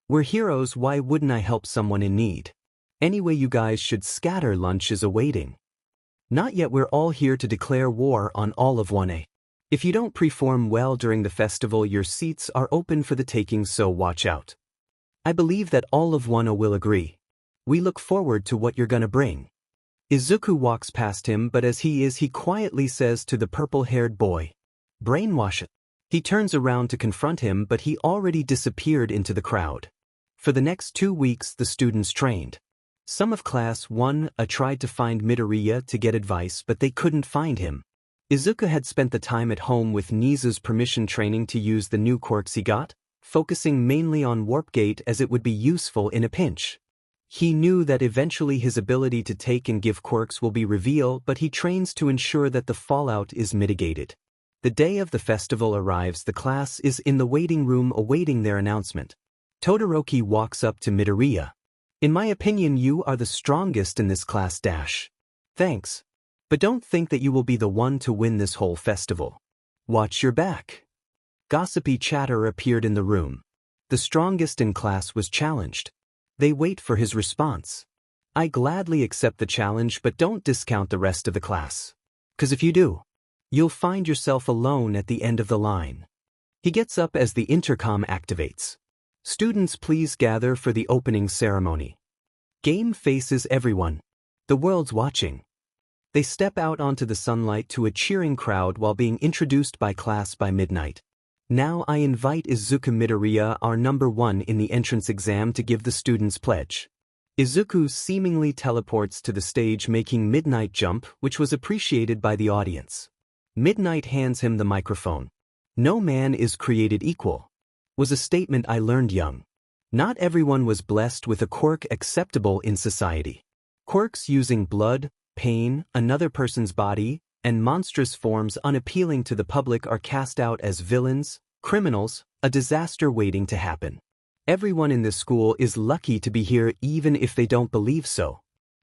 We're heroes, why wouldn't I help someone in need? Anyway, you guys should scatter, lunch is awaiting. Not yet, we're all here to declare war on all of 1A. If you don't perform well during the festival, your seats are open for the taking, so watch out. I believe that all of 1A will agree. We look forward to what you're gonna bring. Izuku walks past him, but as he quietly says to the purple-haired boy, brainwash it. He turns around to confront him, but he already disappeared into the crowd. For the next 2 weeks the students trained. Some of Class 1A tried to find Midoriya to get advice, but they couldn't find him. Izuku had spent the time at home with Nizu's permission training to use the new quirks he got, focusing mainly on Warp Gate as it would be useful in a pinch. He knew that eventually his ability to take and give quirks will be revealed, but he trains to ensure that the fallout is mitigated. The day of the festival arrives. The class is in the waiting room awaiting their announcement. Todoroki walks up to Midoriya. In my opinion, you are the strongest in this class. Thanks. But don't think that you will be the one to win this whole festival. Watch your back. Gossipy chatter appeared in the room. The strongest in class was challenged. They wait for his response. I gladly accept the challenge, but don't discount the rest of the class. 'Cause if you do, you'll find yourself alone at the end of the line. He gets up as the intercom activates. Students, please gather for the opening ceremony. Game faces everyone. The world's watching. They step out onto the sunlight to a cheering crowd while being introduced by class by midnight. Now I invite Izuku Midoriya, our number 1 in the entrance exam, to give the students' pledge. Izuku seemingly teleports to the stage, making Midnight jump, which was appreciated by the audience. Midnight hands him the microphone. No man is created equal, was a statement I learned young. Not everyone was blessed with a quirk acceptable in society. Quirks using blood, pain, another person's body, and monstrous forms unappealing to the public are cast out as villains, criminals, a disaster waiting to happen. Everyone in this school is lucky to be here, even if they don't believe so.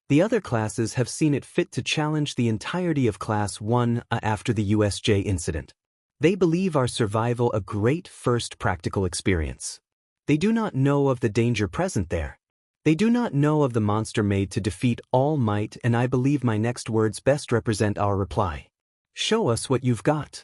The other classes have seen it fit to challenge the entirety of Class 1 after the USJ incident. They believe our survival a great first practical experience. They do not know of the danger present there. They do not know of the monster made to defeat All Might, and I believe my next words best represent our reply. Show us what you've got.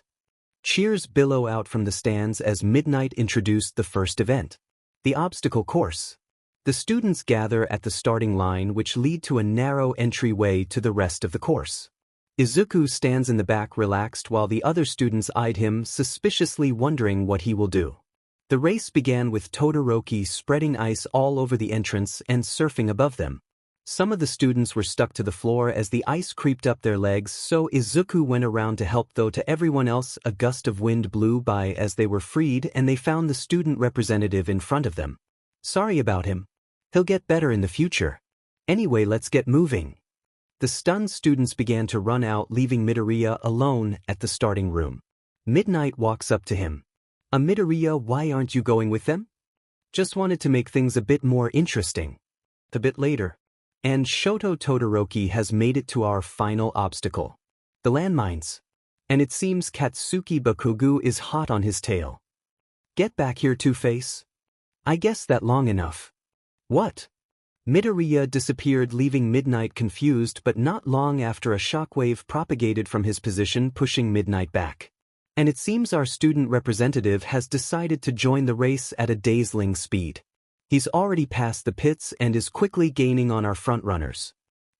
Cheers billow out from the stands as Midnight introduced the first event, the obstacle course. The students gather at the starting line, which lead to a narrow entryway to the rest of the course. Izuku stands in the back relaxed while the other students eyed him suspiciously, wondering what he will do. The race began with Todoroki spreading ice all over the entrance and surfing above them. Some of the students were stuck to the floor as the ice creeped up their legs, so Izuku went around to help, though to everyone else a gust of wind blew by as they were freed and they found the student representative in front of them. Sorry about him. He'll get better in the future. Anyway, let's get moving. The stunned students began to run out, leaving Midoriya alone at the starting room. Midnight walks up to him. Midoriya, why aren't you going with them? Just wanted to make things a bit more interesting. A bit later. And Shoto Todoroki has made it to our final obstacle. The landmines. And it seems Katsuki Bakugo is hot on his tail. Get back here, Two-Face. I guess that long enough. What? Midoriya disappeared, leaving Midnight confused, but not long after a shockwave propagated from his position, pushing Midnight back. And it seems our student representative has decided to join the race at a dazzling speed. He's already passed the pits and is quickly gaining on our frontrunners.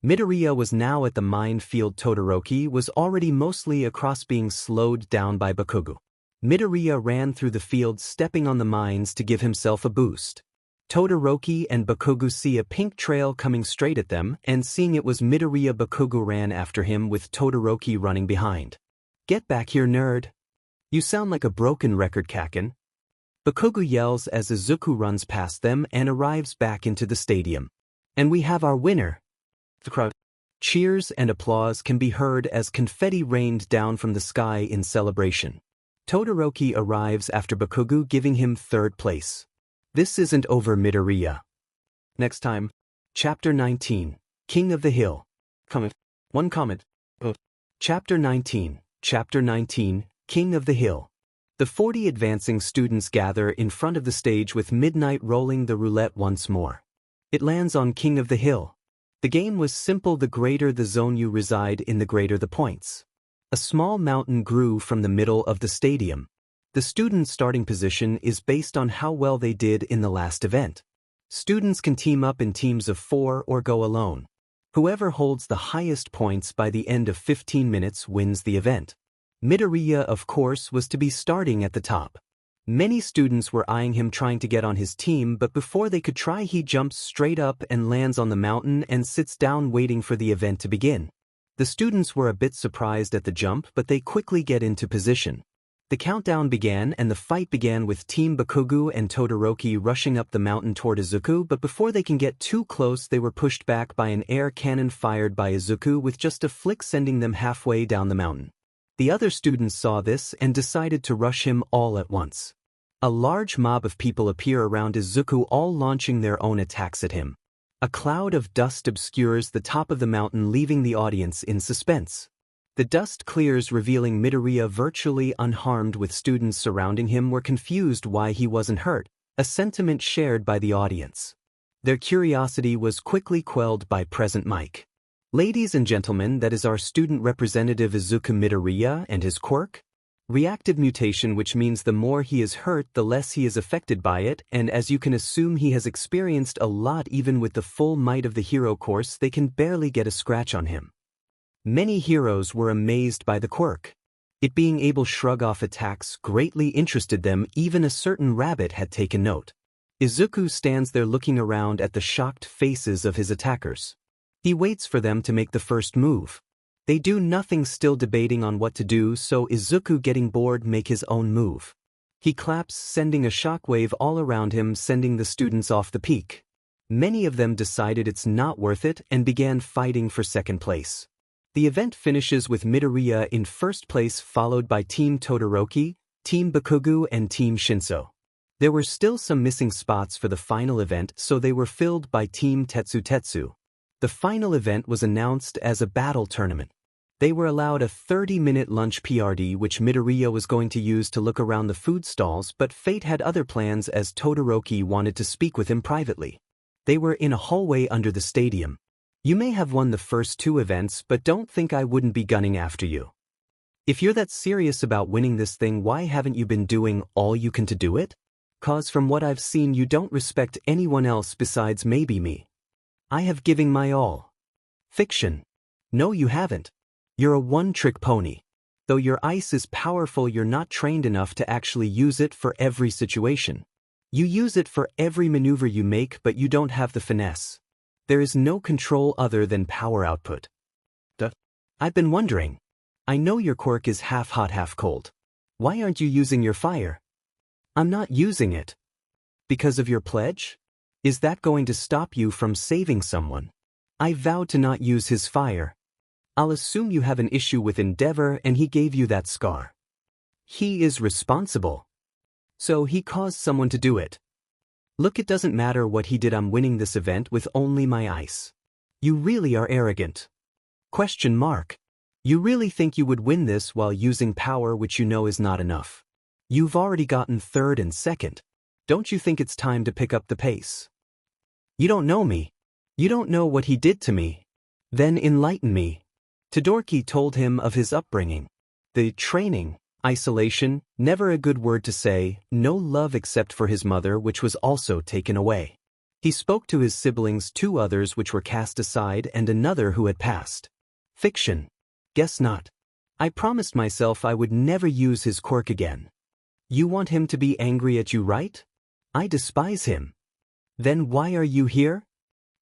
Midoriya was now at the minefield. Todoroki was already mostly across, being slowed down by Bakugo. Midoriya ran through the field, stepping on the mines to give himself a boost. Todoroki and Bakugo see a pink trail coming straight at them, and seeing it was Midoriya, Bakugo ran after him with Todoroki running behind. Get back here, nerd. You sound like a broken record, Kaken. Bakugo yells as Izuku runs past them and arrives back into the stadium. And we have our winner. The crowd. Cheers and applause can be heard as confetti rained down from the sky in celebration. Todoroki arrives after Bakugo, giving him 3rd place. This isn't over, Midoriya. Next time. Chapter 19. King of the Hill. One comment. Chapter 19. King of the Hill. The 40 advancing students gather in front of the stage with Midnight rolling the roulette once more. It lands on King of the Hill. The game was simple: the greater the zone you reside in, the greater the points. A small mountain grew from the middle of the stadium. The student's starting position is based on how well they did in the last event. Students can team up in teams of 4 or go alone. Whoever holds the highest points by the end of 15 minutes wins the event. Midoriya, of course, was to be starting at the top. Many students were eyeing him, trying to get on his team, but before they could try, he jumps straight up and lands on the mountain and sits down, waiting for the event to begin. The students were a bit surprised at the jump, but they quickly get into position. The countdown began and the fight began with Team Bakugo and Todoroki rushing up the mountain toward Izuku, but before they can get too close they were pushed back by an air cannon fired by Izuku with just a flick sending them halfway down the mountain. The other students saw this and decided to rush him all at once. A large mob of people appear around Izuku, all launching their own attacks at him. A cloud of dust obscures the top of the mountain, leaving the audience in suspense. The dust clears, revealing Midoriya virtually unharmed, with students surrounding him were confused why he wasn't hurt, a sentiment shared by the audience. Their curiosity was quickly quelled by Present Mike. Ladies and gentlemen, that is our student representative Izuku Midoriya and his quirk. Reactive mutation, which means the more he is hurt, the less he is affected by it, and as you can assume he has experienced a lot. Even with the full might of the hero course, they can barely get a scratch on him. Many heroes were amazed by the quirk. It being able to shrug off attacks greatly interested them, even a certain rabbit had taken note. Izuku stands there looking around at the shocked faces of his attackers. He waits for them to make the first move. They do nothing, still debating on what to do, so Izuku, getting bored, make his own move. He claps, sending a shockwave all around him, sending the students off the peak. Many of them decided it's not worth it and began fighting for second place. The event finishes with Midoriya in first place, followed by Team Todoroki, Team Bakugo and Team Shinso. There were still some missing spots for the final event, so they were filled by Team Tetsu. The final event was announced as a battle tournament. They were allowed a 30-minute lunch PRD, which Midoriya was going to use to look around the food stalls, but fate had other plans as Todoroki wanted to speak with him privately. They were in a hallway under the stadium. You may have won the first two events, but don't think I wouldn't be gunning after you. If you're that serious about winning this thing, why haven't you been doing all you can to do it? 'Cause from what I've seen, you don't respect anyone else besides maybe me. I have given my all. Fiction. No, you haven't. You're a one-trick pony. Though your ice is powerful, you're not trained enough to actually use it for every situation. You use it for every maneuver you make, but you don't have the finesse. There is no control other than power output. I've been wondering. I know your quirk is half hot, half cold. Why aren't you using your fire? I'm not using it. Because of your pledge? Is that going to stop you from saving someone? I vowed to not use his fire. I'll assume you have an issue with Endeavor and he gave you that scar. He is responsible. So he caused someone to do it. Look, it doesn't matter what he did, I'm winning this event with only my ice. You really are arrogant. Question mark. You really think you would win this while using power, which you know is not enough? You've already gotten third and second. Don't you think it's time to pick up the pace? You don't know me. You don't know what he did to me. Then enlighten me. Todoroki told him of his upbringing. The training, isolation, never a good word to say, no love except for his mother, which was also taken away. He spoke to his siblings, two others which were cast aside and another who had passed. Fiction. Guess not. I promised myself I would never use his quirk again. You want him to be angry at you, right? I despise him. Then why are you here?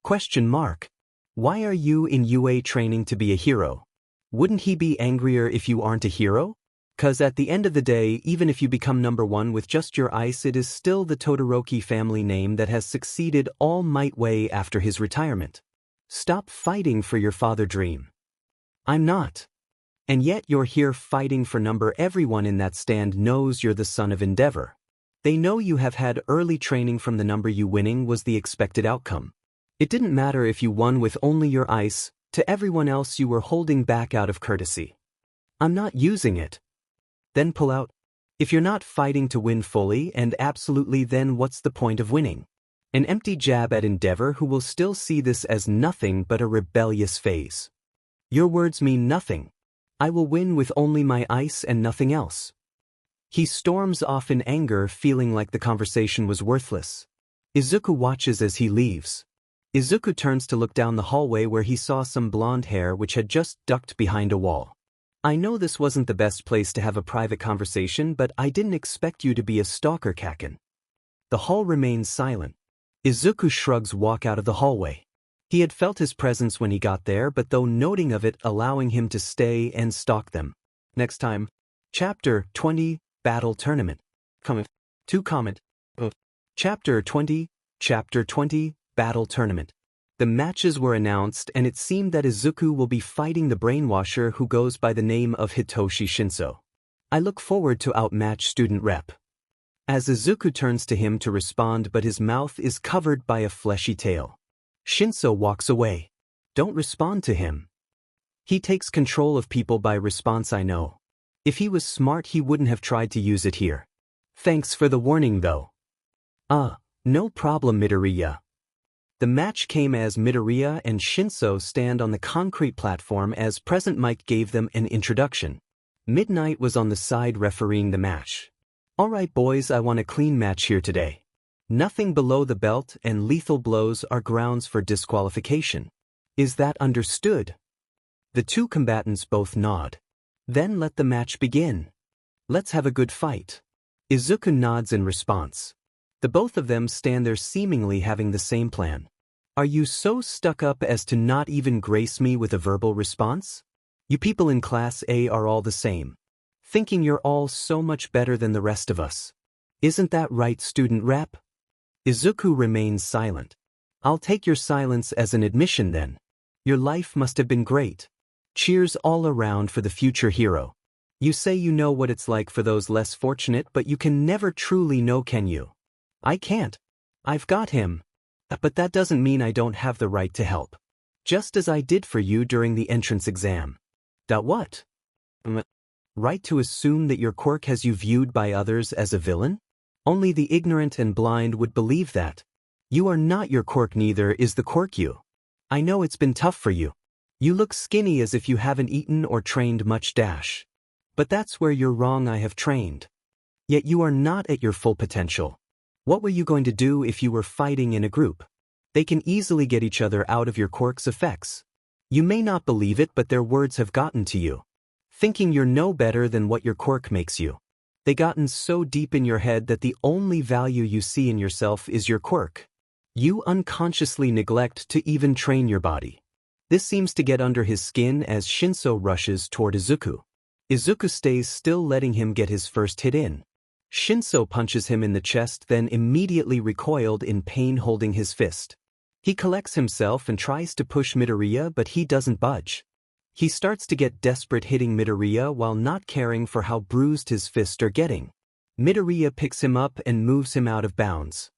Question mark. Why are you in UA training to be a hero? Wouldn't he be angrier if you aren't a hero? 'Cause at the end of the day, even if you become number one with just your ice, it is still the Todoroki family name that has succeeded all might way after his retirement. Stop fighting for your father dream. I'm not. And yet you're here fighting for number. Everyone in that stand knows you're the son of Endeavor. They know you have had early training from the number. You winning was the expected outcome. It didn't matter if you won with only your ice, to everyone else you were holding back out of courtesy. I'm not using it. Then pull out. If you're not fighting to win fully and absolutely, then what's the point of winning? An empty jab at Endeavor, who will still see this as nothing but a rebellious phase. Your words mean nothing. I will win with only my ice and nothing else. He storms off in anger, feeling like the conversation was worthless. Izuku watches as he leaves. Izuku turns to look down the hallway where he saw some blonde hair which had just ducked behind a wall. I know this wasn't the best place to have a private conversation, but I didn't expect you to be a stalker, Kaken. The hall remains silent. Izuku shrugs, walk out of the hallway. He had felt his presence when he got there, but though noting of it, allowing him to stay and stalk them. Next time. Chapter 20. Battle Tournament. Comment. To comment. Chapter 20, Chapter 20, Battle Tournament. The matches were announced and it seemed that Izuku will be fighting the brainwasher who goes by the name of Hitoshi Shinso. I look forward to outmatch student rep. As Izuku turns to him to respond but his mouth is covered by a fleshy tail. Shinso walks away. Don't respond to him. He takes control of people by response I know. If he was smart he wouldn't have tried to use it here. Thanks for the warning though. No problem Midoriya. The match came as Midoriya and Shinso stand on the concrete platform as Present Mike gave them an introduction. Midnight was on the side refereeing the match. Alright boys, I want a clean match here today. Nothing below the belt and lethal blows are grounds for disqualification. Is that understood? The two combatants both nod. Then let the match begin. Let's have a good fight. Izuku nods in response. The both of them stand there seemingly having the same plan. Are you so stuck up as to not even grace me with a verbal response? You people in Class A are all the same. Thinking you're all so much better than the rest of us. Isn't that right, student rep? Izuku remains silent. I'll take your silence as an admission then. Your life must have been great. Cheers all around for the future hero. You say you know what it's like for those less fortunate, but you can never truly know, can you? I can't. I've got him. But that doesn't mean I don't have the right to help. Just as I did for you during the entrance exam. What? Right to assume that your quirk has you viewed by others as a villain? Only the ignorant and blind would believe that. You are not your quirk, neither is the quirk you. I know it's been tough for you. You look skinny as if you haven't eaten or trained much dash. But that's where you're wrong, I have trained. Yet you are not at your full potential. What were you going to do if you were fighting in a group? They can easily get each other out of your quirk's effects. You may not believe it, but their words have gotten to you. Thinking you're no better than what your quirk makes you. They gotten so deep in your head that the only value you see in yourself is your quirk. You unconsciously neglect to even train your body. This seems to get under his skin as Shinso rushes toward Izuku. Izuku stays still, letting him get his first hit in. Shinso punches him in the chest, then immediately recoiled in pain, holding his fist. He collects himself and tries to push Midoriya, but he doesn't budge. He starts to get desperate, hitting Midoriya while not caring for how bruised his fists are getting. Midoriya picks him up and moves him out of bounds.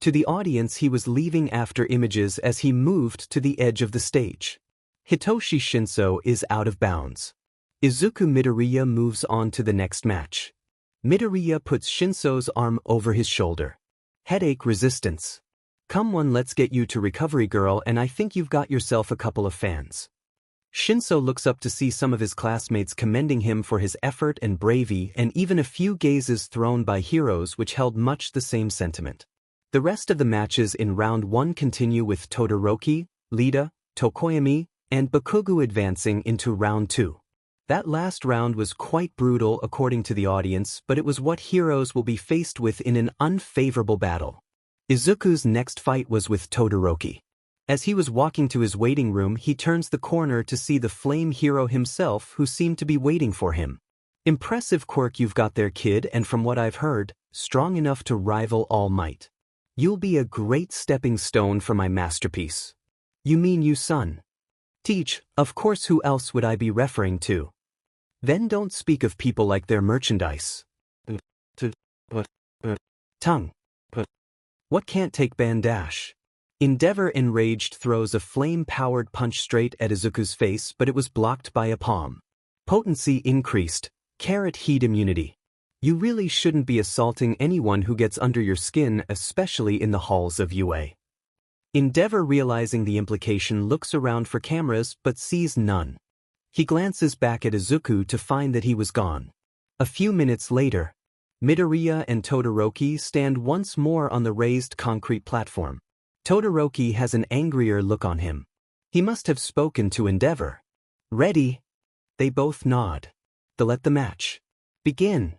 To the audience, he was leaving after images as he moved to the edge of the stage. Hitoshi Shinso is out of bounds. Izuku Midoriya moves on to the next match. Midoriya puts Shinso's arm over his shoulder. Headache resistance. Come on, let's get you to recovery, girl, and I think you've got yourself a couple of fans. Shinso looks up to see some of his classmates commending him for his effort and bravery, and even a few gazes thrown by heroes which held much the same sentiment. The rest of the matches in round 1 continue with Todoroki, Lida, Tokoyami, and Bakugo advancing into round 2. That last round was quite brutal according to the audience, but it was what heroes will be faced with in an unfavorable battle. Izuku's next fight was with Todoroki. As he was walking to his waiting room, he turns the corner to see the flame hero himself, who seemed to be waiting for him. Impressive quirk you've got there, kid, and from what I've heard, strong enough to rival All Might. You'll be a great stepping stone for my masterpiece. You mean you, son? Teach, of course, who else would I be referring to? Then don't speak of people like their merchandise. Tongue. What can't take bandash? Endeavor, enraged, throws a flame-powered punch straight at Izuku's face, but it was blocked by a palm. Potency increased. Carrot heat immunity. You really shouldn't be assaulting anyone who gets under your skin, especially in the halls of UA. Endeavor, realizing the implication, looks around for cameras but sees none. He glances back at Izuku to find that he was gone. A few minutes later, Midoriya and Todoroki stand once more on the raised concrete platform. Todoroki has an angrier look on him. He must have spoken to Endeavor. Ready? They both nod. They let the match begin.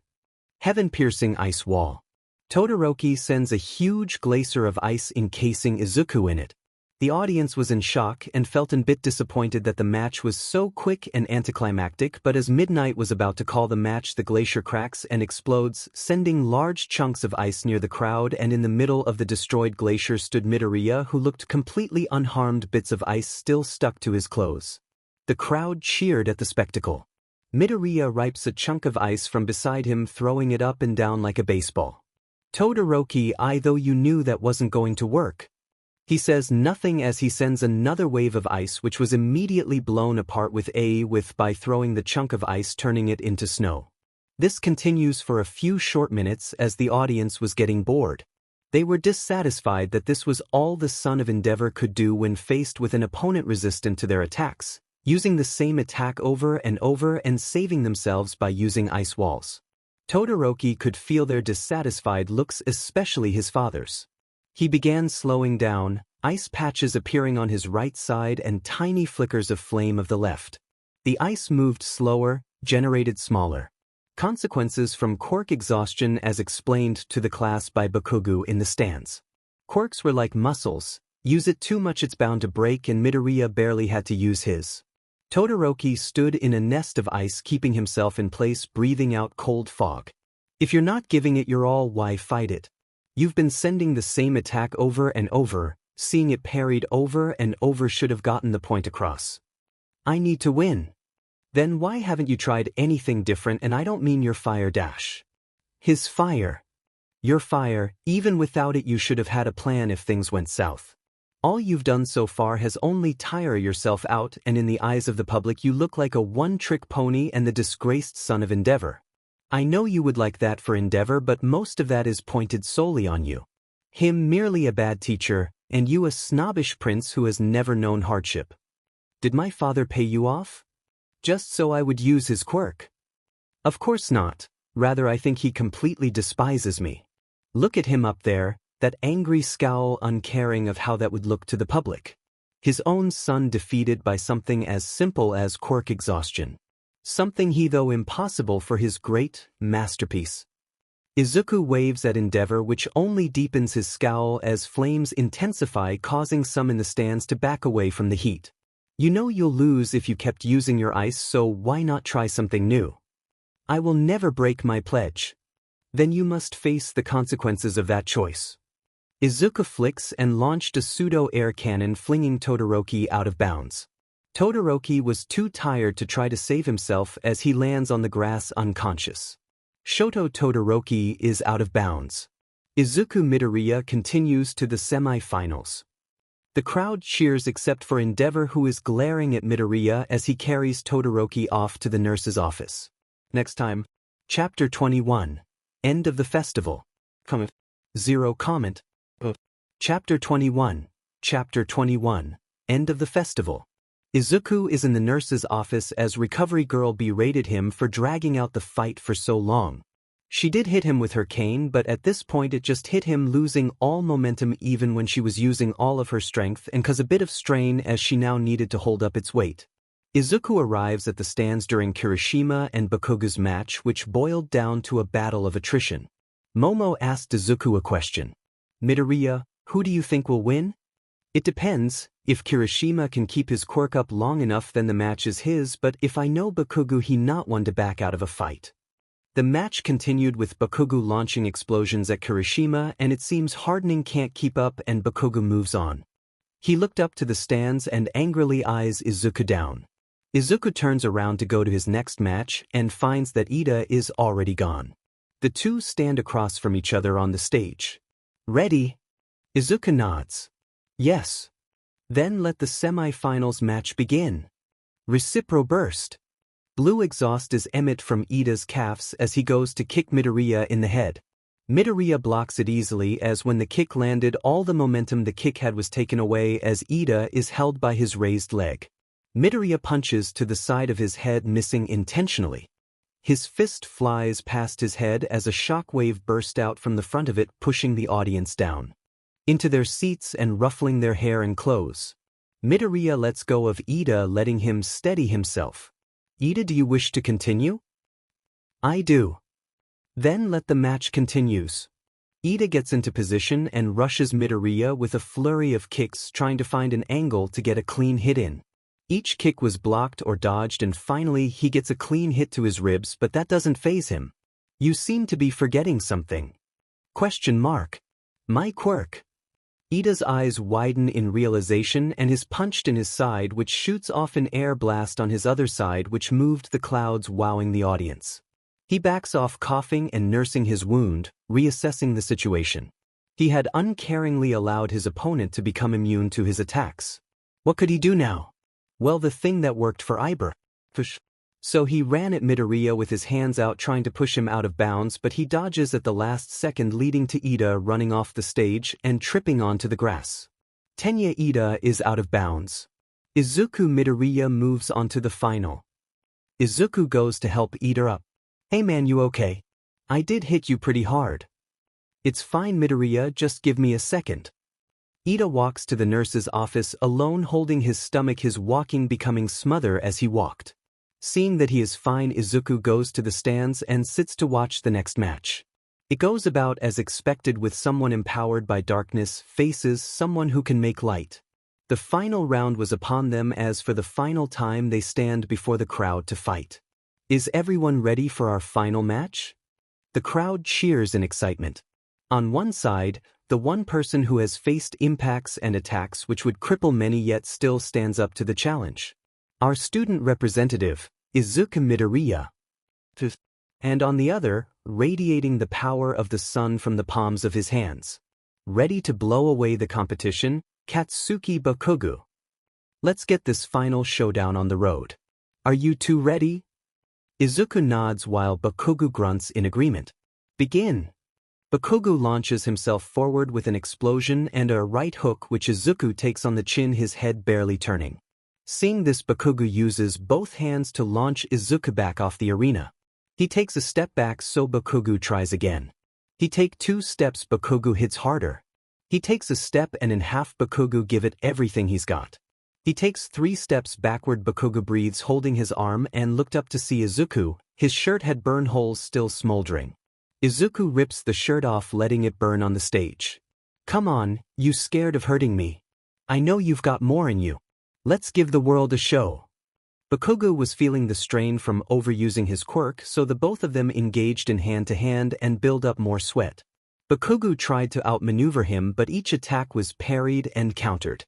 Heaven-piercing ice wall. Todoroki sends a huge glacier of ice encasing Izuku in it. The audience was in shock and felt a bit disappointed that the match was so quick and anticlimactic, but as midnight was about to call the match, the glacier cracks and explodes, sending large chunks of ice near the crowd, and in the middle of the destroyed glacier stood Midoriya, who looked completely unharmed, bits of ice still stuck to his clothes. The crowd cheered at the spectacle. Midoriya rips a chunk of ice from beside him, throwing it up and down like a baseball. Todoroki, though you knew that wasn't going to work. He says nothing as he sends another wave of ice, which was immediately blown apart by throwing the chunk of ice, turning it into snow. This continues for a few short minutes as the audience was getting bored. They were dissatisfied that this was all the son of Endeavor could do when faced with an opponent resistant to their attacks, using the same attack over and over and saving themselves by using ice walls. Todoroki could feel their dissatisfied looks, especially his father's. He began slowing down, ice patches appearing on his right side and tiny flickers of flame of the left. The ice moved slower, generated smaller. Consequences from quirk exhaustion as explained to the class by Bakugo in the stands. Quirks were like muscles, use it too much it's bound to break, and Midoriya barely had to use his. Todoroki stood in a nest of ice, keeping himself in place, breathing out cold fog. If you're not giving it your all, why fight it? You've been sending the same attack over and over, seeing it parried over and over should have gotten the point across. I need to win. Then why haven't you tried anything different? And I don't mean your fire dash. His fire. Your fire, even without it you should have had a plan if things went south. All you've done so far has only tire yourself out, and in the eyes of the public you look like a one-trick pony and the disgraced son of Endeavor. I know you would like that for Endeavor, but most of that is pointed solely on you. Him merely a bad teacher, and you a snobbish prince who has never known hardship. Did my father pay you off? Just so I would use his quirk? Of course not. Rather, I think he completely despises me. Look at him up there, that angry scowl, uncaring of how that would look to the public. His own son defeated by something as simple as quirk exhaustion. Something though impossible for his great masterpiece. Izuku waves at Endeavor, which only deepens his scowl as flames intensify, causing some in the stands to back away from the heat. You know you'll lose if you kept using your ice, so why not try something new? I will never break my pledge. Then you must face the consequences of that choice. Izuku flicks and launched a pseudo-air cannon, flinging Todoroki out of bounds. Todoroki was too tired to try to save himself as he lands on the grass unconscious. Shoto Todoroki is out of bounds. Izuku Midoriya continues to the semi-finals. The crowd cheers except for Endeavor, who is glaring at Midoriya as he carries Todoroki off to the nurse's office. Next time, Chapter 21, End of the Festival. Comment. Zero comment. Chapter 21, End of the Festival. Izuku is in the nurse's office as Recovery Girl berated him for dragging out the fight for so long. She did hit him with her cane, but at this point it just hit him, losing all momentum even when she was using all of her strength, and cause a bit of strain as she now needed to hold up its weight. Izuku arrives at the stands during Kirishima and Bakugo's match, which boiled down to a battle of attrition. Momo asked Izuku a question. Midoriya, who do you think will win? It depends. If Kirishima can keep his quirk up long enough, then the match is his, but if I know Bakugo, he not one to back out of a fight. The match continued with Bakugo launching explosions at Kirishima, and it seems hardening can't keep up and Bakugo moves on. He looked up to the stands and angrily eyes Izuku down. Izuku turns around to go to his next match and finds that Ida is already gone. The two stand across from each other on the stage. Ready? Izuku nods. Yes. Then let the semi-finals match begin. Recipro burst. Blue exhaust is emitted from Ida's calves as he goes to kick Midoriya in the head. Midoriya blocks it easily as when the kick landed, all the momentum the kick had was taken away as Ida is held by his raised leg. Midoriya punches to the side of his head, missing intentionally. His fist flies past his head as a shockwave burst out from the front of it, pushing the audience down into their seats and ruffling their hair and clothes. Midoriya lets go of Ida, letting him steady himself. Ida, do you wish to continue? I do. Then let the match continues. Ida gets into position and rushes Midoriya with a flurry of kicks, trying to find an angle to get a clean hit in. Each kick was blocked or dodged, and finally he gets a clean hit to his ribs, but that doesn't faze him. "You seem to be forgetting something. ? My quirk." Ida's eyes widen in realization and is punched in his side, which shoots off an air blast on his other side, which moved the clouds, wowing the audience. He backs off, coughing and nursing his wound, reassessing the situation. He had uncaringly allowed his opponent to become immune to his attacks. What could he do now? Well, the thing that worked for Iber. So he ran at Midoriya with his hands out, trying to push him out of bounds, but he dodges at the last second, leading to Ida running off the stage and tripping onto the grass. Tenya Ida is out of bounds. Izuku Midoriya moves on to the final. Izuku goes to help Ida up. "Hey man, you okay? I did hit you pretty hard." "It's fine Midoriya, just give me a second." Ida walks to the nurse's office alone, holding his stomach, his walking becoming smoother as he walked. Seeing that he is fine, Izuku goes to the stands and sits to watch the next match. It goes about as expected, with someone empowered by darkness faces someone who can make light. The final round was upon them, as for the final time they stand before the crowd to fight. Is everyone ready for our final match? The crowd cheers in excitement. On one side, the one person who has faced impacts and attacks which would cripple many yet still stands up to the challenge. Our student representative, Izuku Midoriya. And on the other, radiating the power of the sun from the palms of his hands, ready to blow away the competition, Katsuki Bakugo. Let's get this final showdown on the road. Are you two ready? Izuku nods while Bakugo grunts in agreement. Begin. Bakugo launches himself forward with an explosion and a right hook which Izuku takes on the chin, his head barely turning. Seeing this, Bakugo uses both hands to launch Izuku back off the arena. He takes a step back, so Bakugo tries again. He takes 2 steps, Bakugo hits harder. He takes a step and in half, Bakugo give it everything he's got. He takes 3 steps backward, Bakugo breathes, holding his arm, and looked up to see Izuku. His shirt had burn holes still smoldering. Izuku rips the shirt off, letting it burn on the stage. "Come on, you scared of hurting me? I know you've got more in you. Let's give the world a show." Bakugo was feeling the strain from overusing his quirk, so the both of them engaged in hand-to-hand and build up more sweat. Bakugo tried to outmaneuver him, but each attack was parried and countered.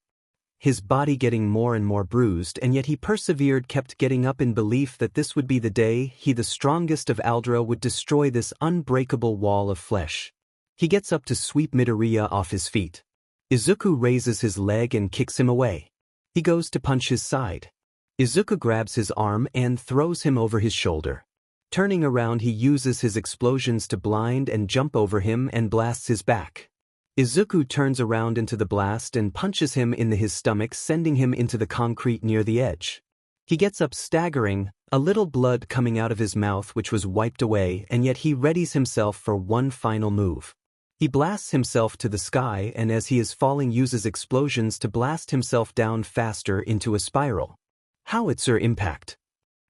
His body getting more and more bruised, and yet he persevered, kept getting up in belief that this would be the day he, the strongest of Aldra, would destroy this unbreakable wall of flesh. He gets up to sweep Midoriya off his feet. Izuku raises his leg and kicks him away. He goes to punch his side. Izuku grabs his arm and throws him over his shoulder. Turning around, he uses his explosions to blind and jump over him and blasts his back. Izuku turns around into the blast and punches him in his stomach, sending him into the concrete near the edge. He gets up staggering, a little blood coming out of his mouth which was wiped away, and yet he readies himself for one final move. He blasts himself to the sky, and as he is falling uses explosions to blast himself down faster into a spiral. Howitzer impact.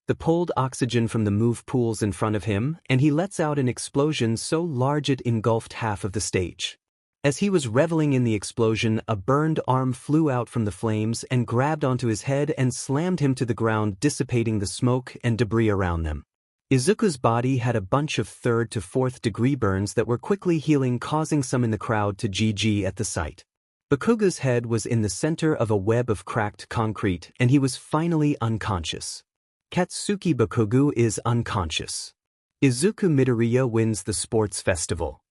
The pulled oxygen from the move pools in front of him, and he lets out an explosion so large it engulfed half of the stage. As he was reveling in the explosion, a burned arm flew out from the flames and grabbed onto his head and slammed him to the ground, dissipating the smoke and debris around them. Izuku's body had a bunch of 3rd to 4th degree burns that were quickly healing, causing some in the crowd to GG at the sight. Bakugo's head was in the center of a web of cracked concrete, and he was finally unconscious. Katsuki Bakugo is unconscious. Izuku Midoriya wins the sports festival.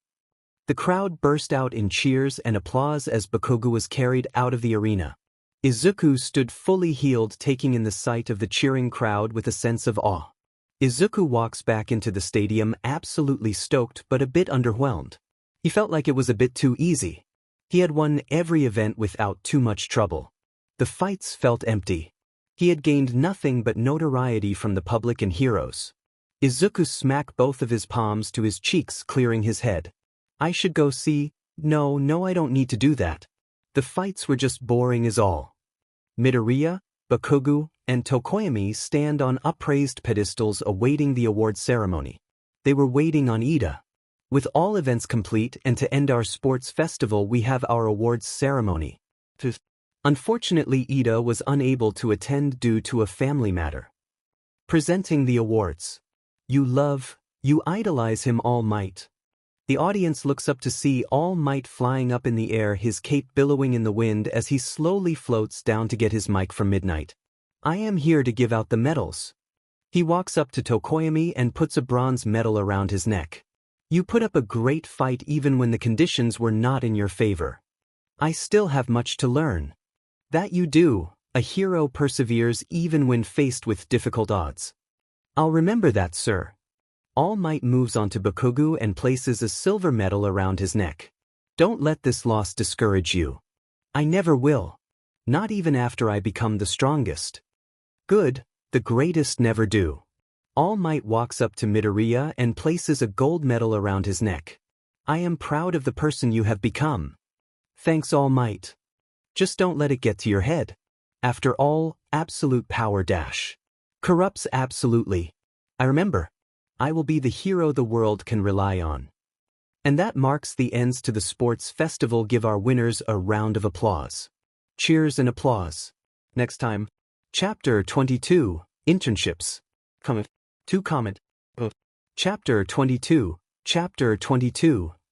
The crowd burst out in cheers and applause as Bakugo was carried out of the arena. Izuku stood fully healed, taking in the sight of the cheering crowd with a sense of awe. Izuku walks back into the stadium absolutely stoked but a bit underwhelmed. He felt like it was a bit too easy. He had won every event without too much trouble. The fights felt empty. He had gained nothing but notoriety from the public and heroes. Izuku smacked both of his palms to his cheeks, clearing his head. "I should go see." No, I don't need to do that. The fights were just boring is all." Midoriya, Bakugo, and Tokoyami stand on upraised pedestals awaiting the award ceremony. They were waiting on Ida. With all events complete and to end our sports festival we have our awards ceremony. Unfortunately Ida was unable to attend due to a family matter. Presenting the awards. You idolize him All Might. The audience looks up to see All Might flying up in the air, his cape billowing in the wind as he slowly floats down to get his mic from Midnight. I am here to give out the medals. He walks up to Tokoyami and puts a bronze medal around his neck. You put up a great fight even when the conditions were not in your favor. I still have much to learn. That you do. A hero perseveres even when faced with difficult odds. I'll remember that, sir. All Might moves on to Bakugo and places a silver medal around his neck. Don't let this loss discourage you. I never will. Not even after I become the strongest. Good, the greatest never do. All Might walks up to Midoriya and places a gold medal around his neck. I am proud of the person you have become. Thanks All Might. Just don't let it get to your head. After all, absolute power dash. Corrupts absolutely. I remember. I will be the hero the world can rely on. And that marks the ends to the sports festival. Give our winners a round of applause. Cheers and applause. Next time. Chapter 22, Internships. Comment. Chapter 22,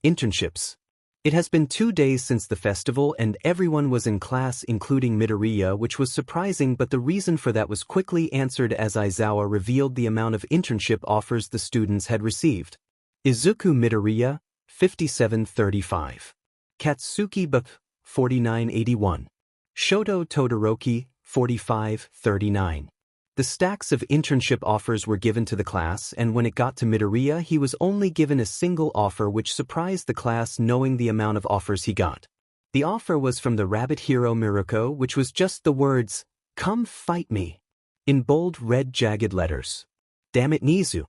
Internships. It has been 2 days since the festival and everyone was in class including Midoriya, which was surprising, but the reason for that was quickly answered as Aizawa revealed the amount of internship offers the students had received. Izuku Midoriya, 5735. Katsuki Bp, 4981. Shoto Todoroki, 4539. The stacks of internship offers were given to the class, and when it got to Midoriya he was only given a single offer, which surprised the class knowing the amount of offers he got. The offer was from the rabbit hero Miruko, which was just the words, "Come fight me," in bold red jagged letters. Damn it Nizu.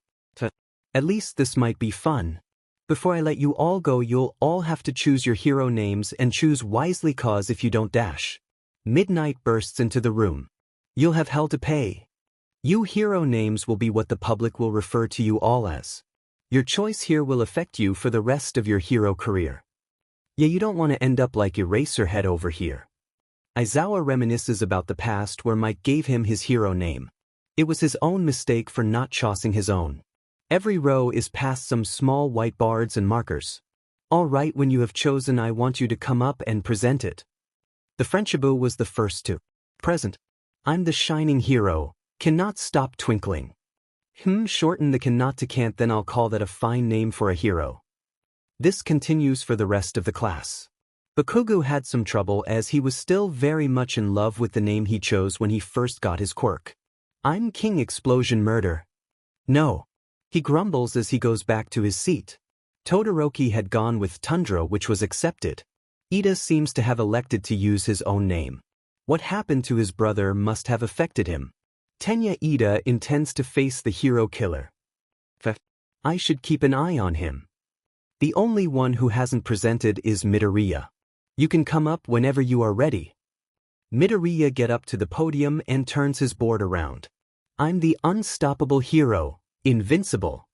At least this might be fun. Before I let you all go you'll all have to choose your hero names and choose wisely, cause if you don't dash. Midnight bursts into the room. You'll have hell to pay. You hero names will be what the public will refer to you all as. Your choice here will affect you for the rest of your hero career. Yeah, you don't want to end up like Eraserhead over here. Aizawa reminisces about the past where Mike gave him his hero name. It was his own mistake for not choosing his own. Every row is past some small white boards and markers. All right, when you have chosen I want you to come up and present it. The Frenchibu was the first to present. I'm the shining hero. Cannot stop twinkling. Shorten the cannot to can't, then I'll call that a fine name for a hero. This continues for the rest of the class. Bakugo had some trouble as he was still very much in love with the name he chose when he first got his quirk. I'm King Explosion Murder. No. He grumbles as he goes back to his seat. Todoroki had gone with Tundra, which was accepted. Ida seems to have elected to use his own name. What happened to his brother must have affected him. Tenya Ida intends to face the hero killer. I should keep an eye on him. The only one who hasn't presented is Midoriya. You can come up whenever you are ready. Midoriya gets up to the podium and turns his board around. I'm the unstoppable hero, invincible.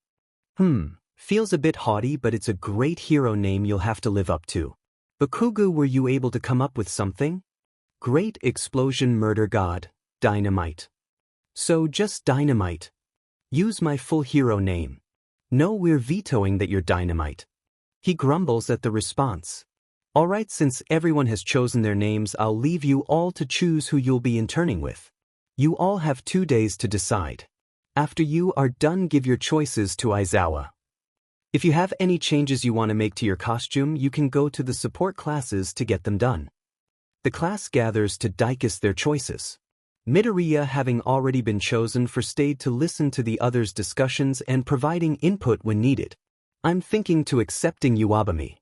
Feels a bit haughty, but it's a great hero name you'll have to live up to. Bakugo, were you able to come up with something? Great Explosion Murder God, Dynamite. So just Dynamite. Use my full hero name. No, we're vetoing that you're Dynamite. He grumbles at the response. Alright, since everyone has chosen their names, I'll leave you all to choose who you'll be interning with. You all have 2 days to decide. After you are done, give your choices to Aizawa. If you have any changes you want to make to your costume, you can go to the support classes to get them done. The class gathers to discuss their choices. Midoriya, having already been chosen, stayed to listen to the others' discussions and providing input when needed. I'm thinking to accepting Uabami.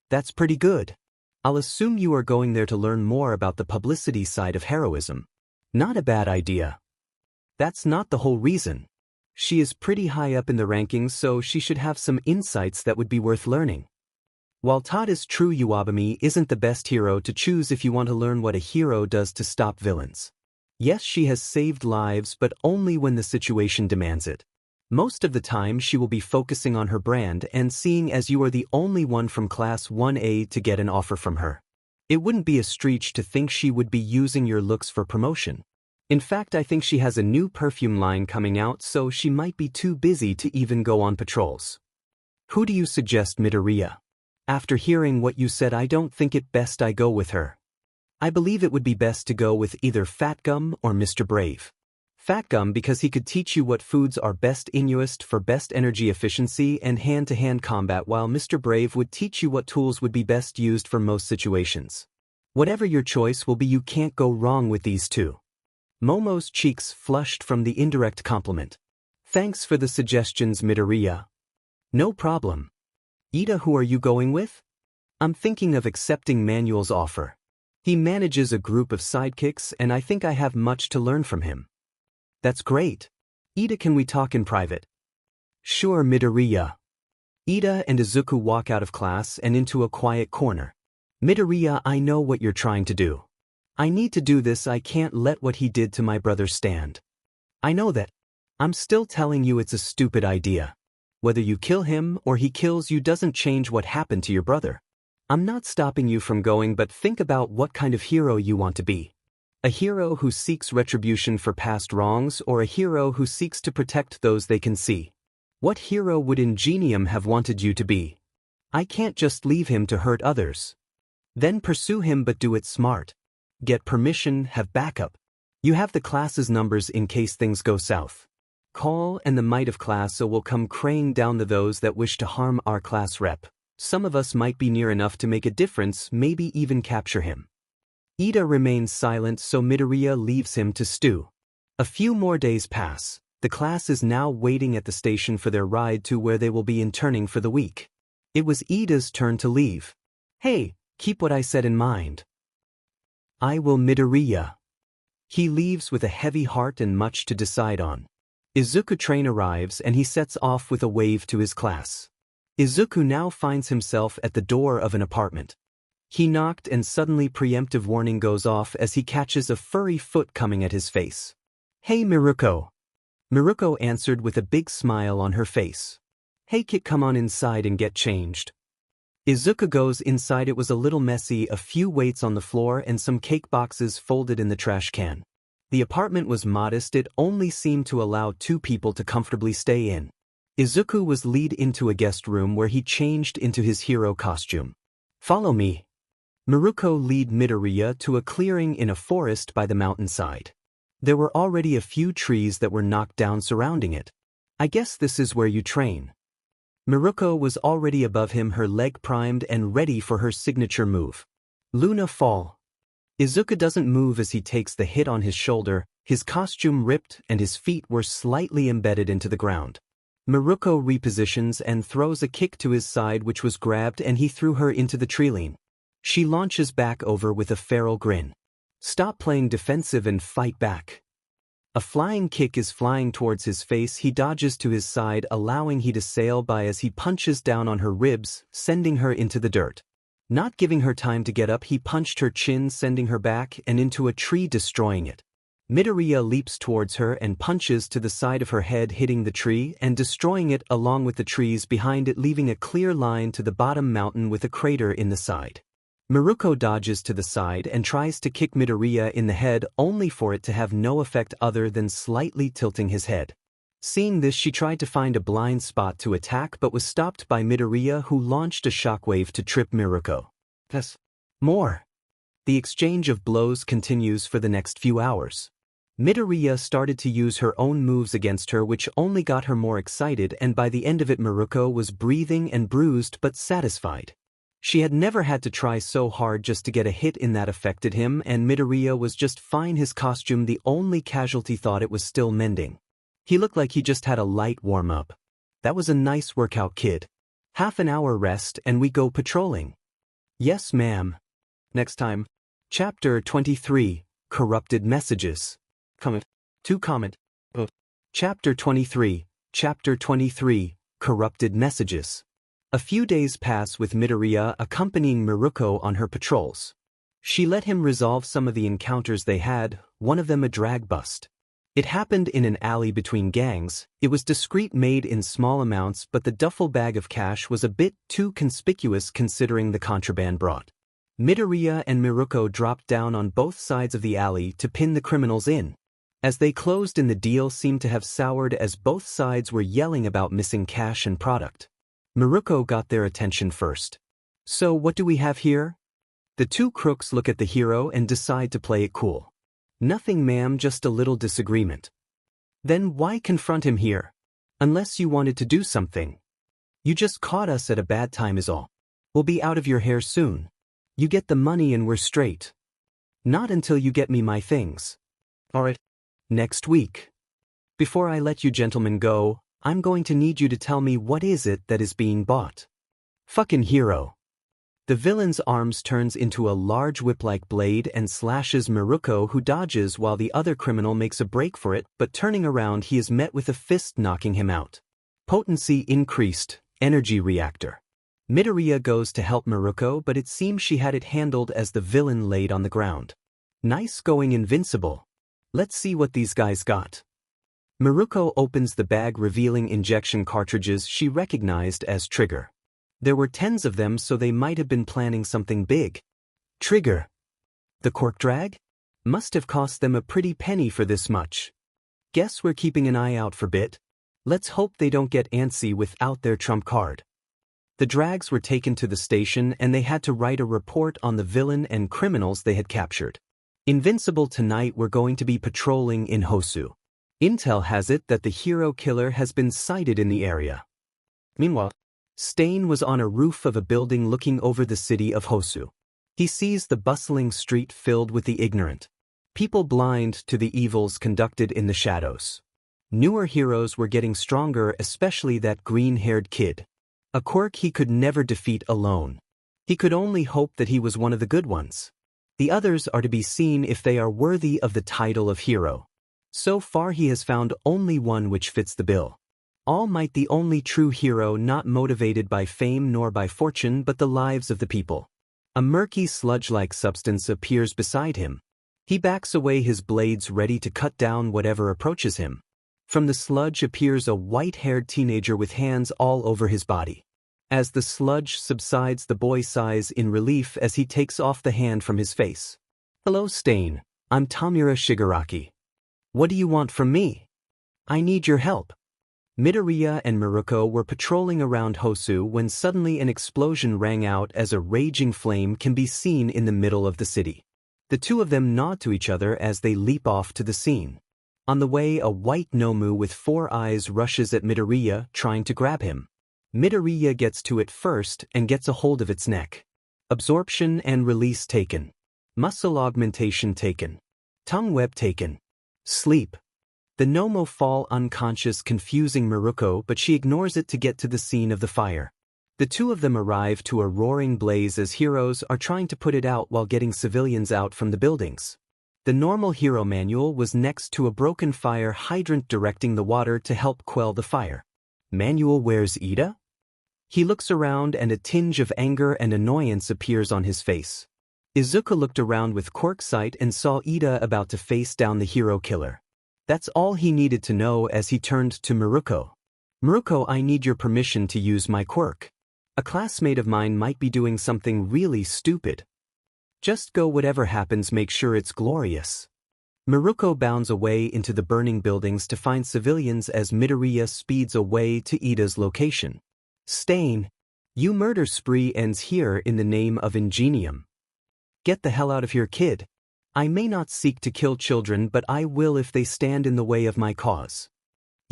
That's pretty good. I'll assume you are going there to learn more about the publicity side of heroism. Not a bad idea. That's not the whole reason. She is pretty high up in the rankings, so she should have some insights that would be worth learning. While Todd is true, Uabami isn't the best hero to choose if you want to learn what a hero does to stop villains. Yes, she has saved lives, but only when the situation demands it. Most of the time she will be focusing on her brand and seeing as you are the only one from Class 1A to get an offer from her. It wouldn't be a stretch to think she would be using your looks for promotion. In fact, I think she has a new perfume line coming out, so she might be too busy to even go on patrols. Who do you suggest, Midoriya? After hearing what you said, I don't think it best I go with her. I believe it would be best to go with either Fat Gum or Mr. Brave. Fat Gum because he could teach you what foods are best inuest for best energy efficiency and hand-to-hand combat, while Mr. Brave would teach you what tools would be best used for most situations. Whatever your choice will be, you can't go wrong with these two. Momo's cheeks flushed from the indirect compliment. Thanks for the suggestions, Midoriya. No problem. Ida, who are you going with? I'm thinking of accepting Manuel's offer. He manages a group of sidekicks and I think I have much to learn from him. That's great. Ida, can we talk in private? Sure, Midoriya. Ida and Izuku walk out of class and into a quiet corner. Midoriya, I know what you're trying to do. I need to do this. I can't let what he did to my brother stand. I know that. I'm still telling you it's a stupid idea. Whether you kill him or he kills you doesn't change what happened to your brother. I'm not stopping you from going, but think about what kind of hero you want to be. A hero who seeks retribution for past wrongs, or a hero who seeks to protect those they can see? What hero would Ingenium have wanted you to be? I can't just leave him to hurt others. Then pursue him, but do it smart. Get permission, have backup. You have the class's numbers in case things go south. Call and the might of class will come craying down to those that wish to harm our class rep. Some of us might be near enough to make a difference, maybe even capture him. Ida remains silent, so Midoriya leaves him to stew. A few more days pass. The class is now waiting at the station for their ride to where they will be interning for the week. It was Ida's turn to leave. Hey, keep what I said in mind. I will, Midoriya. He leaves with a heavy heart and much to decide on. Izuku train arrives and he sets off with a wave to his class. Izuku now finds himself at the door of an apartment. He knocked and suddenly preemptive warning goes off as he catches a furry foot coming at his face. Hey, Miruko. Miruko answered with a big smile on her face. Hey kid, come on inside and get changed. Izuku goes inside. It was a little messy, a few weights on the floor and some cake boxes folded in the trash can. The apartment was modest, it only seemed to allow 2 people to comfortably stay in. Izuku was led into a guest room where he changed into his hero costume. Follow me. Miruko led Midoriya to a clearing in a forest by the mountainside. There were already a few trees that were knocked down surrounding it. I guess this is where you train. Miruko was already above him, her leg primed and ready for her signature move. Luna Fall. Izuku doesn't move as he takes the hit on his shoulder, his costume ripped and his feet were slightly embedded into the ground. Miruko repositions and throws a kick to his side, which was grabbed, and he threw her into the treeline. She launches back over with a feral grin. Stop playing defensive and fight back. A flying kick is flying towards his face. He dodges to his side, allowing he to sail by as he punches down on her ribs, sending her into the dirt. Not giving her time to get up, he punched her chin, sending her back and into a tree, destroying it. Midoriya leaps towards her and punches to the side of her head, hitting the tree and destroying it along with the trees behind it, leaving a clear line to the bottom mountain with a crater in the side. Miruko dodges to the side and tries to kick Midoriya in the head, only for it to have no effect other than slightly tilting his head. Seeing this, she tried to find a blind spot to attack but was stopped by Midoriya, who launched a shockwave to trip Miruko. More. The exchange of blows continues for the next few hours. Midoriya started to use her own moves against her, which only got her more excited, and by the end of it Miruko was breathing and bruised but satisfied. She had never had to try so hard just to get a hit in that affected him, and Midoriya was just fine. His costume, the only casualty, thought it was still mending. He looked like he just had a light warm-up. That was a nice workout, kid. Half an hour rest and we go patrolling. Yes, ma'am. Next time. Chapter 23, Corrupted Messages. Comment. Chapter 23, Corrupted Messages. A few days pass with Midoriya accompanying Miruko on her patrols. She let him resolve some of the encounters they had, one of them a drag bust. It happened in an alley between gangs. It was discreet, made in small amounts, but the duffel bag of cash was a bit too conspicuous considering the contraband brought. Midoriya and Miruko dropped down on both sides of the alley to pin the criminals in. As they closed in, the deal seemed to have soured as both sides were yelling about missing cash and product. Miruko got their attention first. "So what do we have here?" The two crooks look at the hero and decide to play it cool. "Nothing, ma'am, just a little disagreement." "Then why confront him here? Unless you wanted to do something. You just caught us at a bad time is all. We'll be out of your hair soon. You get the money and we're straight." "Not until you get me my things." "Alright. Next week. Before I let you gentlemen go, I'm going to need you to tell me what is it that is being bought." "Fucking hero." The villain's arms turns into a large whip-like blade and slashes Miruko, who dodges while the other criminal makes a break for it, but turning around he is met with a fist knocking him out. Potency increased, energy reactor. Midoriya goes to help Miruko, but it seems she had it handled as the villain laid on the ground. "Nice going, invincible. Let's see what these guys got." Miruko opens the bag, revealing injection cartridges she recognized as Trigger. There were tens of them, so they might have been planning something big. Trigger. The cork drag? Must have cost them a pretty penny for this much. Guess we're keeping an eye out for Bit. Let's hope they don't get antsy without their trump card. The drags were taken to the station and they had to write a report on the villain and criminals they had captured. Invincible, tonight we're going to be patrolling in Hosu. Intel has it that the hero killer has been sighted in the area. Meanwhile, Stain was on a roof of a building looking over the city of Hosu. He sees the bustling street filled with the ignorant. People blind to the evils conducted in the shadows. Newer heroes were getting stronger, especially that green-haired kid. A quirk he could never defeat alone. He could only hope that he was one of the good ones. The others are to be seen if they are worthy of the title of hero. So far he has found only one which fits the bill. All Might, the only true hero, not motivated by fame nor by fortune but the lives of the people. A murky sludge-like substance appears beside him. He backs away, his blades ready to cut down whatever approaches him. From the sludge appears a white-haired teenager with hands all over his body. As the sludge subsides, the boy sighs in relief as he takes off the hand from his face. "Hello, Stain. I'm Tamura Shigaraki. What do you want from me?" "I need your help." Midoriya and Miruko were patrolling around Hosu when suddenly an explosion rang out as a raging flame can be seen in the middle of the city. The two of them nod to each other as they leap off to the scene. On the way, a white Nomu with 4 eyes rushes at Midoriya, trying to grab him. Midoriya gets to it first and gets a hold of its neck. Absorption and release taken. Muscle augmentation taken. Tongue web taken. Sleep. The Nomo fall unconscious, confusing Miruko, but she ignores it to get to the scene of the fire. The two of them arrive to a roaring blaze as heroes are trying to put it out while getting civilians out from the buildings. The normal hero manual was next to a broken fire hydrant directing the water to help quell the fire. Manual, where's Ida? He looks around and a tinge of anger and annoyance appears on his face. Izuka looked around with quirk sight and saw Ida about to face down the hero killer. That's all he needed to know as he turned to Miruko. "Miruko, I need your permission to use my quirk. A classmate of mine might be doing something really stupid. Just go, whatever happens, make sure it's glorious." Miruko bounds away into the burning buildings to find civilians as Midoriya speeds away to Ida's location. "Stain, you murder spree ends here in the name of Ingenium. Get the hell out of here, kid. I may not seek to kill children, but I will if they stand in the way of my cause."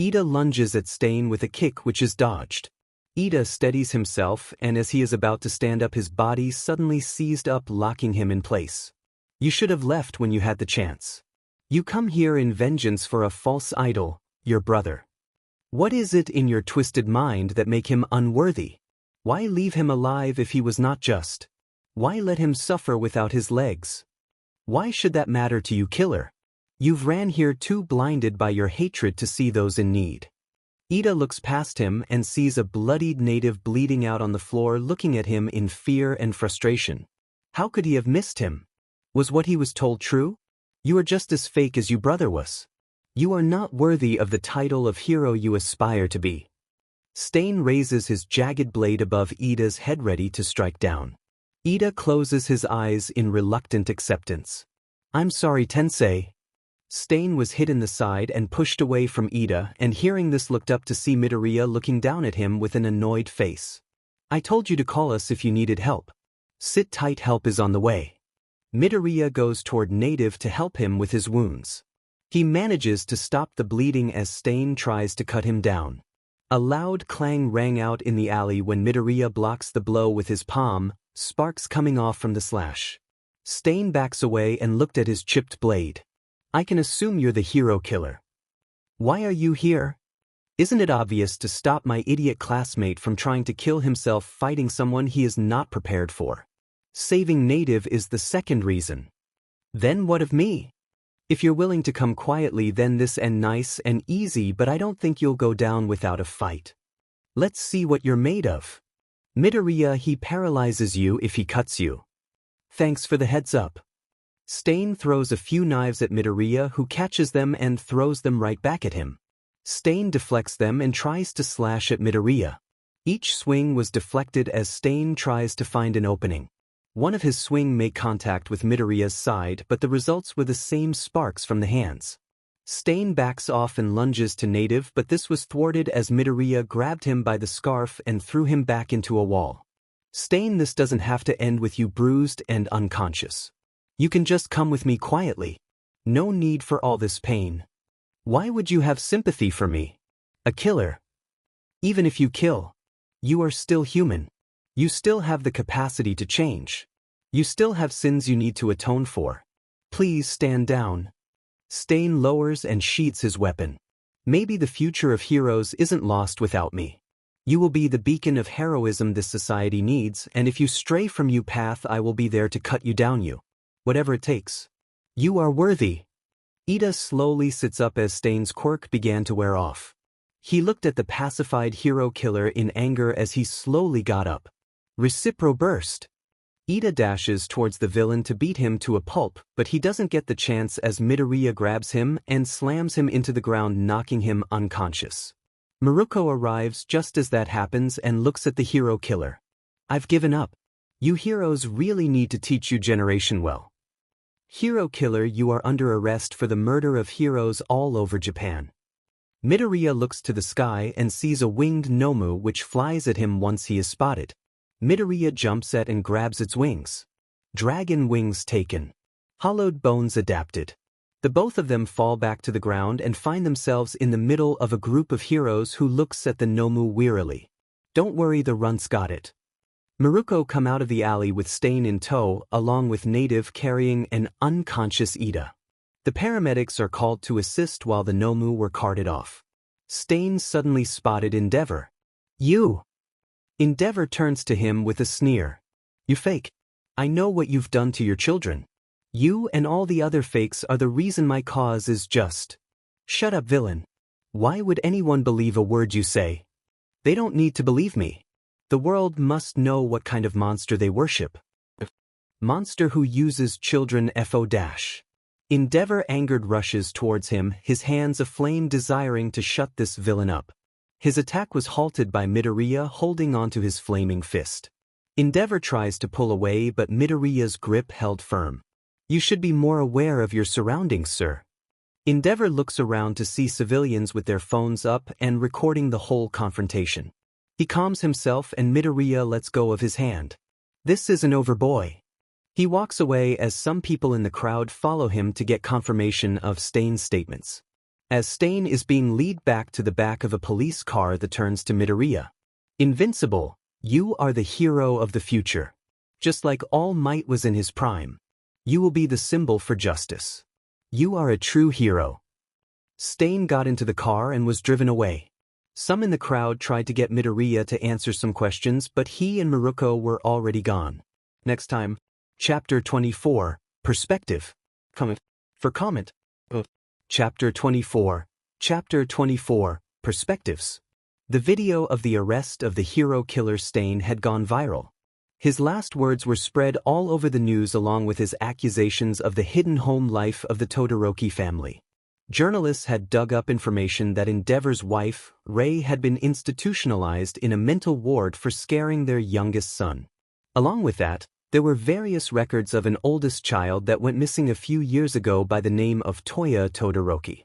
Ida lunges at Stain with a kick which is dodged. Ida steadies himself, and as he is about to stand up, his body suddenly seized up, locking him in place. "You should have left when you had the chance. You come here in vengeance for a false idol, your brother. What is it in your twisted mind that make him unworthy? Why leave him alive if he was not just? Why let him suffer without his legs? Why should that matter to you, killer? You've ran here too blinded by your hatred to see those in need." Ida looks past him and sees a bloodied native bleeding out on the floor, looking at him in fear and frustration. How could he have missed him? Was what he was told true? "You are just as fake as your brother was. You are not worthy of the title of hero you aspire to be. Stain raises his jagged blade above Ida's head ready to strike down. Ida closes his eyes in reluctant acceptance. I'm sorry, Tensei. Stain was hit in the side and pushed away from Ida, and hearing this looked up to see Midoriya looking down at him with an annoyed face. I told you to call us if you needed help. Sit tight, help is on the way. Midoriya goes toward Native to help him with his wounds. He manages to stop the bleeding as Stain tries to cut him down. A loud clang rang out in the alley when Midoriya blocks the blow with his palm, sparks coming off from the slash. Stain backs away and looked at his chipped blade. I can assume you're the hero killer. Why are you here? Isn't it obvious to stop my idiot classmate from trying to kill himself fighting someone he is not prepared for? Saving Native is the second reason. Then what of me? If you're willing to come quietly, then this end nice and easy, but I don't think you'll go down without a fight. Let's see what you're made of. Midoriya, he paralyzes you if he cuts you. Thanks for the heads up. Stain throws a few knives at Midoriya, who catches them and throws them right back at him. Stain deflects them and tries to slash at Midoriya. Each swing was deflected as Stain tries to find an opening. One of his swing made contact with Midoriya's side, but the results were the same sparks from the hands. Stain backs off and lunges to Native, but this was thwarted as Midoriya grabbed him by the scarf and threw him back into a wall. Stain, this doesn't have to end with you bruised and unconscious. You can just come with me quietly. No need for all this pain. Why would you have sympathy for me? A killer. Even if you kill, you are still human. You still have the capacity to change. You still have sins you need to atone for. Please stand down. Stain lowers and sheathes his weapon. Maybe the future of heroes isn't lost without me. You will be the beacon of heroism this society needs, and if you stray from your path, I will be there to cut you down. Whatever it takes. You are worthy. Ida slowly sits up as Stain's quirk began to wear off. He looked at the pacified hero killer in anger as he slowly got up. Recipro burst. Ida dashes towards the villain to beat him to a pulp, but he doesn't get the chance as Midoriya grabs him and slams him into the ground, knocking him unconscious. Maruko arrives just as that happens and looks at the hero killer. I've given up. You heroes really need to teach your generation well. Hero killer, you are under arrest for the murder of heroes all over Japan. Midoriya looks to the sky and sees a winged Nomu which flies at him once he is spotted. Midoriya jumps at and grabs its wings. Dragon wings taken. Hollowed bones adapted. The both of them fall back to the ground and find themselves in the middle of a group of heroes who looks at the Nomu wearily. Don't worry, the runts got it. Maruko come out of the alley with Stain in tow, along with Native carrying an unconscious Ida. The paramedics are called to assist while the Nomu were carted off. Stain suddenly spotted Endeavor. You! Endeavor turns to him with a sneer. You fake. I know what you've done to your children. You and all the other fakes are the reason my cause is just. Shut up, villain. Why would anyone believe a word you say? They don't need to believe me. The world must know what kind of monster they worship. Monster who uses children FO-. Endeavor angered rushes towards him, his hands aflame desiring to shut this villain up. His attack was halted by Midoriya holding onto his flaming fist. Endeavor tries to pull away, but Midoriya's grip held firm. You should be more aware of your surroundings, sir. Endeavor looks around to see civilians with their phones up and recording the whole confrontation. He calms himself and Midoriya lets go of his hand. This isn't over, boy. He walks away as some people in the crowd follow him to get confirmation of Stain's statements. As Stain is being led back to the back of a police car that turns to Midoriya. Invincible, you are the hero of the future. Just like All Might was in his prime. You will be the symbol for justice. You are a true hero. Stain got into the car and was driven away. Some in the crowd tried to get Midoriya to answer some questions, but he and Maruko were already gone. Next time, Chapter 24, Perspective. Comment. Chapter 24, Perspectives. The video of the arrest of the hero killer Stain had gone viral. His last words were spread all over the news along with his accusations of the hidden home life of the Todoroki family. Journalists had dug up information that Endeavor's wife, Ray, had been institutionalized in a mental ward for scaring their youngest son. Along with that, there were various records of an oldest child that went missing a few years ago by the name of Toya Todoroki.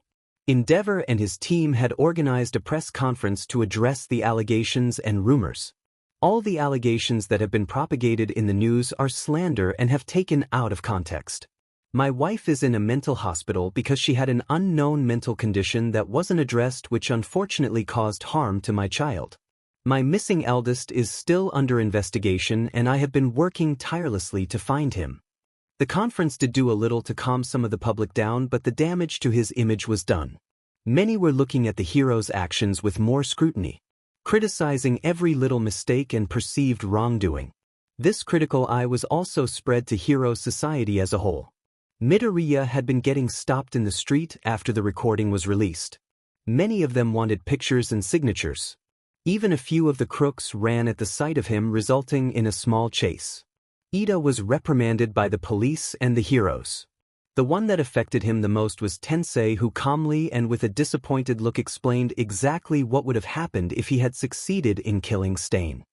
Endeavor and his team had organized a press conference to address the allegations and rumors. All the allegations that have been propagated in the news are slander and have taken out of context. My wife is in a mental hospital because she had an unknown mental condition that wasn't addressed, which unfortunately caused harm to my child. My missing eldest is still under investigation and I have been working tirelessly to find him. The conference did do a little to calm some of the public down, but the damage to his image was done. Many were looking at the hero's actions with more scrutiny, criticizing every little mistake and perceived wrongdoing. This critical eye was also spread to hero society as a whole. Midoriya had been getting stopped in the street after the recording was released. Many of them wanted pictures and signatures. Even a few of the crooks ran at the sight of him, resulting in a small chase. Ida was reprimanded by the police and the heroes. The one that affected him the most was Tensei, who calmly and with a disappointed look explained exactly what would have happened if he had succeeded in killing Stain.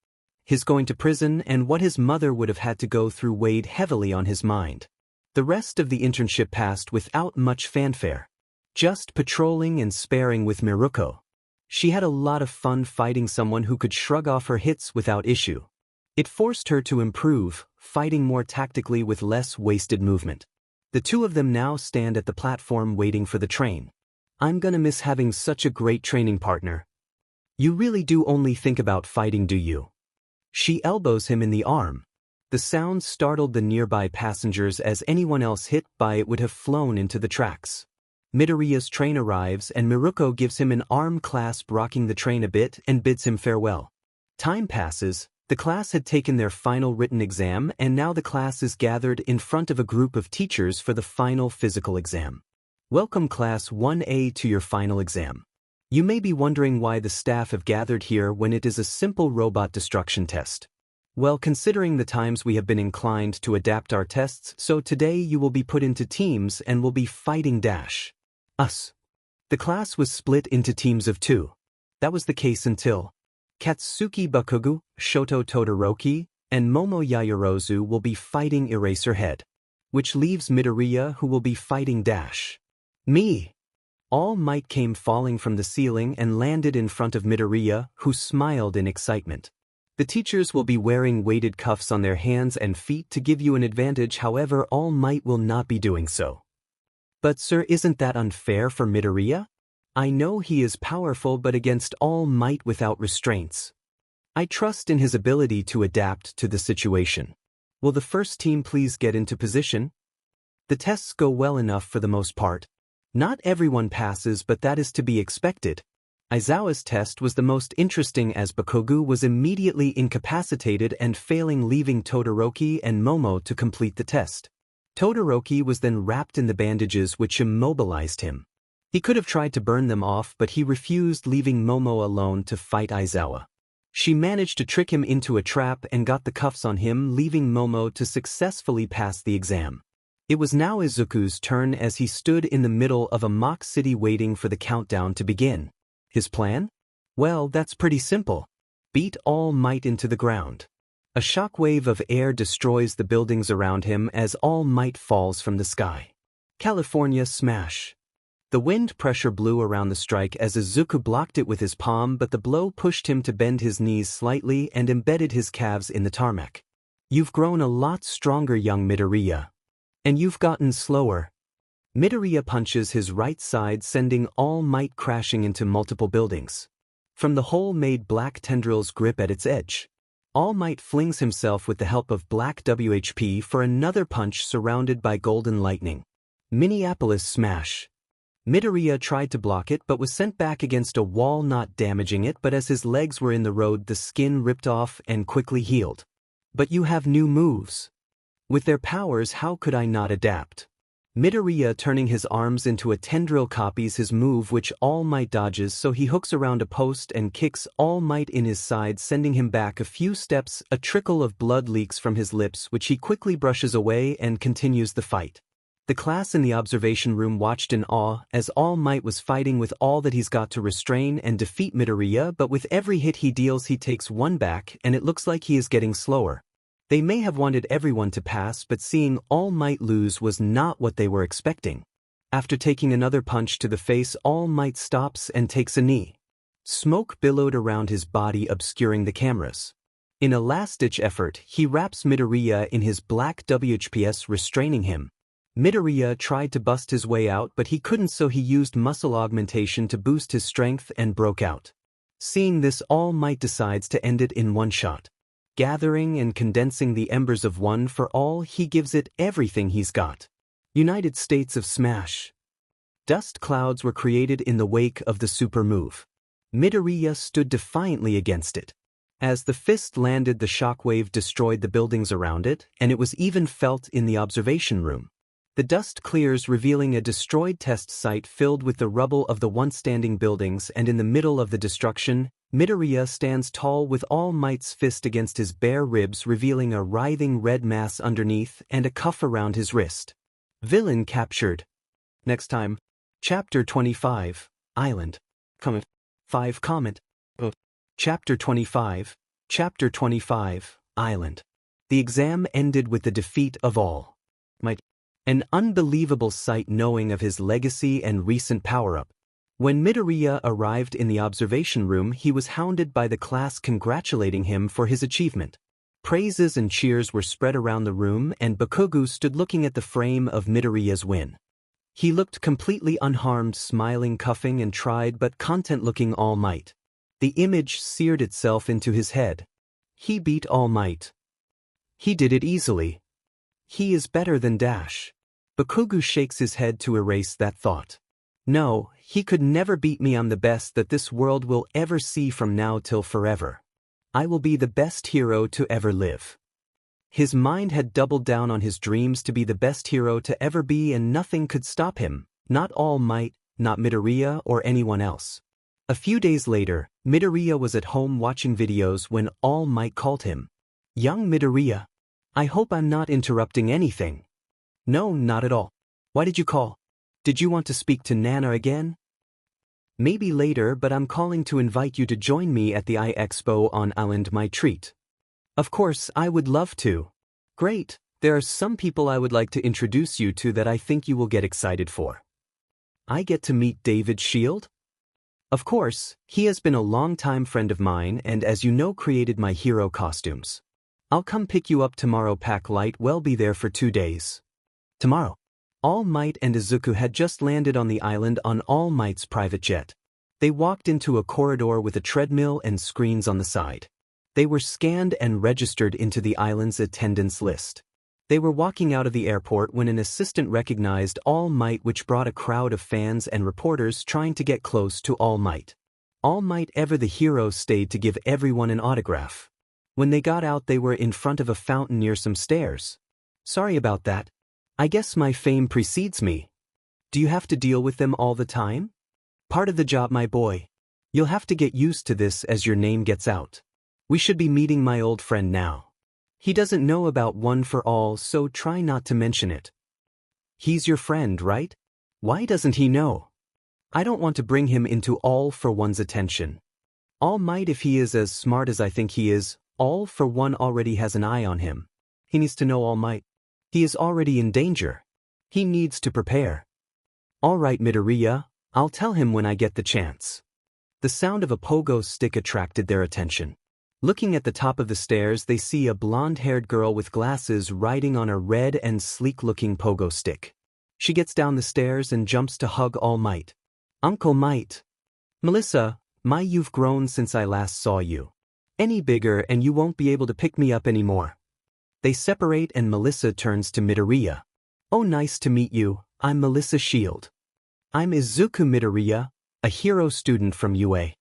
His going to prison and what his mother would have had to go through weighed heavily on his mind. The rest of the internship passed without much fanfare. Just patrolling and sparring with Miruko. She had a lot of fun fighting someone who could shrug off her hits without issue. It forced her to improve, fighting more tactically with less wasted movement. The two of them now stand at the platform waiting for the train. I'm gonna miss having such a great training partner. You really do only think about fighting, do you? She elbows him in the arm. The sound startled the nearby passengers, as anyone else hit by it would have flown into the tracks. Midoriya's train arrives and Miruko gives him an arm clasp, rocking the train a bit, and bids him farewell. Time passes. The class had taken their final written exam and now the class is gathered in front of a group of teachers for the final physical exam. Welcome Class 1A to your final exam. You may be wondering why the staff have gathered here when it is a simple robot destruction test. Well, considering the times we have been inclined to adapt our tests, so today you will be put into teams and will be fighting us. The class was split into teams of 2. That was the case until Katsuki Bakugo, Shoto Todoroki, and Momo Yaoyorozu will be fighting Eraserhead, which leaves Midoriya, who will be fighting me. All Might came falling from the ceiling and landed in front of Midoriya, who smiled in excitement. The teachers will be wearing weighted cuffs on their hands and feet to give you an advantage, however All Might will not be doing so. But sir, isn't that unfair for Midoriya? I know he is powerful, but against All Might without restraints. I trust in his ability to adapt to the situation. Will the first team please get into position? The tests go well enough for the most part. Not everyone passes, but that is to be expected. Aizawa's test was the most interesting, as Bakugo was immediately incapacitated and failing, leaving Todoroki and Momo to complete the test. Todoroki was then wrapped in the bandages, which immobilized him. He could have tried to burn them off, but he refused, leaving Momo alone to fight Aizawa. She managed to trick him into a trap and got the cuffs on him, leaving Momo to successfully pass the exam. It was now Izuku's turn, as he stood in the middle of a mock city waiting for the countdown to begin. His plan? Well, that's pretty simple. Beat All Might into the ground. A shockwave of air destroys the buildings around him as All Might falls from the sky. California smash. The wind pressure blew around the strike as Izuku blocked it with his palm, but the blow pushed him to bend his knees slightly and embedded his calves in the tarmac. You've grown a lot stronger, young Midoriya. And you've gotten slower. Midoriya punches his right side, sending All Might crashing into multiple buildings. From the hole made black tendrils grip at its edge. All Might flings himself with the help of black WHP for another punch, surrounded by golden lightning. Minneapolis smash. Midoriya tried to block it but was sent back against a wall, not damaging it, but as his legs were in the road the skin ripped off and quickly healed. But you have new moves. With their powers, how could I not adapt? Midoriya, turning his arms into a tendril, copies his move, which All Might dodges, so he hooks around a post and kicks All Might in his side, sending him back a few steps. A trickle of blood leaks from his lips, which he quickly brushes away and continues the fight. The class in the observation room watched in awe as All Might was fighting with all that he's got to restrain and defeat Midoriya, but with every hit he deals he takes one back and it looks like he is getting slower. They may have wanted everyone to pass, but seeing All Might lose was not what they were expecting. After taking another punch to the face, All Might stops and takes a knee. Smoke billowed around his body, obscuring the cameras. In a last-ditch effort, he wraps Midoriya in his black WHPS, restraining him. Midoriya tried to bust his way out, but he couldn't, so he used muscle augmentation to boost his strength and broke out. Seeing this, All Might decides to end it in one shot. Gathering and condensing the embers of One for All, he gives it everything he's got. United States of Smash. Dust clouds were created in the wake of the super move. Midoriya stood defiantly against it. As the fist landed, the shockwave destroyed the buildings around it, and it was even felt in the observation room. The dust clears, revealing a destroyed test site filled with the rubble of the once standing buildings, and in the middle of the destruction, Midoriya stands tall with All Might's fist against his bare ribs, revealing a writhing red mass underneath and a cuff around his wrist. Villain captured. Next time. Chapter 25, Island. Comment. 5 comment. Chapter 25, Island. The exam ended with the defeat of All Might. An unbelievable sight, knowing of his legacy and recent power-up. When Midoriya arrived in the observation room, he was hounded by the class congratulating him for his achievement. Praises and cheers were spread around the room, and Bakugo stood looking at the frame of Midoriya's win. He looked completely unharmed, smiling, cuffing and tried but content-looking All Might. The image seared itself into his head. He beat All Might. He did it easily. He is better than Dash. Bakugo shakes his head to erase that thought. No, he could never beat me. I'm the best that this world will ever see from now till forever. I will be the best hero to ever live. His mind had doubled down on his dreams to be the best hero to ever be, and nothing could stop him, not All Might, not Midoriya or anyone else. A few days later, Midoriya was at home watching videos when All Might called him. Young Midoriya. I hope I'm not interrupting anything. No, not at all. Why did you call? Did you want to speak to Nana again? Maybe later, but I'm calling to invite you to join me at the Expo on Island, my treat. Of course, I would love to. Great, there are some people I would like to introduce you to that I think you will get excited for. I get to meet David Shield? Of course, he has been a long-time friend of mine and, as you know, created my hero costumes. I'll come pick you up tomorrow. Pack light, well, be there for 2 days. Tomorrow. All Might and Izuku had just landed on the island on All Might's private jet. They walked into a corridor with a treadmill and screens on the side. They were scanned and registered into the island's attendance list. They were walking out of the airport when an assistant recognized All Might, which brought a crowd of fans and reporters trying to get close to All Might. All Might, ever the hero, stayed to give everyone an autograph. When they got out, they were in front of a fountain near some stairs. Sorry about that. I guess my fame precedes me. Do you have to deal with them all the time? Part of the job, my boy. You'll have to get used to this as your name gets out. We should be meeting my old friend now. He doesn't know about One for All, so try not to mention it. He's your friend, right? Why doesn't he know? I don't want to bring him into All for One's attention. All Might, if he is as smart as I think he is, All for One already has an eye on him. He needs to know All Might. He is already in danger. He needs to prepare. All right, Midoriya, I'll tell him when I get the chance. The sound of a pogo stick attracted their attention. Looking at the top of the stairs, they see a blonde-haired girl with glasses riding on a red and sleek-looking pogo stick. She gets down the stairs and jumps to hug All Might. Uncle Might. Melissa, you've grown since I last saw you. Any bigger and you won't be able to pick me up anymore. They separate and Melissa turns to Midoriya. Oh, nice to meet you. I'm Melissa Shield. I'm Izuku Midoriya, a hero student from UA.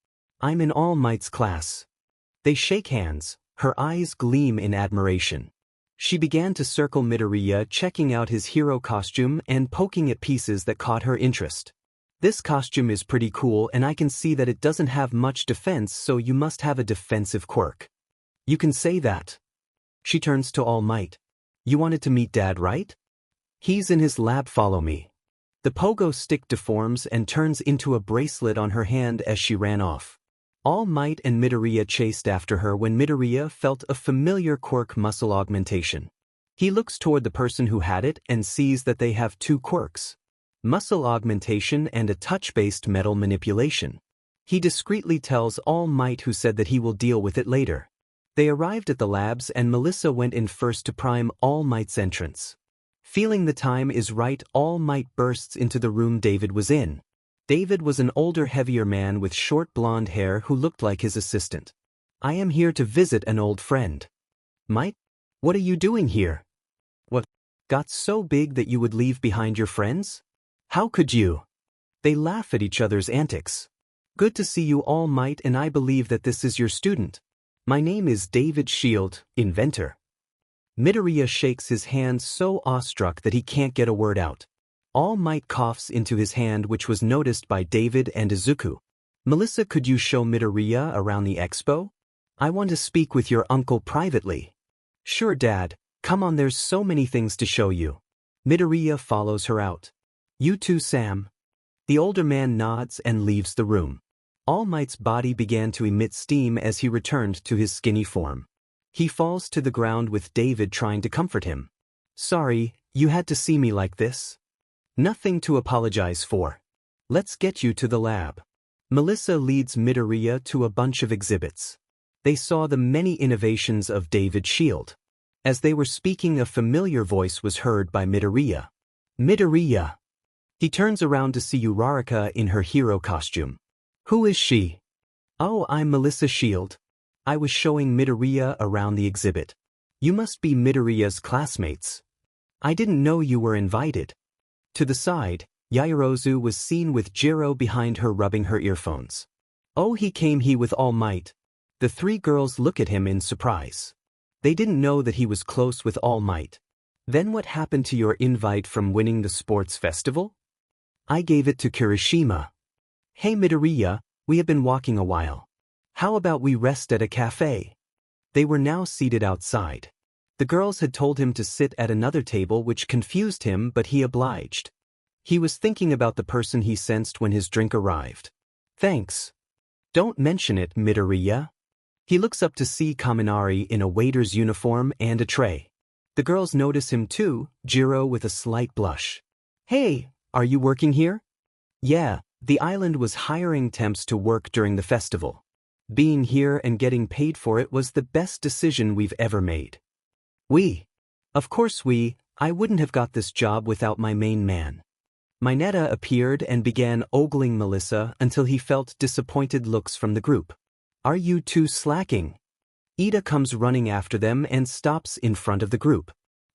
I'm in All Might's class. They shake hands, her eyes gleam in admiration. She began to circle Midoriya, checking out his hero costume and poking at pieces that caught her interest. This costume is pretty cool, and I can see that it doesn't have much defense, so you must have a defensive quirk. You can say that. She turns to All Might. You wanted to meet Dad, right? He's in his lab, follow me. The pogo stick deforms and turns into a bracelet on her hand as she ran off. All Might and Midoriya chased after her when Midoriya felt a familiar quirk muscle augmentation. He looks toward the person who had it and sees that they have two quirks: muscle augmentation and a touch-based metal manipulation. He discreetly tells All Might, who said that he will deal with it later. They arrived at the labs and Melissa went in first to prime All Might's entrance. Feeling the time is right, All Might bursts into the room David was in. David was an older, heavier man with short blonde hair who looked like his assistant. I am here to visit an old friend. Might? What are you doing here? What? Got so big that you would leave behind your friends? How could you? They laugh at each other's antics. Good to see you, All Might, and I believe that this is your student. My name is David Shield, inventor. Midoriya shakes his hand so awestruck that he can't get a word out. All Might coughs into his hand, which was noticed by David and Izuku. Melissa, could you show Midoriya around the expo? I want to speak with your uncle privately. Sure, Dad. Come on, there's so many things to show you. Midoriya follows her out. You too, Sam. The older man nods and leaves the room. All Might's body began to emit steam as he returned to his skinny form. He falls to the ground with David trying to comfort him. Sorry, you had to see me like this. Nothing to apologize for. Let's get you to the lab. Melissa leads Midoriya to a bunch of exhibits. They saw the many innovations of David Shield. As they were speaking, a familiar voice was heard by Midoriya. Midoriya. He turns around to see Uraraka in her hero costume. Who is she? Oh, I'm Melissa Shield. I was showing Midoriya around the exhibit. You must be Midoriya's classmates. I didn't know you were invited. To the side, Yaoyorozu was seen with Jiro behind her rubbing her earphones. Oh, he came here with All Might. The three girls look at him in surprise. They didn't know that he was close with All Might. Then what happened to your invite from winning the sports festival? I gave it to Kirishima. Hey Midoriya, we have been walking a while. How about we rest at a cafe? They were now seated outside. The girls had told him to sit at another table, which confused him, but he obliged. He was thinking about the person he sensed when his drink arrived. Thanks. Don't mention it, Midoriya. He looks up to see Kaminari in a waiter's uniform and a tray. The girls notice him too, Jiro with a slight blush. Hey, are you working here? Yeah, the island was hiring temps to work during the festival. Being here and getting paid for it was the best decision we've ever made. Of course I wouldn't have got this job without my main man. Mineta appeared and began ogling Melissa until he felt disappointed looks from the group. Are you two slacking? Ida comes running after them and stops in front of the group.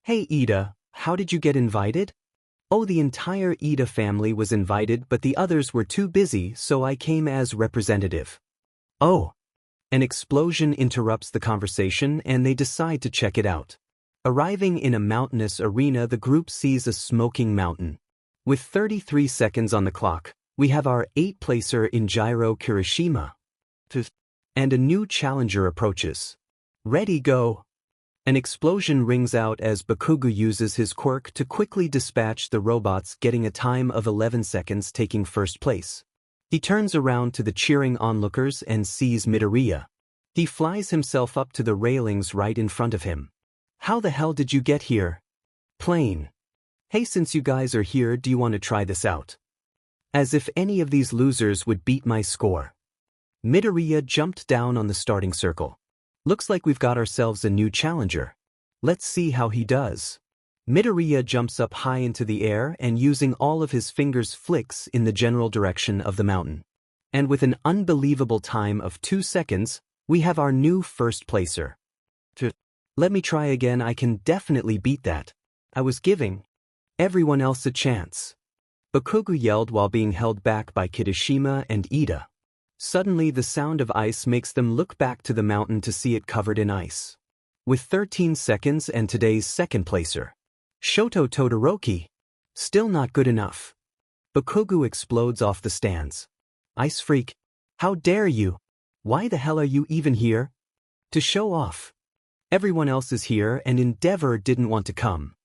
Hey Ida, how did you get invited? Oh, the entire Ida family was invited, but the others were too busy, so I came as representative. Oh. An explosion interrupts the conversation and they decide to check it out. Arriving in a mountainous arena, the group sees a smoking mountain. With 33 seconds on the clock, we have our 8th-placer in Jiro Kirishima. And a new challenger approaches. Ready, go. An explosion rings out as Bakugo uses his quirk to quickly dispatch the robots, getting a time of 11 seconds, taking first place. He turns around to the cheering onlookers and sees Midoriya. He flies himself up to the railings right in front of him. How the hell did you get here? Plane. Hey, since you guys are here, do you want to try this out? As if any of these losers would beat my score. Midoriya jumped down on the starting circle. Looks like we've got ourselves a new challenger. Let's see how he does. Midoriya jumps up high into the air and using all of his fingers flicks in the general direction of the mountain. And with an unbelievable time of 2 seconds, we have our new first placer. Let me try again, I can definitely beat that. I was giving everyone else a chance. Bakugo yelled while being held back by Kirishima and Ida. Suddenly the sound of ice makes them look back to the mountain to see it covered in ice. With 13 seconds and today's second placer. Shoto Todoroki. Still not good enough. Bakugo explodes off the stands. Ice freak. How dare you? Why the hell are you even here? To show off. Everyone else is here and Endeavor didn't want to come.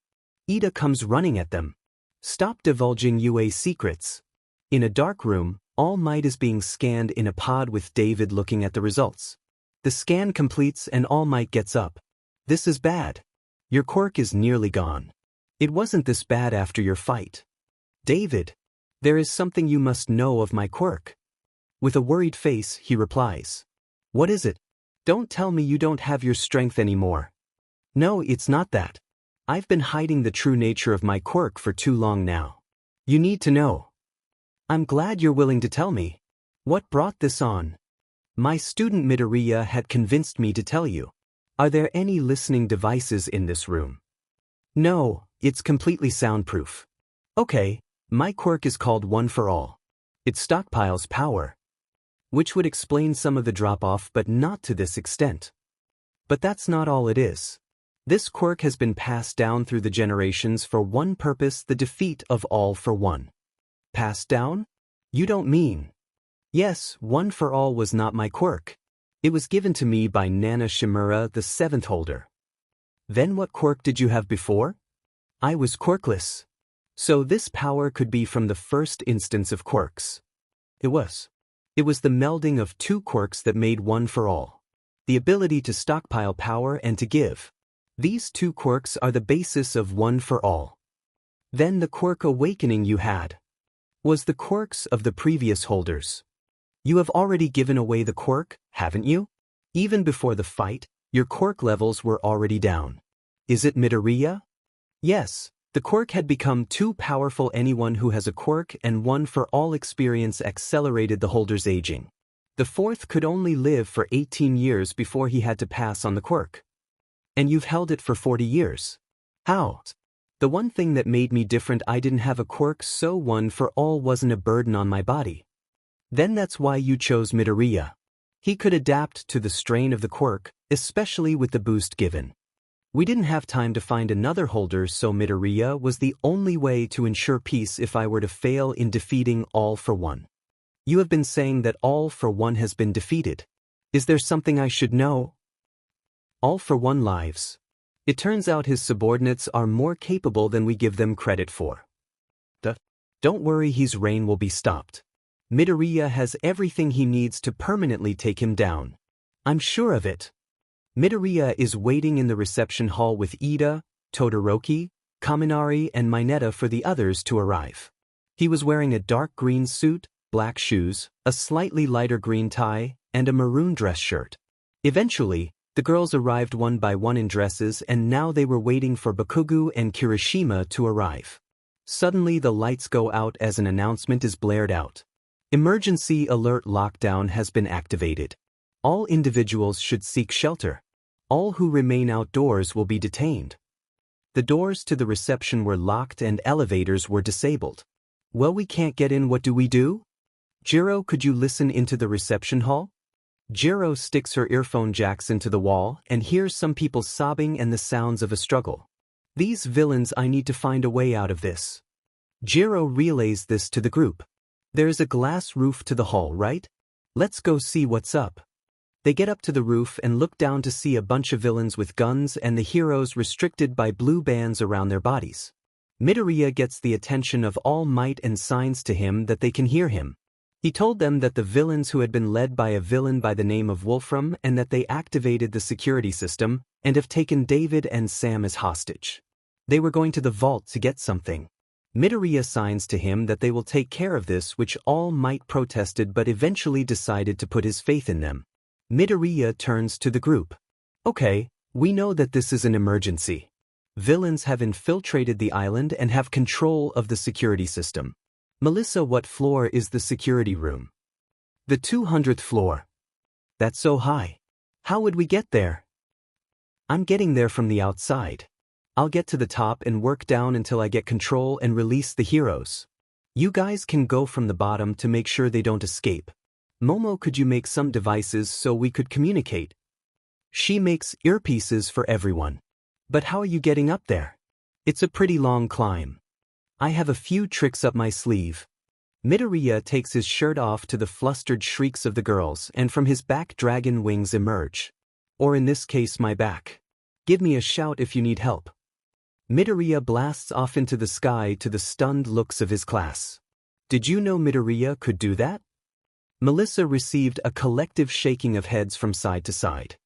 Ida comes running at them. Stop divulging UA secrets. In a dark room, All Might is being scanned in a pod with David looking at the results. The scan completes and All Might gets up. This is bad. Your quirk is nearly gone. It wasn't this bad after your fight. David, there is something you must know of my quirk. With a worried face, he replies. What is it? Don't tell me you don't have your strength anymore. No, it's not that. I've been hiding the true nature of my quirk for too long now. You need to know. I'm glad you're willing to tell me. What brought this on? My student Midoriya had convinced me to tell you. Are there any listening devices in this room? No, it's completely soundproof. Okay, my quirk is called One for All. It stockpiles power. Which would explain some of the drop-off but not to this extent. But that's not all it is. This quirk has been passed down through the generations for one purpose: the defeat of All for One. Passed down? You don't mean? Yes, One for All was not my quirk. It was given to me by Nana Shimura, the 7th holder. Then what quirk did you have before? I was quirkless. So this power could be from the first instance of quirks. It was the melding of two quirks that made One for All. The ability to stockpile power and to give. These two quirks are the basis of One for All. Then the quirk awakening you had was the quirks of the previous holders. You have already given away the quirk, haven't you? Even before the fight, your quirk levels were already down. Is it Midoriya? Yes, the quirk had become too powerful. Anyone who has a quirk and One for All experience accelerated the holder's aging. The 4th could only live for 18 years before he had to pass on the quirk. And you've held it for 40 years. How? The one thing that made me different: I didn't have a quirk, so One for All wasn't a burden on my body. Then that's why you chose Midoriya. He could adapt to the strain of the quirk, especially with the boost given. We didn't have time to find another holder, so Midoriya was the only way to ensure peace if I were to fail in defeating All for One. You have been saying that All for One has been defeated. Is there something I should know? All for One lives. It turns out his subordinates are more capable than we give them credit for. Don't worry, his reign will be stopped. Midoriya has everything he needs to permanently take him down. I'm sure of it. Midoriya is waiting in the reception hall with Ida, Todoroki, Kaminari, and Mineta for the others to arrive. He was wearing a dark green suit, black shoes, a slightly lighter green tie, and a maroon dress shirt. Eventually, the girls arrived one by one in dresses, and now they were waiting for Bakugo and Kirishima to arrive. Suddenly the lights go out as an announcement is blared out. Emergency alert: lockdown has been activated. All individuals should seek shelter. All who remain outdoors will be detained. The doors to the reception were locked and elevators were disabled. Well, we can't get in. What do we do? Jiro, could you listen into the reception hall? Jiro sticks her earphone jacks into the wall and hears some people sobbing and the sounds of a struggle. These villains, I need to find a way out of this. Jiro relays this to the group. There's a glass roof to the hall, right? Let's go see what's up. They get up to the roof and look down to see a bunch of villains with guns and the heroes restricted by blue bands around their bodies. Midoriya gets the attention of All Might and signs to him that they can hear him. He told them that the villains who had been led by a villain by the name of Wolfram and that they activated the security system and have taken David and Sam as hostage. They were going to the vault to get something. Midoriya signs to him that they will take care of this, which All Might protested but eventually decided to put his faith in them. Midoriya turns to the group. Okay, we know that this is an emergency. Villains have infiltrated the island and have control of the security system. Melissa, what floor is the security room? The 200th floor. That's so high. How would we get there? I'm getting there from the outside. I'll get to the top and work down until I get control and release the heroes. You guys can go from the bottom to make sure they don't escape. Momo, could you make some devices so we could communicate? She makes earpieces for everyone. But how are you getting up there? It's a pretty long climb. I have a few tricks up my sleeve. Midoriya takes his shirt off to the flustered shrieks of the girls, and from his back dragon wings emerge. Or in this case, my back. Give me a shout if you need help. Midoriya blasts off into the sky to the stunned looks of his class. Did you know Midoriya could do that? Melissa received a collective shaking of heads from side to side.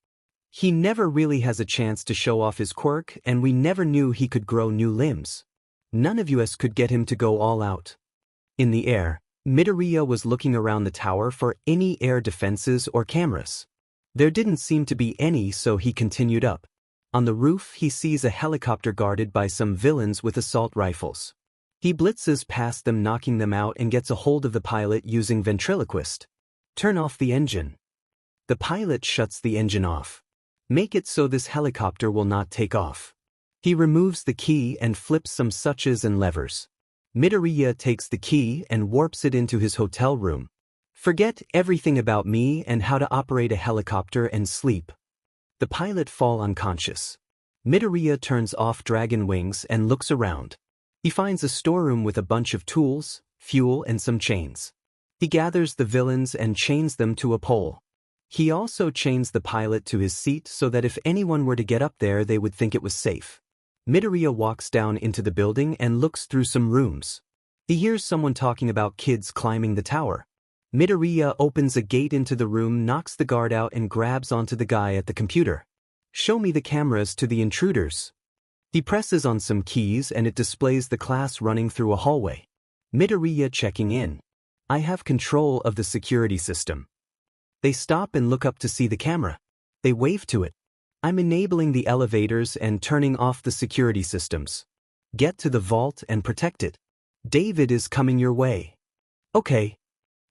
He never really has a chance to show off his quirk, and we never knew he could grow new limbs. None of us could get him to go all out. In the air, Midoriya was looking around the tower for any air defenses or cameras. There didn't seem to be any, so he continued up. On the roof, he sees a helicopter guarded by some villains with assault rifles. He blitzes past them, knocking them out, and gets a hold of the pilot using ventriloquist. Turn off the engine. The pilot shuts the engine off. Make it so this helicopter will not take off. He removes the key and flips some switches and levers. Midoriya takes the key and warps it into his hotel room. Forget everything about me and how to operate a helicopter and sleep. The pilot falls unconscious. Midoriya turns off dragon wings and looks around. He finds a storeroom with a bunch of tools, fuel, and some chains. He gathers the villains and chains them to a pole. He also chains the pilot to his seat so that if anyone were to get up there, they would think it was safe. Midoriya walks down into the building and looks through some rooms. He hears someone talking about kids climbing the tower. Midoriya opens a gate into the room, knocks the guard out, and grabs onto the guy at the computer. Show me the cameras to the intruders. He presses on some keys and it displays the class running through a hallway. Midoriya checking in. I have control of the security system. They stop and look up to see the camera. They wave to it. I'm enabling the elevators and turning off the security systems. Get to the vault and protect it. David is coming your way. Okay.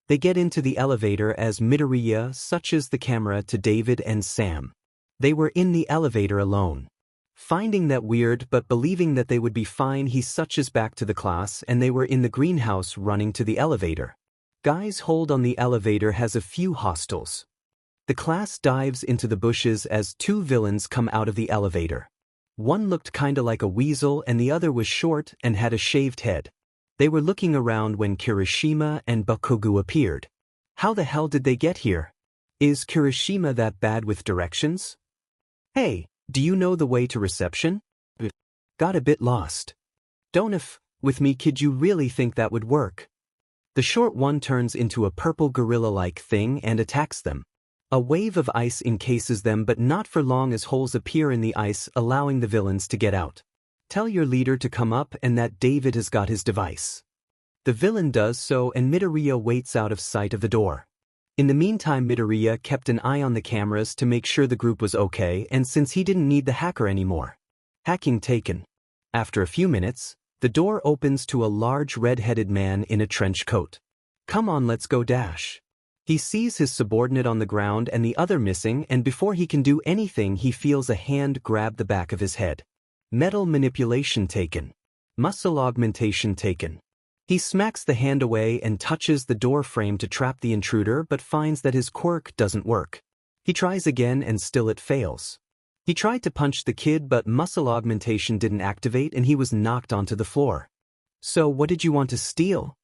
They get into the elevator as Midoriya switches the camera to David and Sam. They were in the elevator alone. Finding that weird but believing that they would be fine, he switches back to the class and they were in the greenhouse running to the elevator. Guy's hold on the elevator has a few hostiles. The class dives into the bushes as two villains come out of the elevator. One looked kinda like a weasel and the other was short and had a shaved head. They were looking around when Kirishima and Bakugo appeared. How the hell did they get here? Is Kirishima that bad with directions? Hey, do you know the way to reception? Got a bit lost. Don't if, with me kid, you really think that would work? The short one turns into a purple gorilla-like thing and attacks them. A wave of ice encases them, but not for long as holes appear in the ice, allowing the villains to get out. Tell your leader to come up and that David has got his device. The villain does so and Midoriya waits out of sight of the door. In the meantime, Midoriya kept an eye on the cameras to make sure the group was okay, and since he didn't need the hacker anymore. Hacking taken. After a few minutes, the door opens to a large red-headed man in a trench coat. Come on, let's go dash. He sees his subordinate on the ground and the other missing, and before he can do anything he feels a hand grab the back of his head. Metal manipulation taken. Muscle augmentation taken. He smacks the hand away and touches the door frame to trap the intruder, but finds that his quirk doesn't work. He tries again and still it fails. He tried to punch the kid, but muscle augmentation didn't activate and he was knocked onto the floor. So what did you want to steal?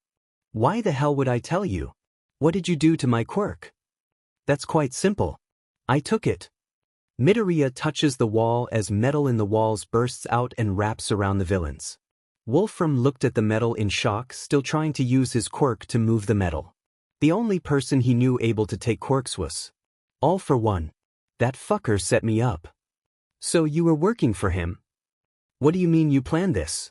Why the hell would I tell you? What did you do to my quirk? That's quite simple. I took it. Midoriya touches the wall as metal in the walls bursts out and wraps around the villains. Wolfram looked at the metal in shock, still trying to use his quirk to move the metal. The only person he knew able to take quirks was All for One. That fucker set me up. So you were working for him? What do you mean you planned this?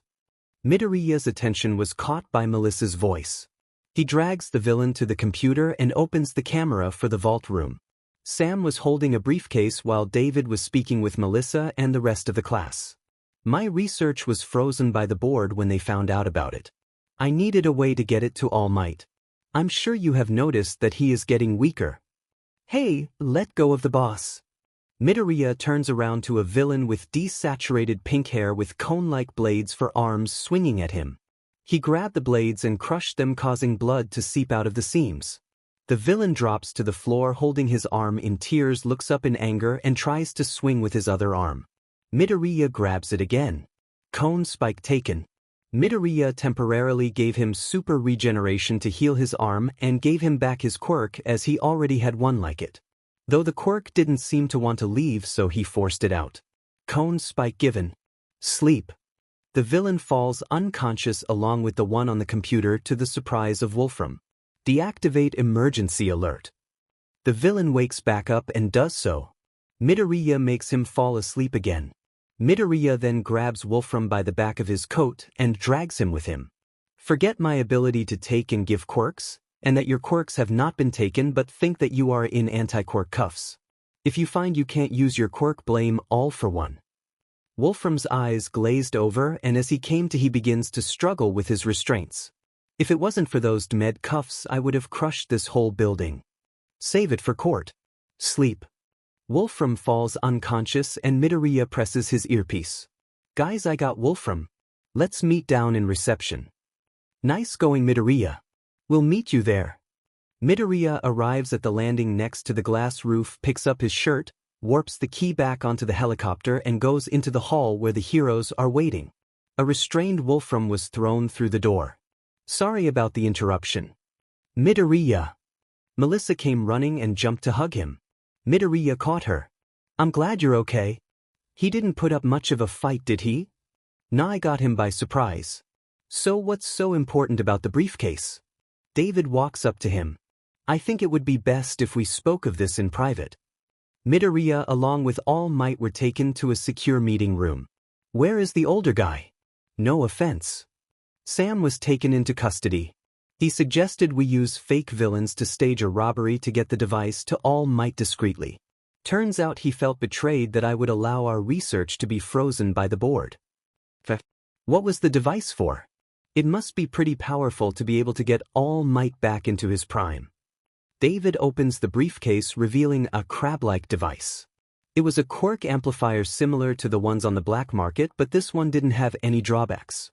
Midoriya's attention was caught by Melissa's voice. He drags the villain to the computer and opens the camera for the vault room. Sam was holding a briefcase while David was speaking with Melissa and the rest of the class. My research was frozen by the board when they found out about it. I needed a way to get it to All Might. I'm sure you have noticed that he is getting weaker. Hey, let go of the boss. Midoriya turns around to a villain with desaturated pink hair with cone-like blades for arms swinging at him. He grabbed the blades and crushed them, causing blood to seep out of the seams. The villain drops to the floor holding his arm in tears, looks up in anger and tries to swing with his other arm. Midoriya grabs it again. Cone spike taken. Midoriya temporarily gave him super regeneration to heal his arm and gave him back his quirk as he already had one like it. Though the quirk didn't seem to want to leave, so he forced it out. Cone spike given. Sleep. The villain falls unconscious along with the one on the computer to the surprise of Wolfram. Deactivate emergency alert. The villain wakes back up and does so. Midoriya makes him fall asleep again. Midoriya then grabs Wolfram by the back of his coat and drags him with him. Forget my ability to take and give quirks, and that your quirks have not been taken, but think that you are in anti-quirk cuffs. If you find you can't use your quirk, blame All for One. Wolfram's eyes glazed over, and as he begins to struggle with his restraints. If it wasn't for those med cuffs, I would have crushed this whole building. Save it for court. Sleep. Wolfram falls unconscious and Midoriya presses his earpiece. Guys, I got Wolfram. Let's meet down in reception. Nice going, Midoriya. We'll meet you there. Midoriya arrives at the landing next to the glass roof, picks up his shirt, warps the key back onto the helicopter and goes into the hall where the heroes are waiting. A restrained Wolfram was thrown through the door. Sorry about the interruption. Midoriya. Melissa came running and jumped to hug him. Midoriya caught her. I'm glad you're okay. He didn't put up much of a fight, did he? Nah, I got him by surprise. So what's so important about the briefcase? David walks up to him. I think it would be best if we spoke of this in private. Midoriya along with All Might were taken to a secure meeting room. Where is the older guy? No offense. Sam was taken into custody. He suggested we use fake villains to stage a robbery to get the device to All Might discreetly. Turns out he felt betrayed that I would allow our research to be frozen by the board. What was the device for? It must be pretty powerful to be able to get All Might back into his prime. David opens the briefcase, revealing a crab-like device. It was a quirk amplifier similar to the ones on the black market, but this one didn't have any drawbacks.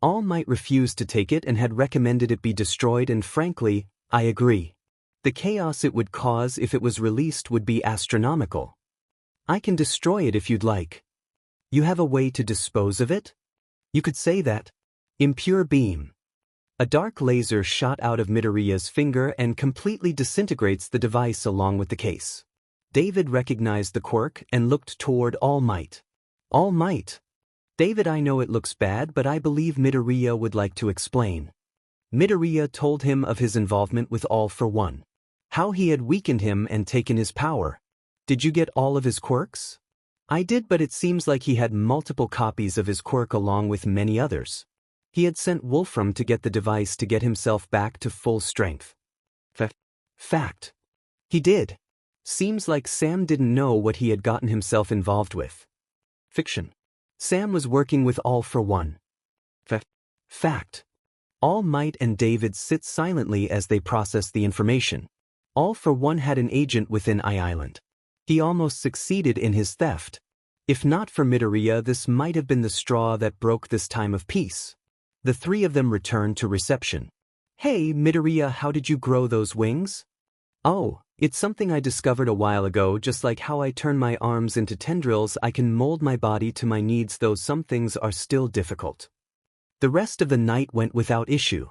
All Might refused to take it and had recommended it be destroyed, and frankly, I agree. The chaos it would cause if it was released would be astronomical. I can destroy it if you'd like. You have a way to dispose of it? You could say that. Impure beam. A dark laser shot out of Midoriya's finger and completely disintegrates the device along with the case. David recognized the quirk and looked toward All Might. All Might. David, I know it looks bad, but I believe Midoriya would like to explain. Midoriya told him of his involvement with All for One. How he had weakened him and taken his power. Did you get all of his quirks? I did, but it seems like he had multiple copies of his quirk along with many others. He had sent Wolfram to get the device to get himself back to full strength. Fact. He did. Seems like Sam didn't know what he had gotten himself involved with. Fiction. Sam was working with All for One. Fact. All Might and David sit silently as they process the information. All for One had an agent within I-Island. He almost succeeded in his theft. If not for Midoriya, this might have been the straw that broke this time of peace. The three of them returned to reception. Hey, Midoriya, how did you grow those wings? Oh, it's something I discovered a while ago. Just like how I turn my arms into tendrils, I can mold my body to my needs, though some things are still difficult. The rest of the night went without issue.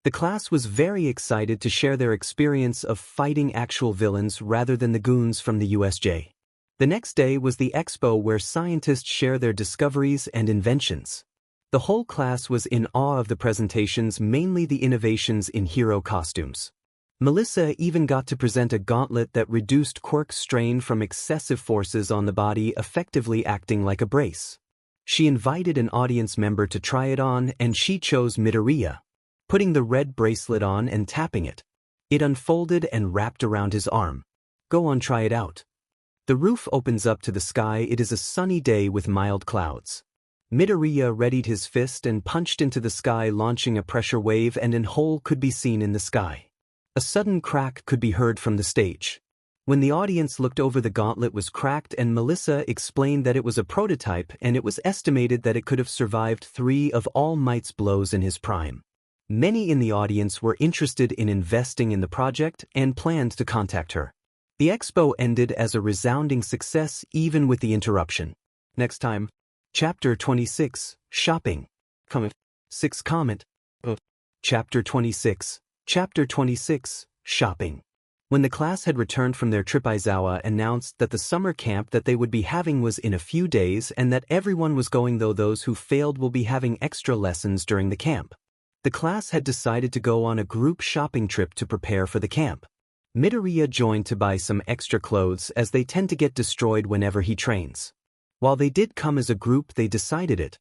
The class was very excited to share their experience of fighting actual villains rather than the goons from the USJ. The next day was the expo where scientists share their discoveries and inventions. The whole class was in awe of the presentations, mainly the innovations in hero costumes. Melissa even got to present a gauntlet that reduced quirk strain from excessive forces on the body, effectively acting like a brace. She invited an audience member to try it on, and she chose Midoriya. Putting the red bracelet on and tapping it. It unfolded and wrapped around his arm. Go on, try it out. The roof opens up to the sky. It is a sunny day with mild clouds. Midoriya readied his fist and punched into the sky, launching a pressure wave, and a hole could be seen in the sky. A sudden crack could be heard from the stage. When the audience looked over, the gauntlet was cracked, and Melissa explained that it was a prototype and it was estimated that it could have survived 3 of All Might's blows in his prime. Many in the audience were interested in investing in the project and planned to contact her. The expo ended as a resounding success, even with the interruption. Next time. Chapter 26, Shopping. Comment. 6 comment. Chapter 26, Shopping. When the class had returned from their trip, Aizawa announced that the summer camp that they would be having was in a few days and that everyone was going, though those who failed will be having extra lessons during the camp. The class had decided to go on a group shopping trip to prepare for the camp. Midoriya joined to buy some extra clothes as they tend to get destroyed whenever he trains. While they did come as a group, they decided it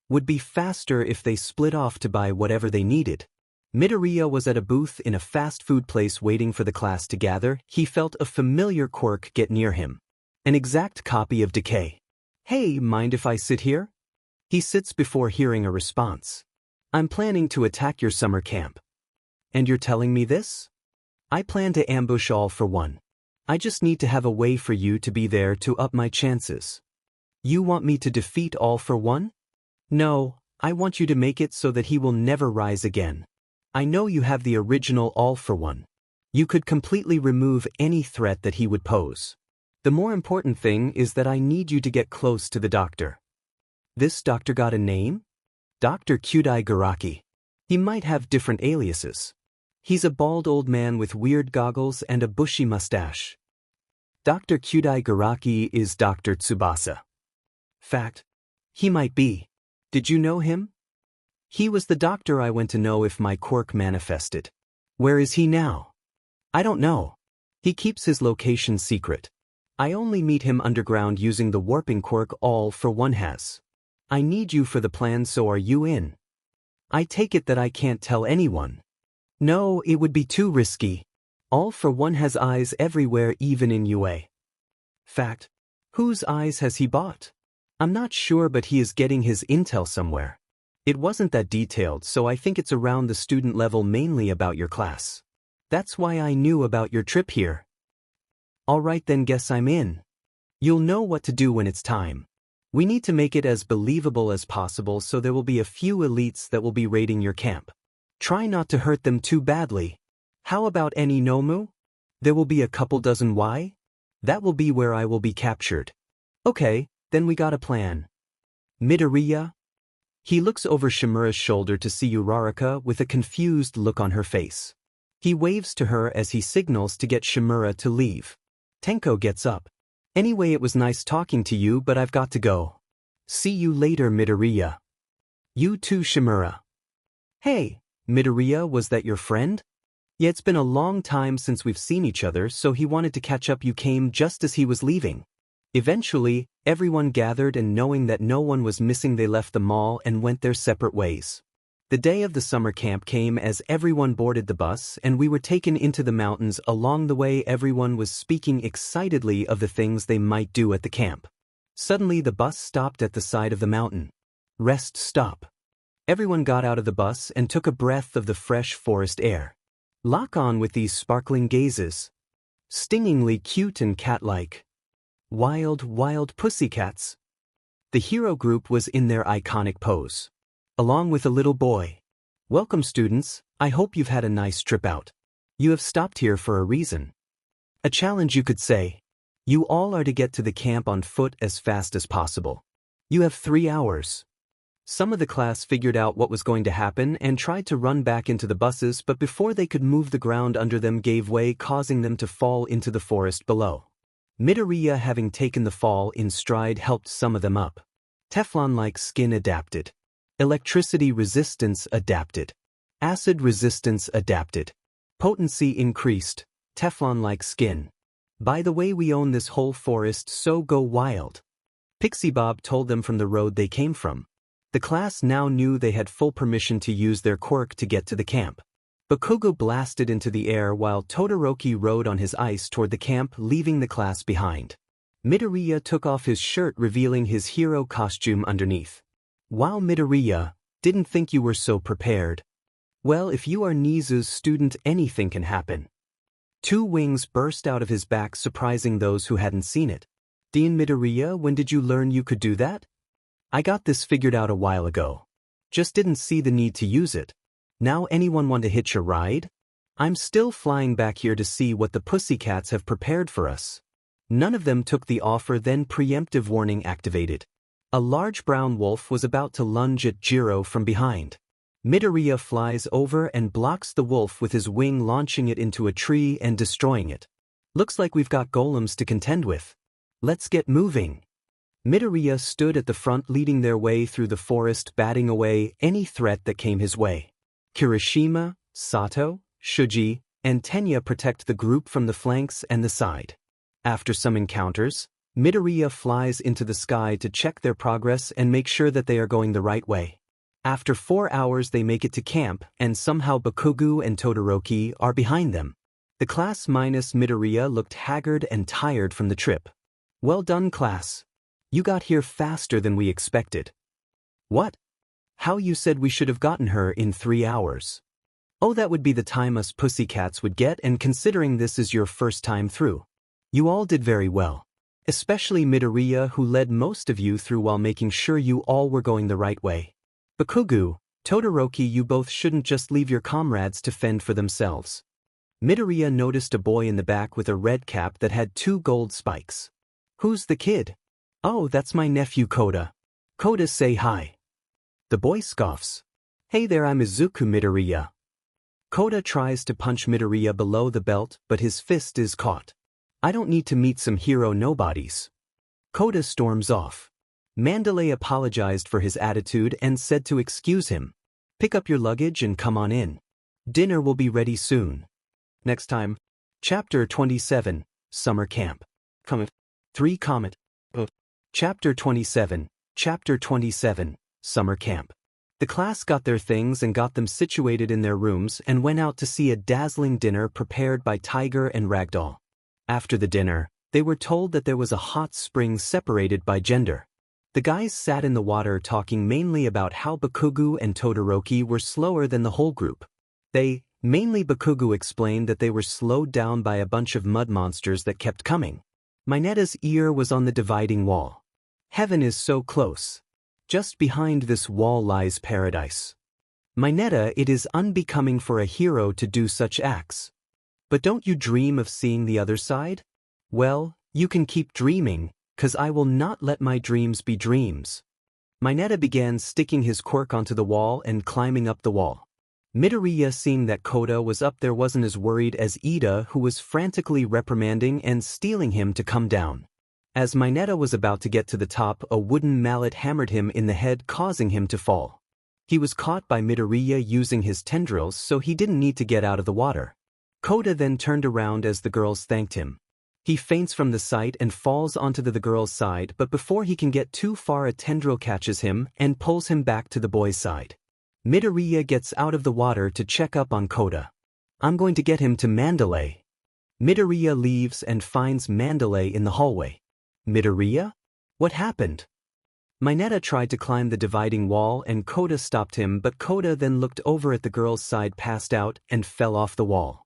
would be faster if they split off to buy whatever they needed. Midoriya was at a booth in a fast food place waiting for the class to gather. He felt a familiar quirk get near him. An exact copy of Decay. "Hey, mind if I sit here?" He sits before hearing a response. "I'm planning to attack your summer camp." "And you're telling me this?" "I plan to ambush All for One. I just need to have a way for you to be there to up my chances." "You want me to defeat All for One?" "No, I want you to make it so that he will never rise again. I know you have the original All for One. You could completely remove any threat that he would pose. The more important thing is that I need you to get close to the doctor." "This doctor got a name?" "Dr. Kyudai Garaki. He might have different aliases. He's a bald old man with weird goggles and a bushy mustache." "Dr. Kyudai Garaki is Dr. Tsubasa." "Fact. He might be. Did you know him?" "He was the doctor I went to know if my quirk manifested." "Where is he now?" "I don't know. He keeps his location secret. I only meet him underground using the warping quirk All for One has. I need you for the plan, so are you in?" "I take it that I can't tell anyone." "No, it would be too risky. All for One has eyes everywhere, even in UA." "Fact. Whose eyes has he bought?" "I'm not sure, but he is getting his intel somewhere. It wasn't that detailed, so I think it's around the student level, mainly about your class. That's why I knew about your trip here." "All right then, guess I'm in. You'll know what to do when it's time. We need to make it as believable as possible, so there will be a few elites that will be raiding your camp. Try not to hurt them too badly. How about any Nomu? There will be a couple dozen. Why? That will be where I will be captured." "Okay, then we got a plan." "Midoriya?" He looks over Shimura's shoulder to see Uraraka with a confused look on her face. He waves to her as he signals to get Shimura to leave. Tenko gets up. "Anyway, it was nice talking to you, but I've got to go." "See you later, Midoriya." "You too, Shimura." "Hey, Midoriya, was that your friend?" "Yeah, it's been a long time since we've seen each other, so he wanted to catch up. You came just as he was leaving." Eventually, everyone gathered, and knowing that no one was missing, they left the mall and went their separate ways. The day of the summer camp came as everyone boarded the bus and we were taken into the mountains. Along the way, everyone was speaking excitedly of the things they might do at the camp. Suddenly, the bus stopped at the side of the mountain. "Rest stop." Everyone got out of the bus and took a breath of the fresh forest air. Lock on with these sparkling gazes. Stingingly cute and cat-like. Wild, wild pussycats. The hero group was in their iconic pose, along with a little boy. "Welcome, students. I hope you've had a nice trip out. You have stopped here for a reason. A challenge, you could say. You all are to get to the camp on foot as fast as possible. You have 3 hours." Some of the class figured out what was going to happen and tried to run back into the buses, but before they could move, the ground under them gave way, causing them to fall into the forest below. Midoriya, having taken the fall in stride, helped some of them up. Teflon-like skin adapted. Electricity resistance adapted. Acid resistance adapted. Potency increased. Teflon-like skin. "By the way, we own this whole forest, so go wild." Pixie Bob told them from the road they came from. The class now knew they had full permission to use their quirk to get to the camp. Bakugo blasted into the air while Todoroki rode on his ice toward the camp, leaving the class behind. Midoriya took off his shirt, revealing his hero costume underneath. "Wow, Midoriya, didn't think you were so prepared." "Well, if you are Nizu's student, anything can happen." 2 wings burst out of his back, surprising those who hadn't seen it. "Dean Midoriya, when did you learn you could do that?" "I got this figured out a while ago. Just didn't see the need to use it. Now, anyone want to hitch a ride? I'm still flying back here to see what the pussycats have prepared for us." None of them took the offer. Then preemptive warning activated. A large brown wolf was about to lunge at Jiro from behind. Midoriya flies over and blocks the wolf with his wing, launching it into a tree and destroying it. Looks like we've got golems to contend with. Let's get moving. Midoriya stood at the front, leading their way through the forest, batting away any threat that came his way. Kirishima, Sato, Shuji, and Tenya protect the group from the flanks and the side. After some encounters, Midoriya flies into the sky to check their progress and make sure that they are going the right way. After 4 hours they make it to camp, and somehow Bakugo and Todoroki are behind them. The class minus Midoriya looked haggard and tired from the trip. Well done, class. You got here faster than we expected. What? How, you said we should have gotten her in 3 hours. Oh, that would be the time us pussycats would get, and considering this is your first time through. You all did very well. Especially Midoriya, who led most of you through while making sure you all were going the right way. Bakugo, Todoroki, you both shouldn't just leave your comrades to fend for themselves. Midoriya noticed a boy in the back with a red cap that had 2 gold spikes. Who's the kid? Oh, that's my nephew Koda. Koda, say hi. The boy scoffs. Hey there, I'm Izuku, Midoriya. Koda tries to punch Midoriya below the belt, but his fist is caught. I don't need to meet some hero nobodies. Koda storms off. Mandalay apologized for his attitude and said to excuse him. Pick up your luggage and come on in. Dinner will be ready soon. Next time. Chapter 27, Summer Camp. Comet. 3 Comet. Chapter 27, Summer Camp. The class got their things and got them situated in their rooms and went out to see a dazzling dinner prepared by Tiger and Ragdoll. After the dinner, they were told that there was a hot spring separated by gender. The guys sat in the water talking mainly about how Bakugo and Todoroki were slower than the whole group. Mainly Bakugo, explained that they were slowed down by a bunch of mud monsters that kept coming. Mineta's ear was on the dividing wall. Heaven is so close. Just behind this wall lies paradise. Mineta, it is unbecoming for a hero to do such acts. But don't you dream of seeing the other side? Well, you can keep dreaming, 'cause I will not let my dreams be dreams. Mineta began sticking his quirk onto the wall and climbing up the wall. Midoriya, seeing that Koda was up there, wasn't as worried as Ida, who was frantically reprimanding and stealing him to come down. As Mineta was about to get to the top, a wooden mallet hammered him in the head, causing him to fall. He was caught by Midoriya using his tendrils, so he didn't need to get out of the water. Koda then turned around as the girls thanked him. He faints from the sight and falls onto the girl's side, but before he can get too far, a tendril catches him and pulls him back to the boy's side. Midoriya gets out of the water to check up on Koda. I'm going to get him to Mandalay. Midoriya leaves and finds Mandalay in the hallway. Midoriya? What happened? Mineta tried to climb the dividing wall and Koda stopped him, but Koda then looked over at the girl's side, passed out, and fell off the wall.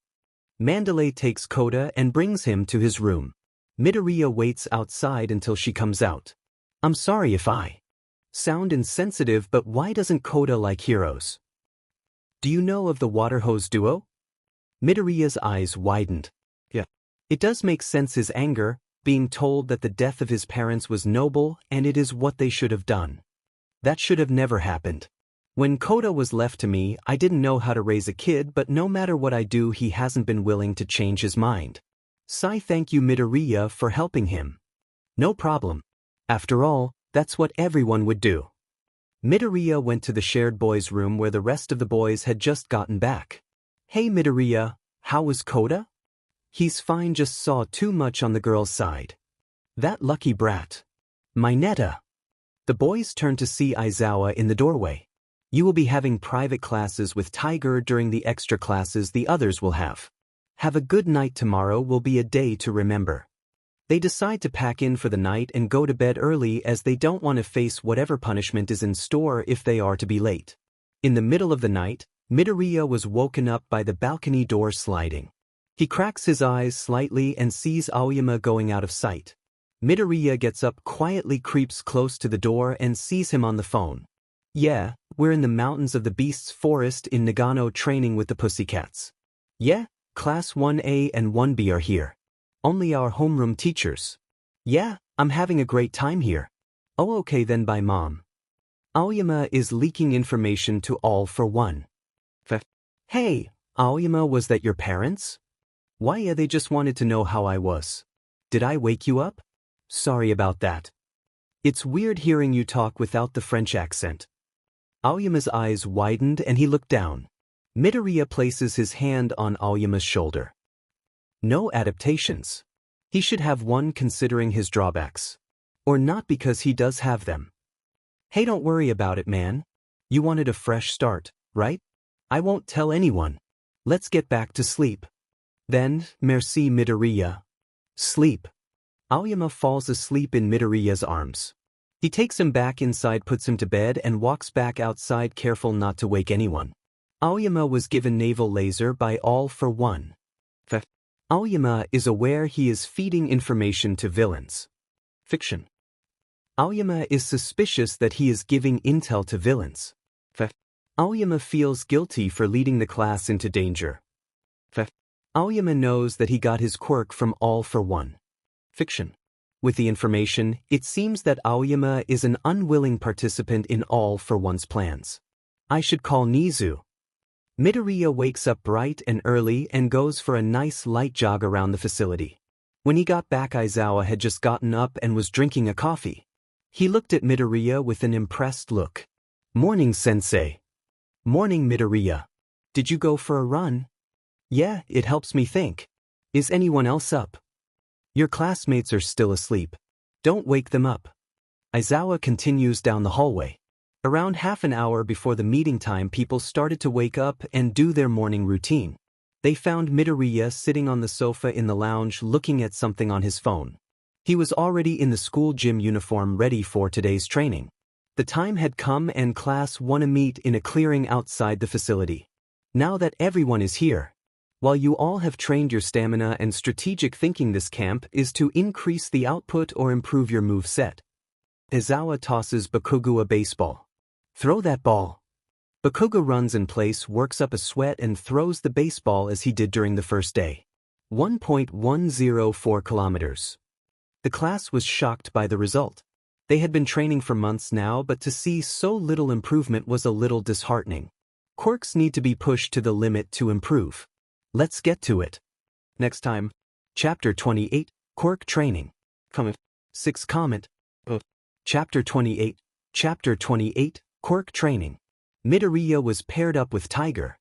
Mandalay takes Koda and brings him to his room. Midoriya waits outside until she comes out. I'm sorry if I sound insensitive, but why doesn't Koda like heroes? Do you know of the water hose duo? Midoriya's eyes widened. Yeah. It does make sense, his anger, being told that the death of his parents was noble and it is what they should have done. That should have never happened. When Koda was left to me, I didn't know how to raise a kid, but no matter what I do, he hasn't been willing to change his mind. Sigh. Thank you, Midoriya, for helping him. No problem. After all, that's what everyone would do. Midoriya went to the shared boys' room where the rest of the boys had just gotten back. Hey Midoriya, how was Koda? He's fine, just saw too much on the girl's side. That lucky brat. Mineta. The boys turned to see Aizawa in the doorway. You will be having private classes with Tiger during the extra classes the others will have. Have a good night. Tomorrow will be a day to remember. They decide to pack in for the night and go to bed early, as they don't want to face whatever punishment is in store if they are to be late. In the middle of the night, Midoriya was woken up by the balcony door sliding. He cracks his eyes slightly and sees Aoyama going out of sight. Midoriya gets up quietly, creeps close to the door and sees him on the phone. Yeah, we're in the mountains of the Beasts Forest in Nagano training with the Pussycats. Yeah, Class 1A and 1B are here. Only our homeroom teachers. Yeah, I'm having a great time here. Oh okay then, bye mom. Aoyama is leaking information to all for one. Hey, Aoyama, was that your parents? Why, they just wanted to know how I was. Did I wake you up? Sorry about that. It's weird hearing you talk without the French accent. Aoyama's eyes widened and he looked down. Midoriya places his hand on Aoyama's shoulder. No adaptations. He should have one considering his drawbacks. Or not, because he does have them. Hey, don't worry about it, man. You wanted a fresh start, right? I won't tell anyone. Let's get back to sleep. Then, merci Midoriya. Sleep. Aoyama falls asleep in Midoriya's arms. He takes him back inside, puts him to bed, and walks back outside, careful not to wake anyone. Aoyama was given naval laser by all for one. Aoyama is aware he is feeding information to villains. Fiction. Aoyama is suspicious that he is giving intel to villains. Aoyama feels guilty for leading the class into danger. Aoyama knows that he got his quirk from all for one. Fiction. With the information, it seems that Aoyama is an unwilling participant in all for one's plans. I should call Nizu. Midoriya wakes up bright and early and goes for a nice light jog around the facility. When he got back, Aizawa had just gotten up and was drinking a coffee. He looked at Midoriya with an impressed look. Morning, sensei. Morning, Midoriya. Did you go for a run? Yeah, it helps me think. Is anyone else up? Your classmates are still asleep. Don't wake them up. Aizawa continues down the hallway. Around half an hour before the meeting time, people started to wake up and do their morning routine. They found Midoriya sitting on the sofa in the lounge looking at something on his phone. He was already in the school gym uniform ready for today's training. The time had come and class won a meet in a clearing outside the facility. Now that everyone is here, while you all have trained your stamina and strategic thinking, this camp is to increase the output or improve your move set. Aizawa tosses Bakugo a baseball. Throw that ball. Bakugo runs in place, works up a sweat, and throws the baseball as he did during the first day. 1.104 kilometers. The class was shocked by the result. They had been training for months now, but to see so little improvement was a little disheartening. Quirks need to be pushed to the limit to improve. Let's get to it. Next time. Chapter 28, Quirk Training. 6 comment. Chapter 28. Chapter 28, Quirk Training. Midoriya was paired up with Tiger.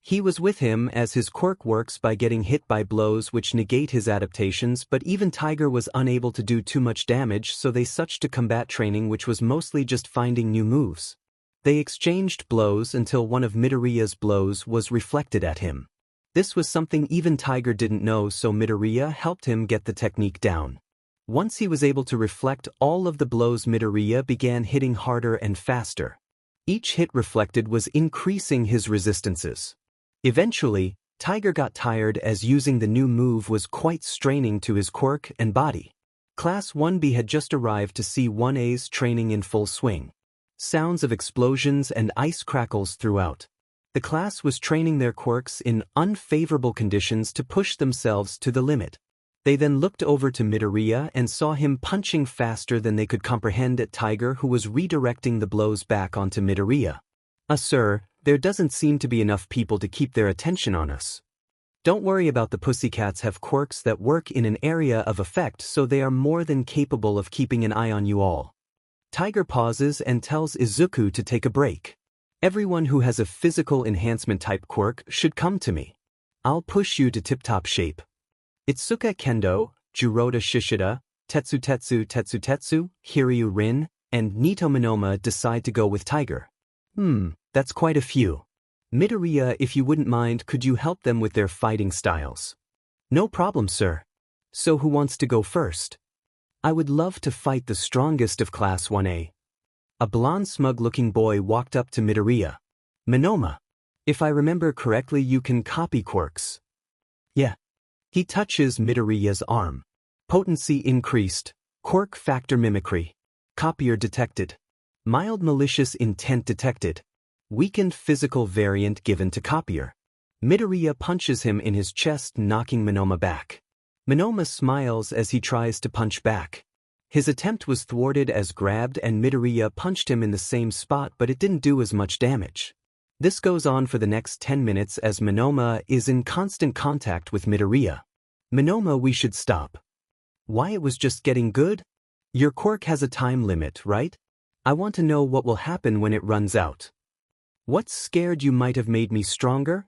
He was with him as his quirk works by getting hit by blows which negate his adaptations, but even Tiger was unable to do too much damage, so they switched to combat training, which was mostly just finding new moves. They exchanged blows until one of Midoriya's blows was reflected at him. This was something even Tiger didn't know, so Midoriya helped him get the technique down. Once he was able to reflect all of the blows, Midoriya began hitting harder and faster. Each hit reflected was increasing his resistances. Eventually, Tiger got tired as using the new move was quite straining to his quirk and body. Class 1B had just arrived to see 1A's training in full swing. Sounds of explosions and ice crackles throughout. The class was training their quirks in unfavorable conditions to push themselves to the limit. They then looked over to Midoriya and saw him punching faster than they could comprehend at Tiger, who was redirecting the blows back onto Midoriya. Sir, there doesn't seem to be enough people to keep their attention on us. Don't worry about the pussycats, have quirks that work in an area of effect, so they are more than capable of keeping an eye on you all. Tiger pauses and tells Izuku to take a break. Everyone who has a physical enhancement type quirk should come to me. I'll push you to tip-top shape. Itsuka Kendo, Juroda Shishida, Tetsu, Hiryu Rin, and Nito Minoma decide to go with Tiger. That's quite a few. Midoriya, if you wouldn't mind, could you help them with their fighting styles? No problem, sir. So who wants to go first? I would love to fight the strongest of Class 1A. A blonde, smug-looking boy walked up to Midoriya. Minoma, if I remember correctly, you can copy quirks. Yeah. He touches Midoriya's arm. Potency increased. Quirk factor mimicry. Copier detected. Mild malicious intent detected. Weakened physical variant given to copier. Midoriya punches him in his chest, knocking Minoma back. Minoma smiles as he tries to punch back. His attempt was thwarted as grabbed and Midoriya punched him in the same spot, but it didn't do as much damage. This goes on for the next 10 minutes as Monoma is in constant contact with Midoriya. Monoma, we should stop. Why, it was just getting good? Your quirk has a time limit, right? I want to know what will happen when it runs out. What's scared you might have made me stronger?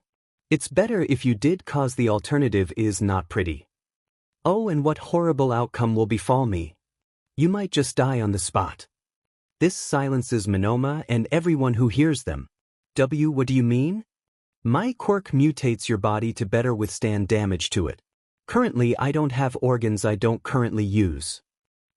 It's better if you did, cause the alternative is not pretty. Oh, and what horrible outcome will befall me? You might just die on the spot. This silences Monoma and everyone who hears them. What do you mean? My quirk mutates your body to better withstand damage to it. Currently, I don't have organs I don't currently use.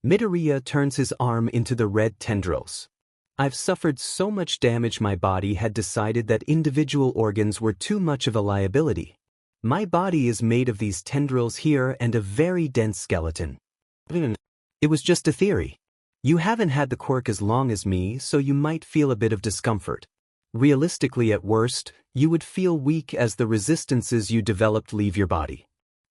Midoriya turns his arm into the red tendrils. I've suffered so much damage my body had decided that individual organs were too much of a liability. My body is made of these tendrils here and a very dense skeleton. It was just a theory. You haven't had the quirk as long as me, so you might feel a bit of discomfort. Realistically, at worst, you would feel weak as the resistances you developed leave your body.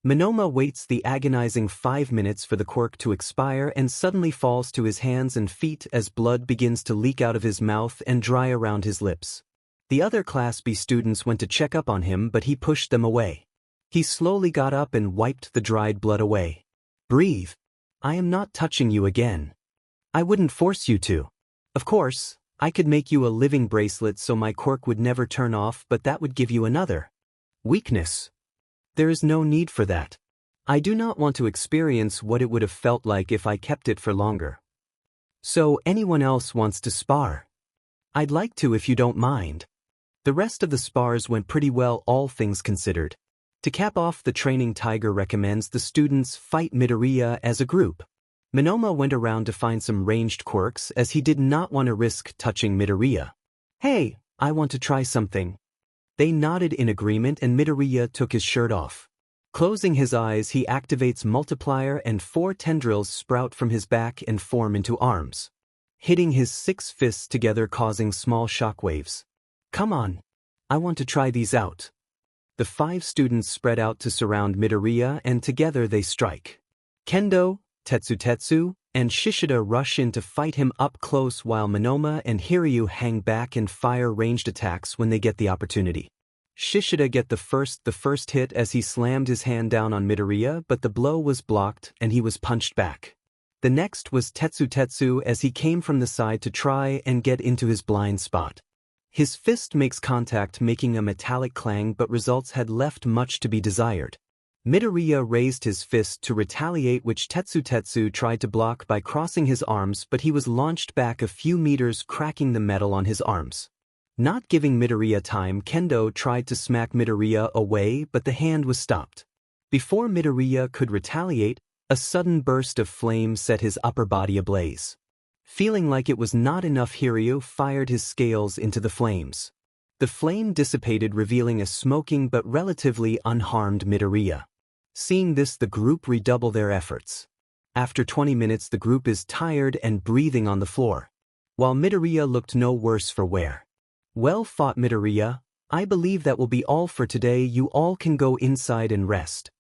Monoma waits the agonizing 5 minutes for the quirk to expire and suddenly falls to his hands and feet as blood begins to leak out of his mouth and dry around his lips. The other Class B students went to check up on him, but he pushed them away. He slowly got up and wiped the dried blood away. Breathe. I am not touching you again. I wouldn't force you to. Of course, I could make you a living bracelet so my quirk would never turn off, but that would give you another weakness. There is no need for that. I do not want to experience what it would have felt like if I kept it for longer. So, anyone else wants to spar? I'd like to if you don't mind. The rest of the spars went pretty well, all things considered. To cap off the training, Tiger recommends the students fight Midoriya as a group. Monoma went around to find some ranged quirks as he did not want to risk touching Midoriya. Hey, I want to try something. They nodded in agreement and Midoriya took his shirt off. Closing his eyes, he activates Multiplier and 4 tendrils sprout from his back and form into arms, hitting his 6 fists together, causing small shockwaves. Come on. I want to try these out. The 5 students spread out to surround Midoriya and together they strike. Kendo, Tetsu, and Shishida rush in to fight him up close while Monoma and Hiryu hang back and fire ranged attacks when they get the opportunity. Shishida get the first hit as he slammed his hand down on Midoriya, but the blow was blocked and he was punched back. The next was Tetsu as he came from the side to try and get into his blind spot. His fist makes contact, making a metallic clang, but results had left much to be desired. Midoriya raised his fist to retaliate, which Tetsu tried to block by crossing his arms, but he was launched back a few meters, cracking the metal on his arms. Not giving Midoriya time, Kendo tried to smack Midoriya away, but the hand was stopped. Before Midoriya could retaliate, a sudden burst of flame set his upper body ablaze. Feeling like it was not enough, Hiryu fired his scales into the flames. The flame dissipated, revealing a smoking but relatively unharmed Midoriya. Seeing this, the group redouble their efforts. After 20 minutes, the group is tired and breathing on the floor, while Midoriya looked no worse for wear. Well fought, Midoriya. I believe that will be all for today. You all can go inside and rest.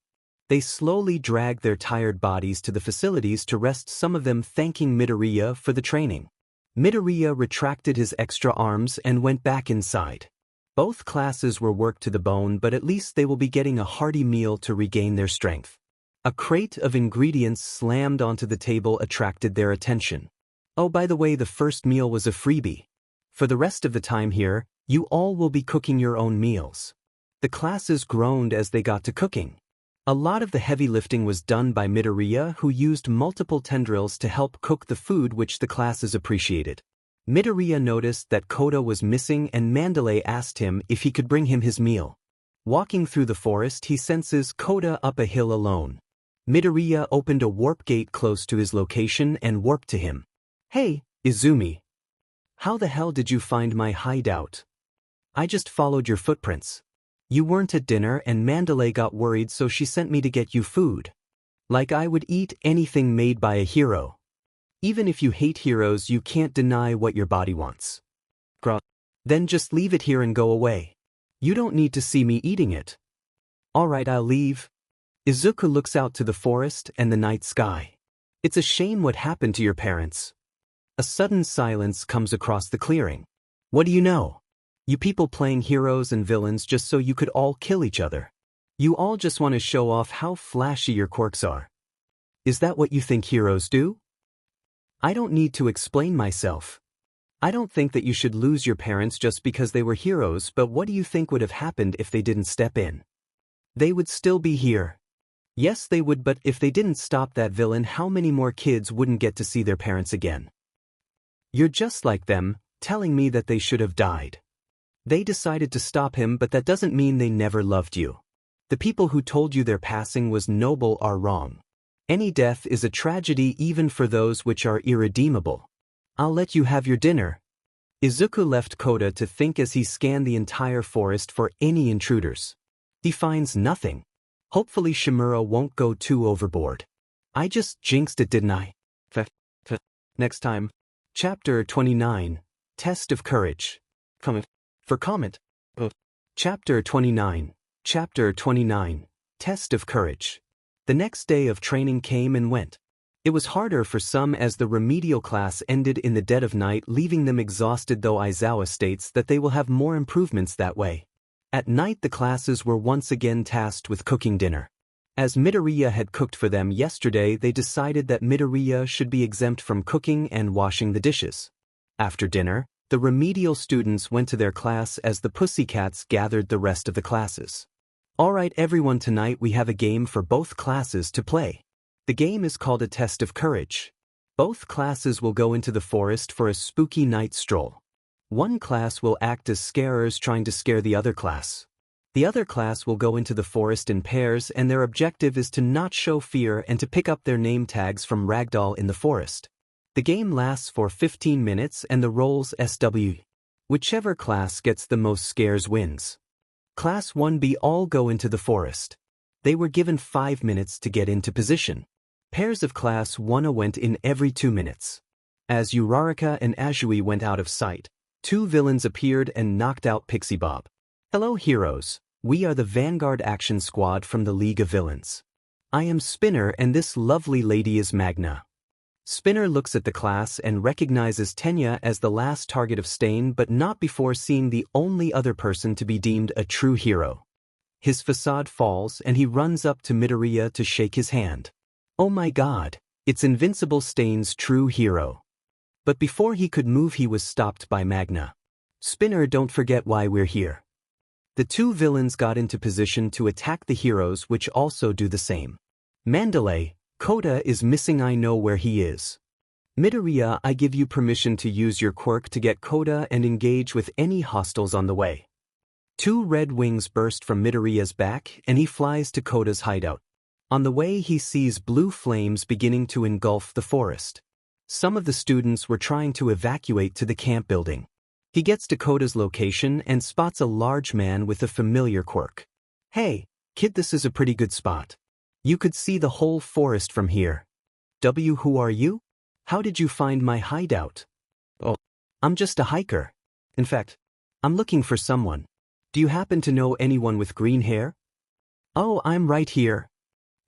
They slowly dragged their tired bodies to the facilities to rest, some of them thanking Midoriya for the training. Midoriya retracted his extra arms and went back inside. Both classes were worked to the bone, but at least they will be getting a hearty meal to regain their strength. A crate of ingredients slammed onto the table attracted their attention. Oh, by the way, the first meal was a freebie. For the rest of the time here, you all will be cooking your own meals. The classes groaned as they got to cooking. A lot of the heavy lifting was done by Midoriya, who used multiple tendrils to help cook the food, which the classes appreciated. Midoriya noticed that Koda was missing and Mandalay asked him if he could bring him his meal. Walking through the forest, he senses Koda up a hill alone. Midoriya opened a warp gate close to his location and warped to him. Hey, Izumi. How the hell did you find my hideout? I just followed your footprints. You weren't at dinner and Mandalay got worried, so she sent me to get you food. Like I would eat anything made by a hero. Even if you hate heroes, you can't deny what your body wants. Then just leave it here and go away. You don't need to see me eating it. Alright, I'll leave. Izuku looks out to the forest and the night sky. It's a shame what happened to your parents. A sudden silence comes across the clearing. What do you know? You people playing heroes and villains just so you could all kill each other. You all just want to show off how flashy your quirks are. Is that what you think heroes do? I don't need to explain myself. I don't think that you should lose your parents just because they were heroes, but what do you think would have happened if they didn't step in? They would still be here. Yes, they would, but if they didn't stop that villain, how many more kids wouldn't get to see their parents again? You're just like them, telling me that they should have died. They decided to stop him, but that doesn't mean they never loved you. The people who told you their passing was noble are wrong. Any death is a tragedy even for those which are irredeemable. I'll let you have your dinner. Izuku left Koda to think as he scanned the entire forest for any intruders. He finds nothing. Hopefully Shimura won't go too overboard. I just jinxed it, didn't I? Next time. Chapter 29, Test of Courage. For comment. Chapter 29, Test of Courage. The next day of training came and went. It was harder for some as the remedial class ended in the dead of night, leaving them exhausted, though Aizawa states that they will have more improvements that way. At night the classes were once again tasked with cooking dinner. As Midoriya had cooked for them yesterday, they decided that Midoriya should be exempt from cooking and washing the dishes. After dinner, the remedial students went to their class as the pussycats gathered the rest of the classes. Alright everyone, tonight we have a game for both classes to play. The game is called a Test of Courage. Both classes will go into the forest for a spooky night stroll. One class will act as scarers trying to scare the other class. The other class will go into the forest in pairs, and their objective is to not show fear and to pick up their name tags from ragdoll in the forest. The game lasts for 15 minutes and the roles SW. Whichever class gets the most scares wins. Class 1B all go into the forest. They were given 5 minutes to get into position. Pairs of Class 1A went in every 2 minutes. As Uraraka and Azui went out of sight, 2 villains appeared and knocked out Pixie Bob. Hello heroes, we are the Vanguard Action Squad from the League of Villains. I am Spinner and this lovely lady is Magna. Spinner looks at the class and recognizes Tenya as the last target of Stain, but not before seeing the only other person to be deemed a true hero. His facade falls and he runs up to Midoriya to shake his hand. Oh my god, it's Invincible Stain's true hero. But before he could move he was stopped by Magna. Spinner, don't forget why we're here. The 2 villains got into position to attack the heroes, which also do the same. Mandalay, Koda is missing, I know where he is. Midoriya, I give you permission to use your quirk to get Koda and engage with any hostiles on the way. 2 red wings burst from Midoriya's back and he flies to Koda's hideout. On the way he sees blue flames beginning to engulf the forest. Some of the students were trying to evacuate to the camp building. He gets to Koda's location and spots a large man with a familiar quirk. Hey, kid, this is a pretty good spot. You could see the whole forest from here. Who are you? How did you find my hideout? Oh, I'm just a hiker. In fact, I'm looking for someone. Do you happen to know anyone with green hair? Oh, I'm right here.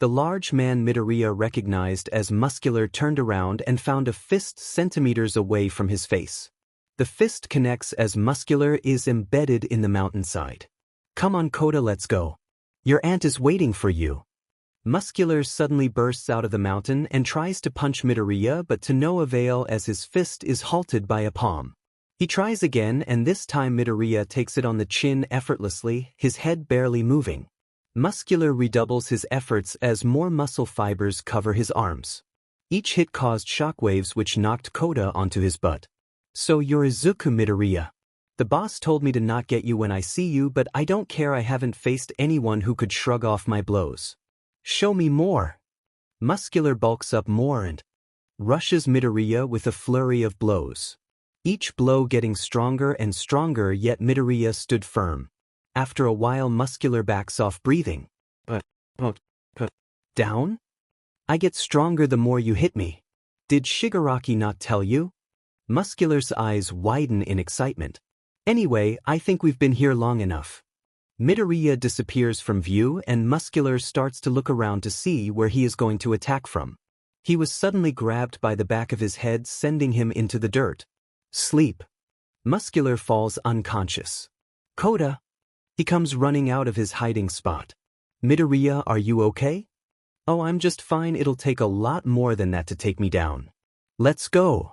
The large man Midoriya recognized as Muscular turned around and found a fist centimeters away from his face. The fist connects as Muscular is embedded in the mountainside. Come on Koda, let's go. Your aunt is waiting for you. Muscular suddenly bursts out of the mountain and tries to punch Midoriya, but to no avail as his fist is halted by a palm. He tries again and this time Midoriya takes it on the chin effortlessly, his head barely moving. Muscular redoubles his efforts as more muscle fibers cover his arms. Each hit caused shockwaves which knocked Koda onto his butt. So you're Izuku, Midoriya. The boss told me to not get you when I see you, but I don't care, I haven't faced anyone who could shrug off my blows. Show me more. Muscular bulks up more and rushes Midoriya with a flurry of blows. Each blow getting stronger and stronger, yet Midoriya stood firm. After a while Muscular backs off, breathing. Down? I get stronger the more you hit me. Did Shigaraki not tell you? Muscular's eyes widen in excitement. Anyway, I think we've been here long enough. Midoriya disappears from view and Muscular starts to look around to see where he is going to attack from. He was suddenly grabbed by the back of his head, sending him into the dirt. Sleep. Muscular falls unconscious. Kota. He comes running out of his hiding spot. Midoriya, are you okay? Oh, I'm just fine. It'll take a lot more than that to take me down. Let's go.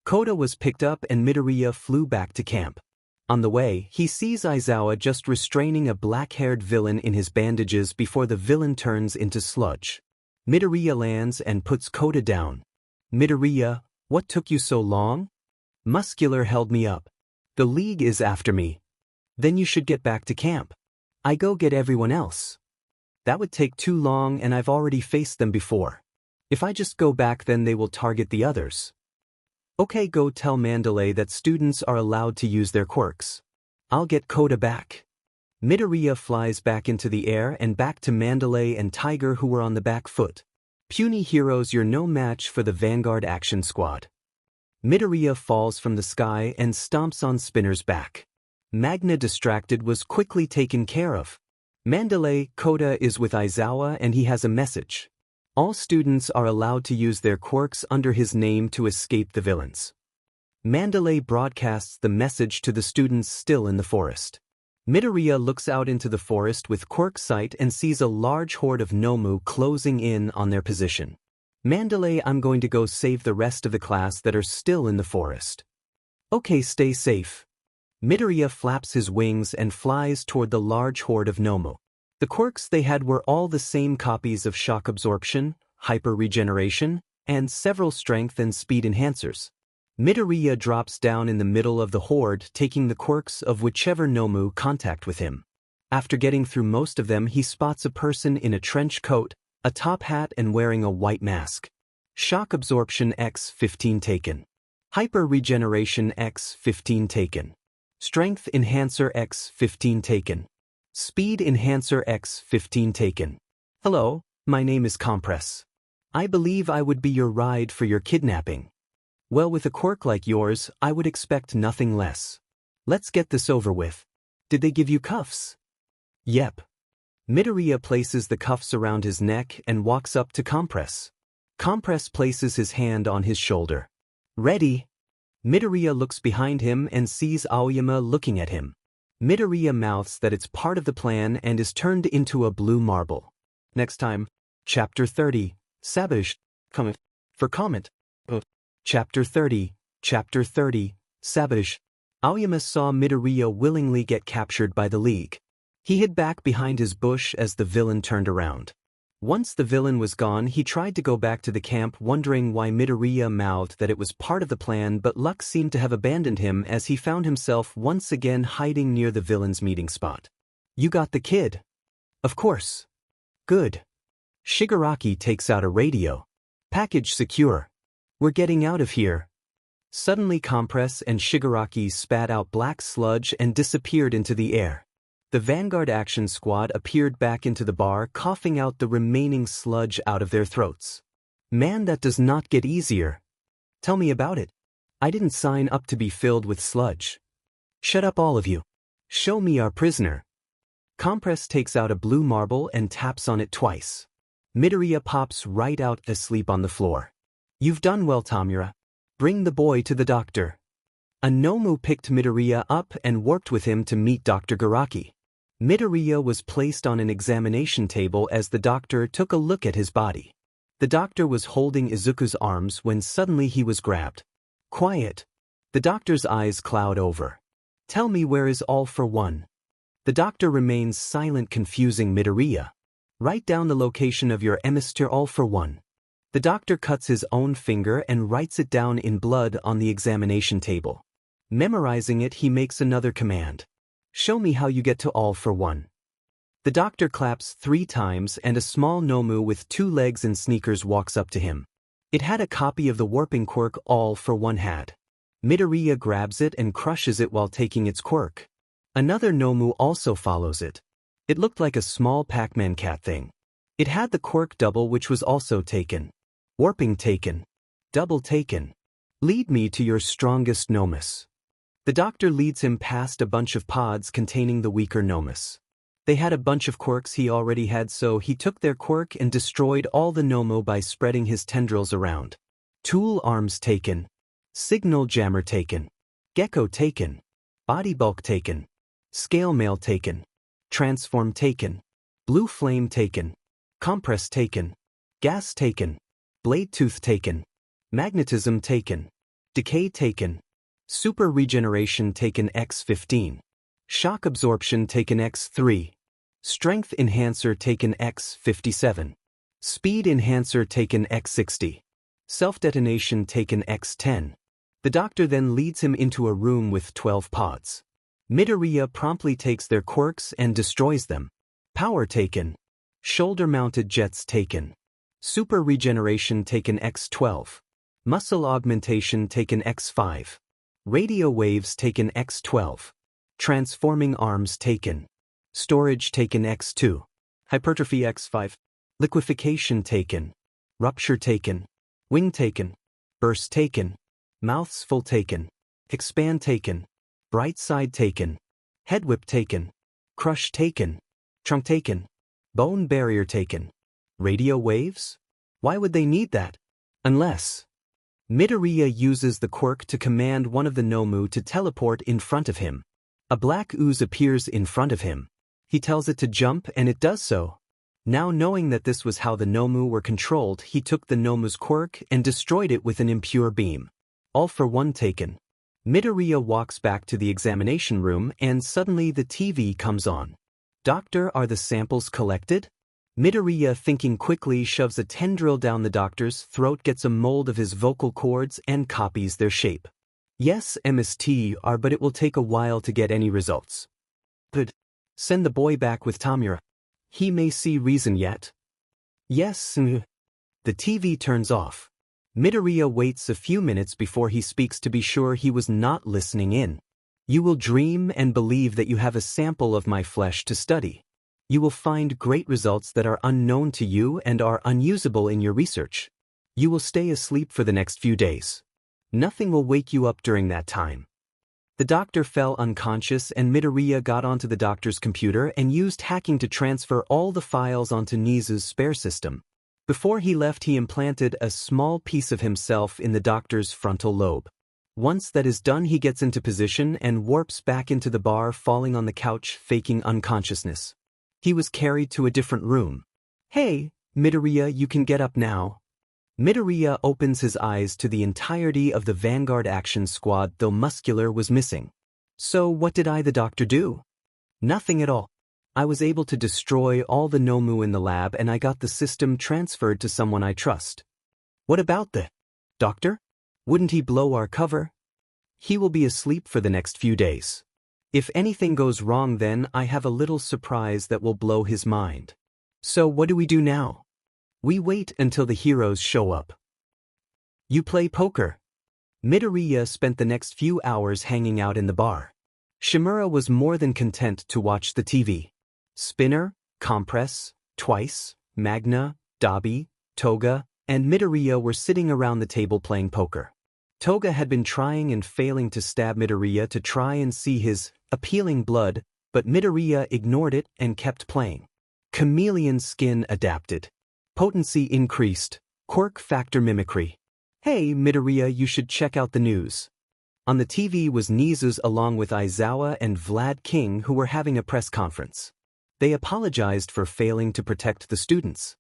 Kota was picked up and Midoriya flew back to camp. On the way, he sees Aizawa just restraining a black-haired villain in his bandages before the villain turns into sludge. Midoriya lands and puts Kota down. Midoriya, what took you so long? Muscular held me up. The League is after me. Then you should get back to camp. I go get everyone else. That would take too long and I've already faced them before. If I just go back then they will target the others. Okay, go tell Mandalay that students are allowed to use their quirks. I'll get Kota back. Midoriya flies back into the air and back to Mandalay and Tiger, who were on the back foot. Puny heroes, you're no match for the Vanguard Action Squad. Midoriya falls from the sky and stomps on Spinner's back. Magna, distracted, was quickly taken care of. Mandalay, Kota is with Aizawa and he has a message. All students are allowed to use their quirks under his name to escape the villains. Mandalay broadcasts the message to the students still in the forest. Midoriya looks out into the forest with quirk sight and sees a large horde of Nomu closing in on their position. Mandalay, I'm going to go save the rest of the class that are still in the forest. Okay, stay safe. Midoriya flaps his wings and flies toward the large horde of Nomu. The quirks they had were all the same copies of shock absorption, hyper regeneration, and several strength and speed enhancers. Midoriya drops down in the middle of the horde, taking the quirks of whichever Nomu contact with him. After getting through most of them, he spots a person in a trench coat, a top hat and wearing a white mask. Shock absorption X-15 taken. Hyper regeneration X-15 taken. Strength enhancer X-15 taken. Speed enhancer X-15 taken. Hello, my name is Compress. I believe I would be your ride for your kidnapping. Well, with a quirk like yours, I would expect nothing less. Let's get this over with. Did they give you cuffs? Yep. Midoriya places the cuffs around his neck and walks up to Compress. Compress places his hand on his shoulder. Ready? Midoriya looks behind him and sees Aoyama looking at him. Midoriya mouths that it's part of the plan and is turned into a blue marble. Next time, Chapter 30, Savage, comment, for comment. Chapter 30, Savage. Aoyama saw Midoriya willingly get captured by the League. He hid back behind his bush as the villain turned around. Once the villain was gone, he tried to go back to the camp, wondering why Midoriya mouthed that it was part of the plan, but luck seemed to have abandoned him as he found himself once again hiding near the villain's meeting spot. You got the kid? Of course. Good. Shigaraki takes out a radio. Package secure. We're getting out of here. Suddenly Compress and Shigaraki spat out black sludge and disappeared into the air. The Vanguard Action Squad appeared back into the bar, coughing out the remaining sludge out of their throats. Man, that does not get easier. Tell me about it. I didn't sign up to be filled with sludge. Shut up, all of you. Show me our prisoner. Compress takes out a blue marble and taps on it twice. Midoriya pops right out asleep on the floor. You've done well, Tamura. Bring the boy to the doctor. A Nomu picked Midoriya up and warped with him to meet Dr. Garaki. Midoriya was placed on an examination table as the doctor took a look at his body. The doctor was holding Izuku's arms when suddenly he was grabbed. Quiet. The doctor's eyes cloud over. Tell me, where is All for One? The doctor remains silent, confusing Midoriya. Write down the location of your emissary All for One. The doctor cuts his own finger and writes it down in blood on the examination table. Memorizing it, he makes another command. Show me how you get to All for One. The doctor claps 3 times and a small Nomu with 2 legs and sneakers walks up to him. It had a copy of the warping quirk All for One had. Midoriya grabs it and crushes it while taking its quirk. Another Nomu also follows it. It looked like a small Pac-Man cat thing. It had the quirk Double, which was also taken. Warping taken. Double taken. Lead me to your strongest Nomus. The doctor leads him past a bunch of pods containing the weaker Nomus. They had a bunch of quirks he already had, so he took their quirk and destroyed all the Nomu by spreading his tendrils around. Tool arms taken. Signal jammer taken. Gecko taken. Body bulk taken. Scale mail taken. Transform taken. Blue flame taken. Compress taken. Gas taken. Blade tooth taken. Magnetism taken. Decay taken. Super regeneration taken x15. Shock absorption taken x3. Strength enhancer taken x57. Speed enhancer taken x60. Self-detonation taken x10. The doctor then leads him into a room with 12 pods. Midoriya promptly takes their quirks and destroys them. Power taken. Shoulder-mounted jets taken. Super regeneration taken x12. Muscle augmentation taken x5. Radio waves taken x12. Transforming arms taken. Storage taken x2. Hypertrophy x5. Liquefaction taken. Rupture taken. Wing taken. Burst taken. Mouths full taken. Expand taken. Bright side taken. Head whip taken. Crush taken. Trunk taken. Bone barrier taken. Radio waves? Why would they need that? Unless Midoriya uses the quirk to command one of the Nomu to teleport in front of him. A black ooze appears in front of him. He tells it to jump and it does so. Now knowing that this was how the Nomu were controlled, he took the Nomu's quirk and destroyed it with an impure beam. All for one taken. Midoriya walks back to the examination room and suddenly the TV comes on. Doctor, are the samples collected? Midoriya, thinking quickly, shoves a tendril down the doctor's throat, gets a mold of his vocal cords and copies their shape. Yes, MST are, but it will take a while to get any results. Good. Send the boy back with Tamura. He may see reason yet. Yes. The TV turns off. Midoriya waits a few minutes before he speaks to be sure he was not listening in. You will dream and believe that you have a sample of my flesh to study. You will find great results that are unknown to you and are unusable in your research. You will stay asleep for the next few days. Nothing will wake you up during that time. The doctor fell unconscious and Midoriya got onto the doctor's computer and used hacking to transfer all the files onto Nizu's spare system. Before he left, he implanted a small piece of himself in the doctor's frontal lobe. Once that is done, he gets into position and warps back into the bar, falling on the couch, faking unconsciousness. He was carried to a different room. Hey, Midoriya, you can get up now. Midoriya opens his eyes to the entirety of the Vanguard Action Squad, though Muscular was missing. So what did I, the doctor, do? Nothing at all. I was able to destroy all the Nomu in the lab and I got the system transferred to someone I trust. What about the doctor? Wouldn't he blow our cover? He will be asleep for the next few days. If anything goes wrong, then I have a little surprise that will blow his mind. So what do we do now? We wait until the heroes show up. You play poker. Midoriya spent the next few hours hanging out in the bar. Shimura was more than content to watch the TV. Spinner, Compress, Twice, Magna, Dabi, Toga, and Midoriya were sitting around the table playing poker. Toga had been trying and failing to stab Midoriya to try and see his appealing blood, but Midoriya ignored it and kept playing. Chameleon skin adapted. Potency increased. Quirk factor mimicry. Hey, Midoriya, you should check out the news. On the TV was Nizu's along with Aizawa and Vlad King, who were having a press conference. They apologized for failing to protect the students.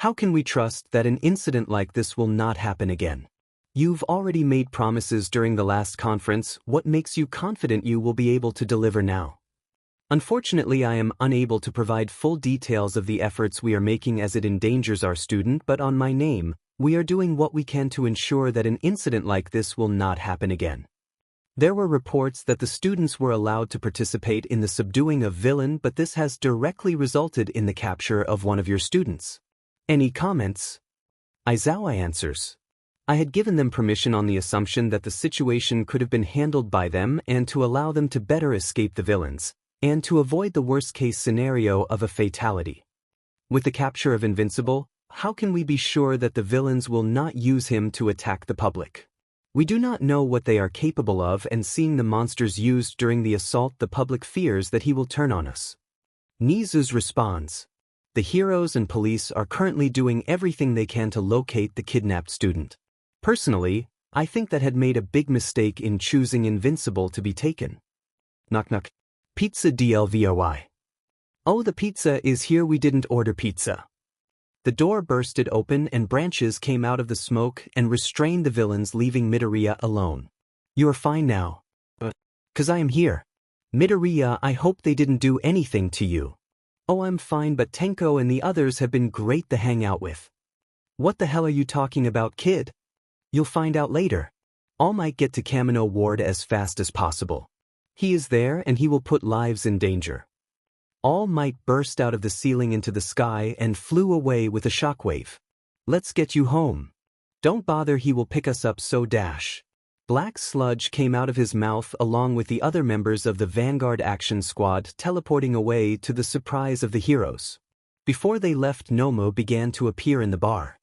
How can we trust that an incident like this will not happen again? You've already made promises during the last conference. What makes you confident you will be able to deliver now? Unfortunately, I am unable to provide full details of the efforts we are making as it endangers our student, but on my name, we are doing what we can to ensure that an incident like this will not happen again. There were reports that the students were allowed to participate in the subduing of villain, but this has directly resulted in the capture of one of your students. Any comments? Aizawa answers. I had given them permission on the assumption that the situation could have been handled by them and to allow them to better escape the villains, and to avoid the worst-case scenario of a fatality. With the capture of Invincible, how can we be sure that the villains will not use him to attack the public? We do not know what they are capable of, and seeing the monsters used during the assault, the public fears that he will turn on us. Nizu's responds. The heroes and police are currently doing everything they can to locate the kidnapped student. Personally, I think that had made a big mistake in choosing Invincible to be taken. Knock knock. Pizza DLVOI. Oh, the pizza is here, we didn't order pizza. The door bursted open and branches came out of the smoke and restrained the villains, leaving Midoriya alone. You are fine now. 'Cause I am here. Midoriya, I hope they didn't do anything to you. Oh, I'm fine, but Tenko and the others have been great to hang out with. What the hell are you talking about, kid? You'll find out later. All Might get to Kamino Ward as fast as possible. He is there and he will put lives in danger. All Might burst out of the ceiling into the sky and flew away with a shockwave. Let's get you home. Don't bother, he will pick us up, so dash. Black sludge came out of his mouth along with the other members of the Vanguard Action Squad teleporting away to the surprise of the heroes. Before they left, Nomu began to appear in the bar.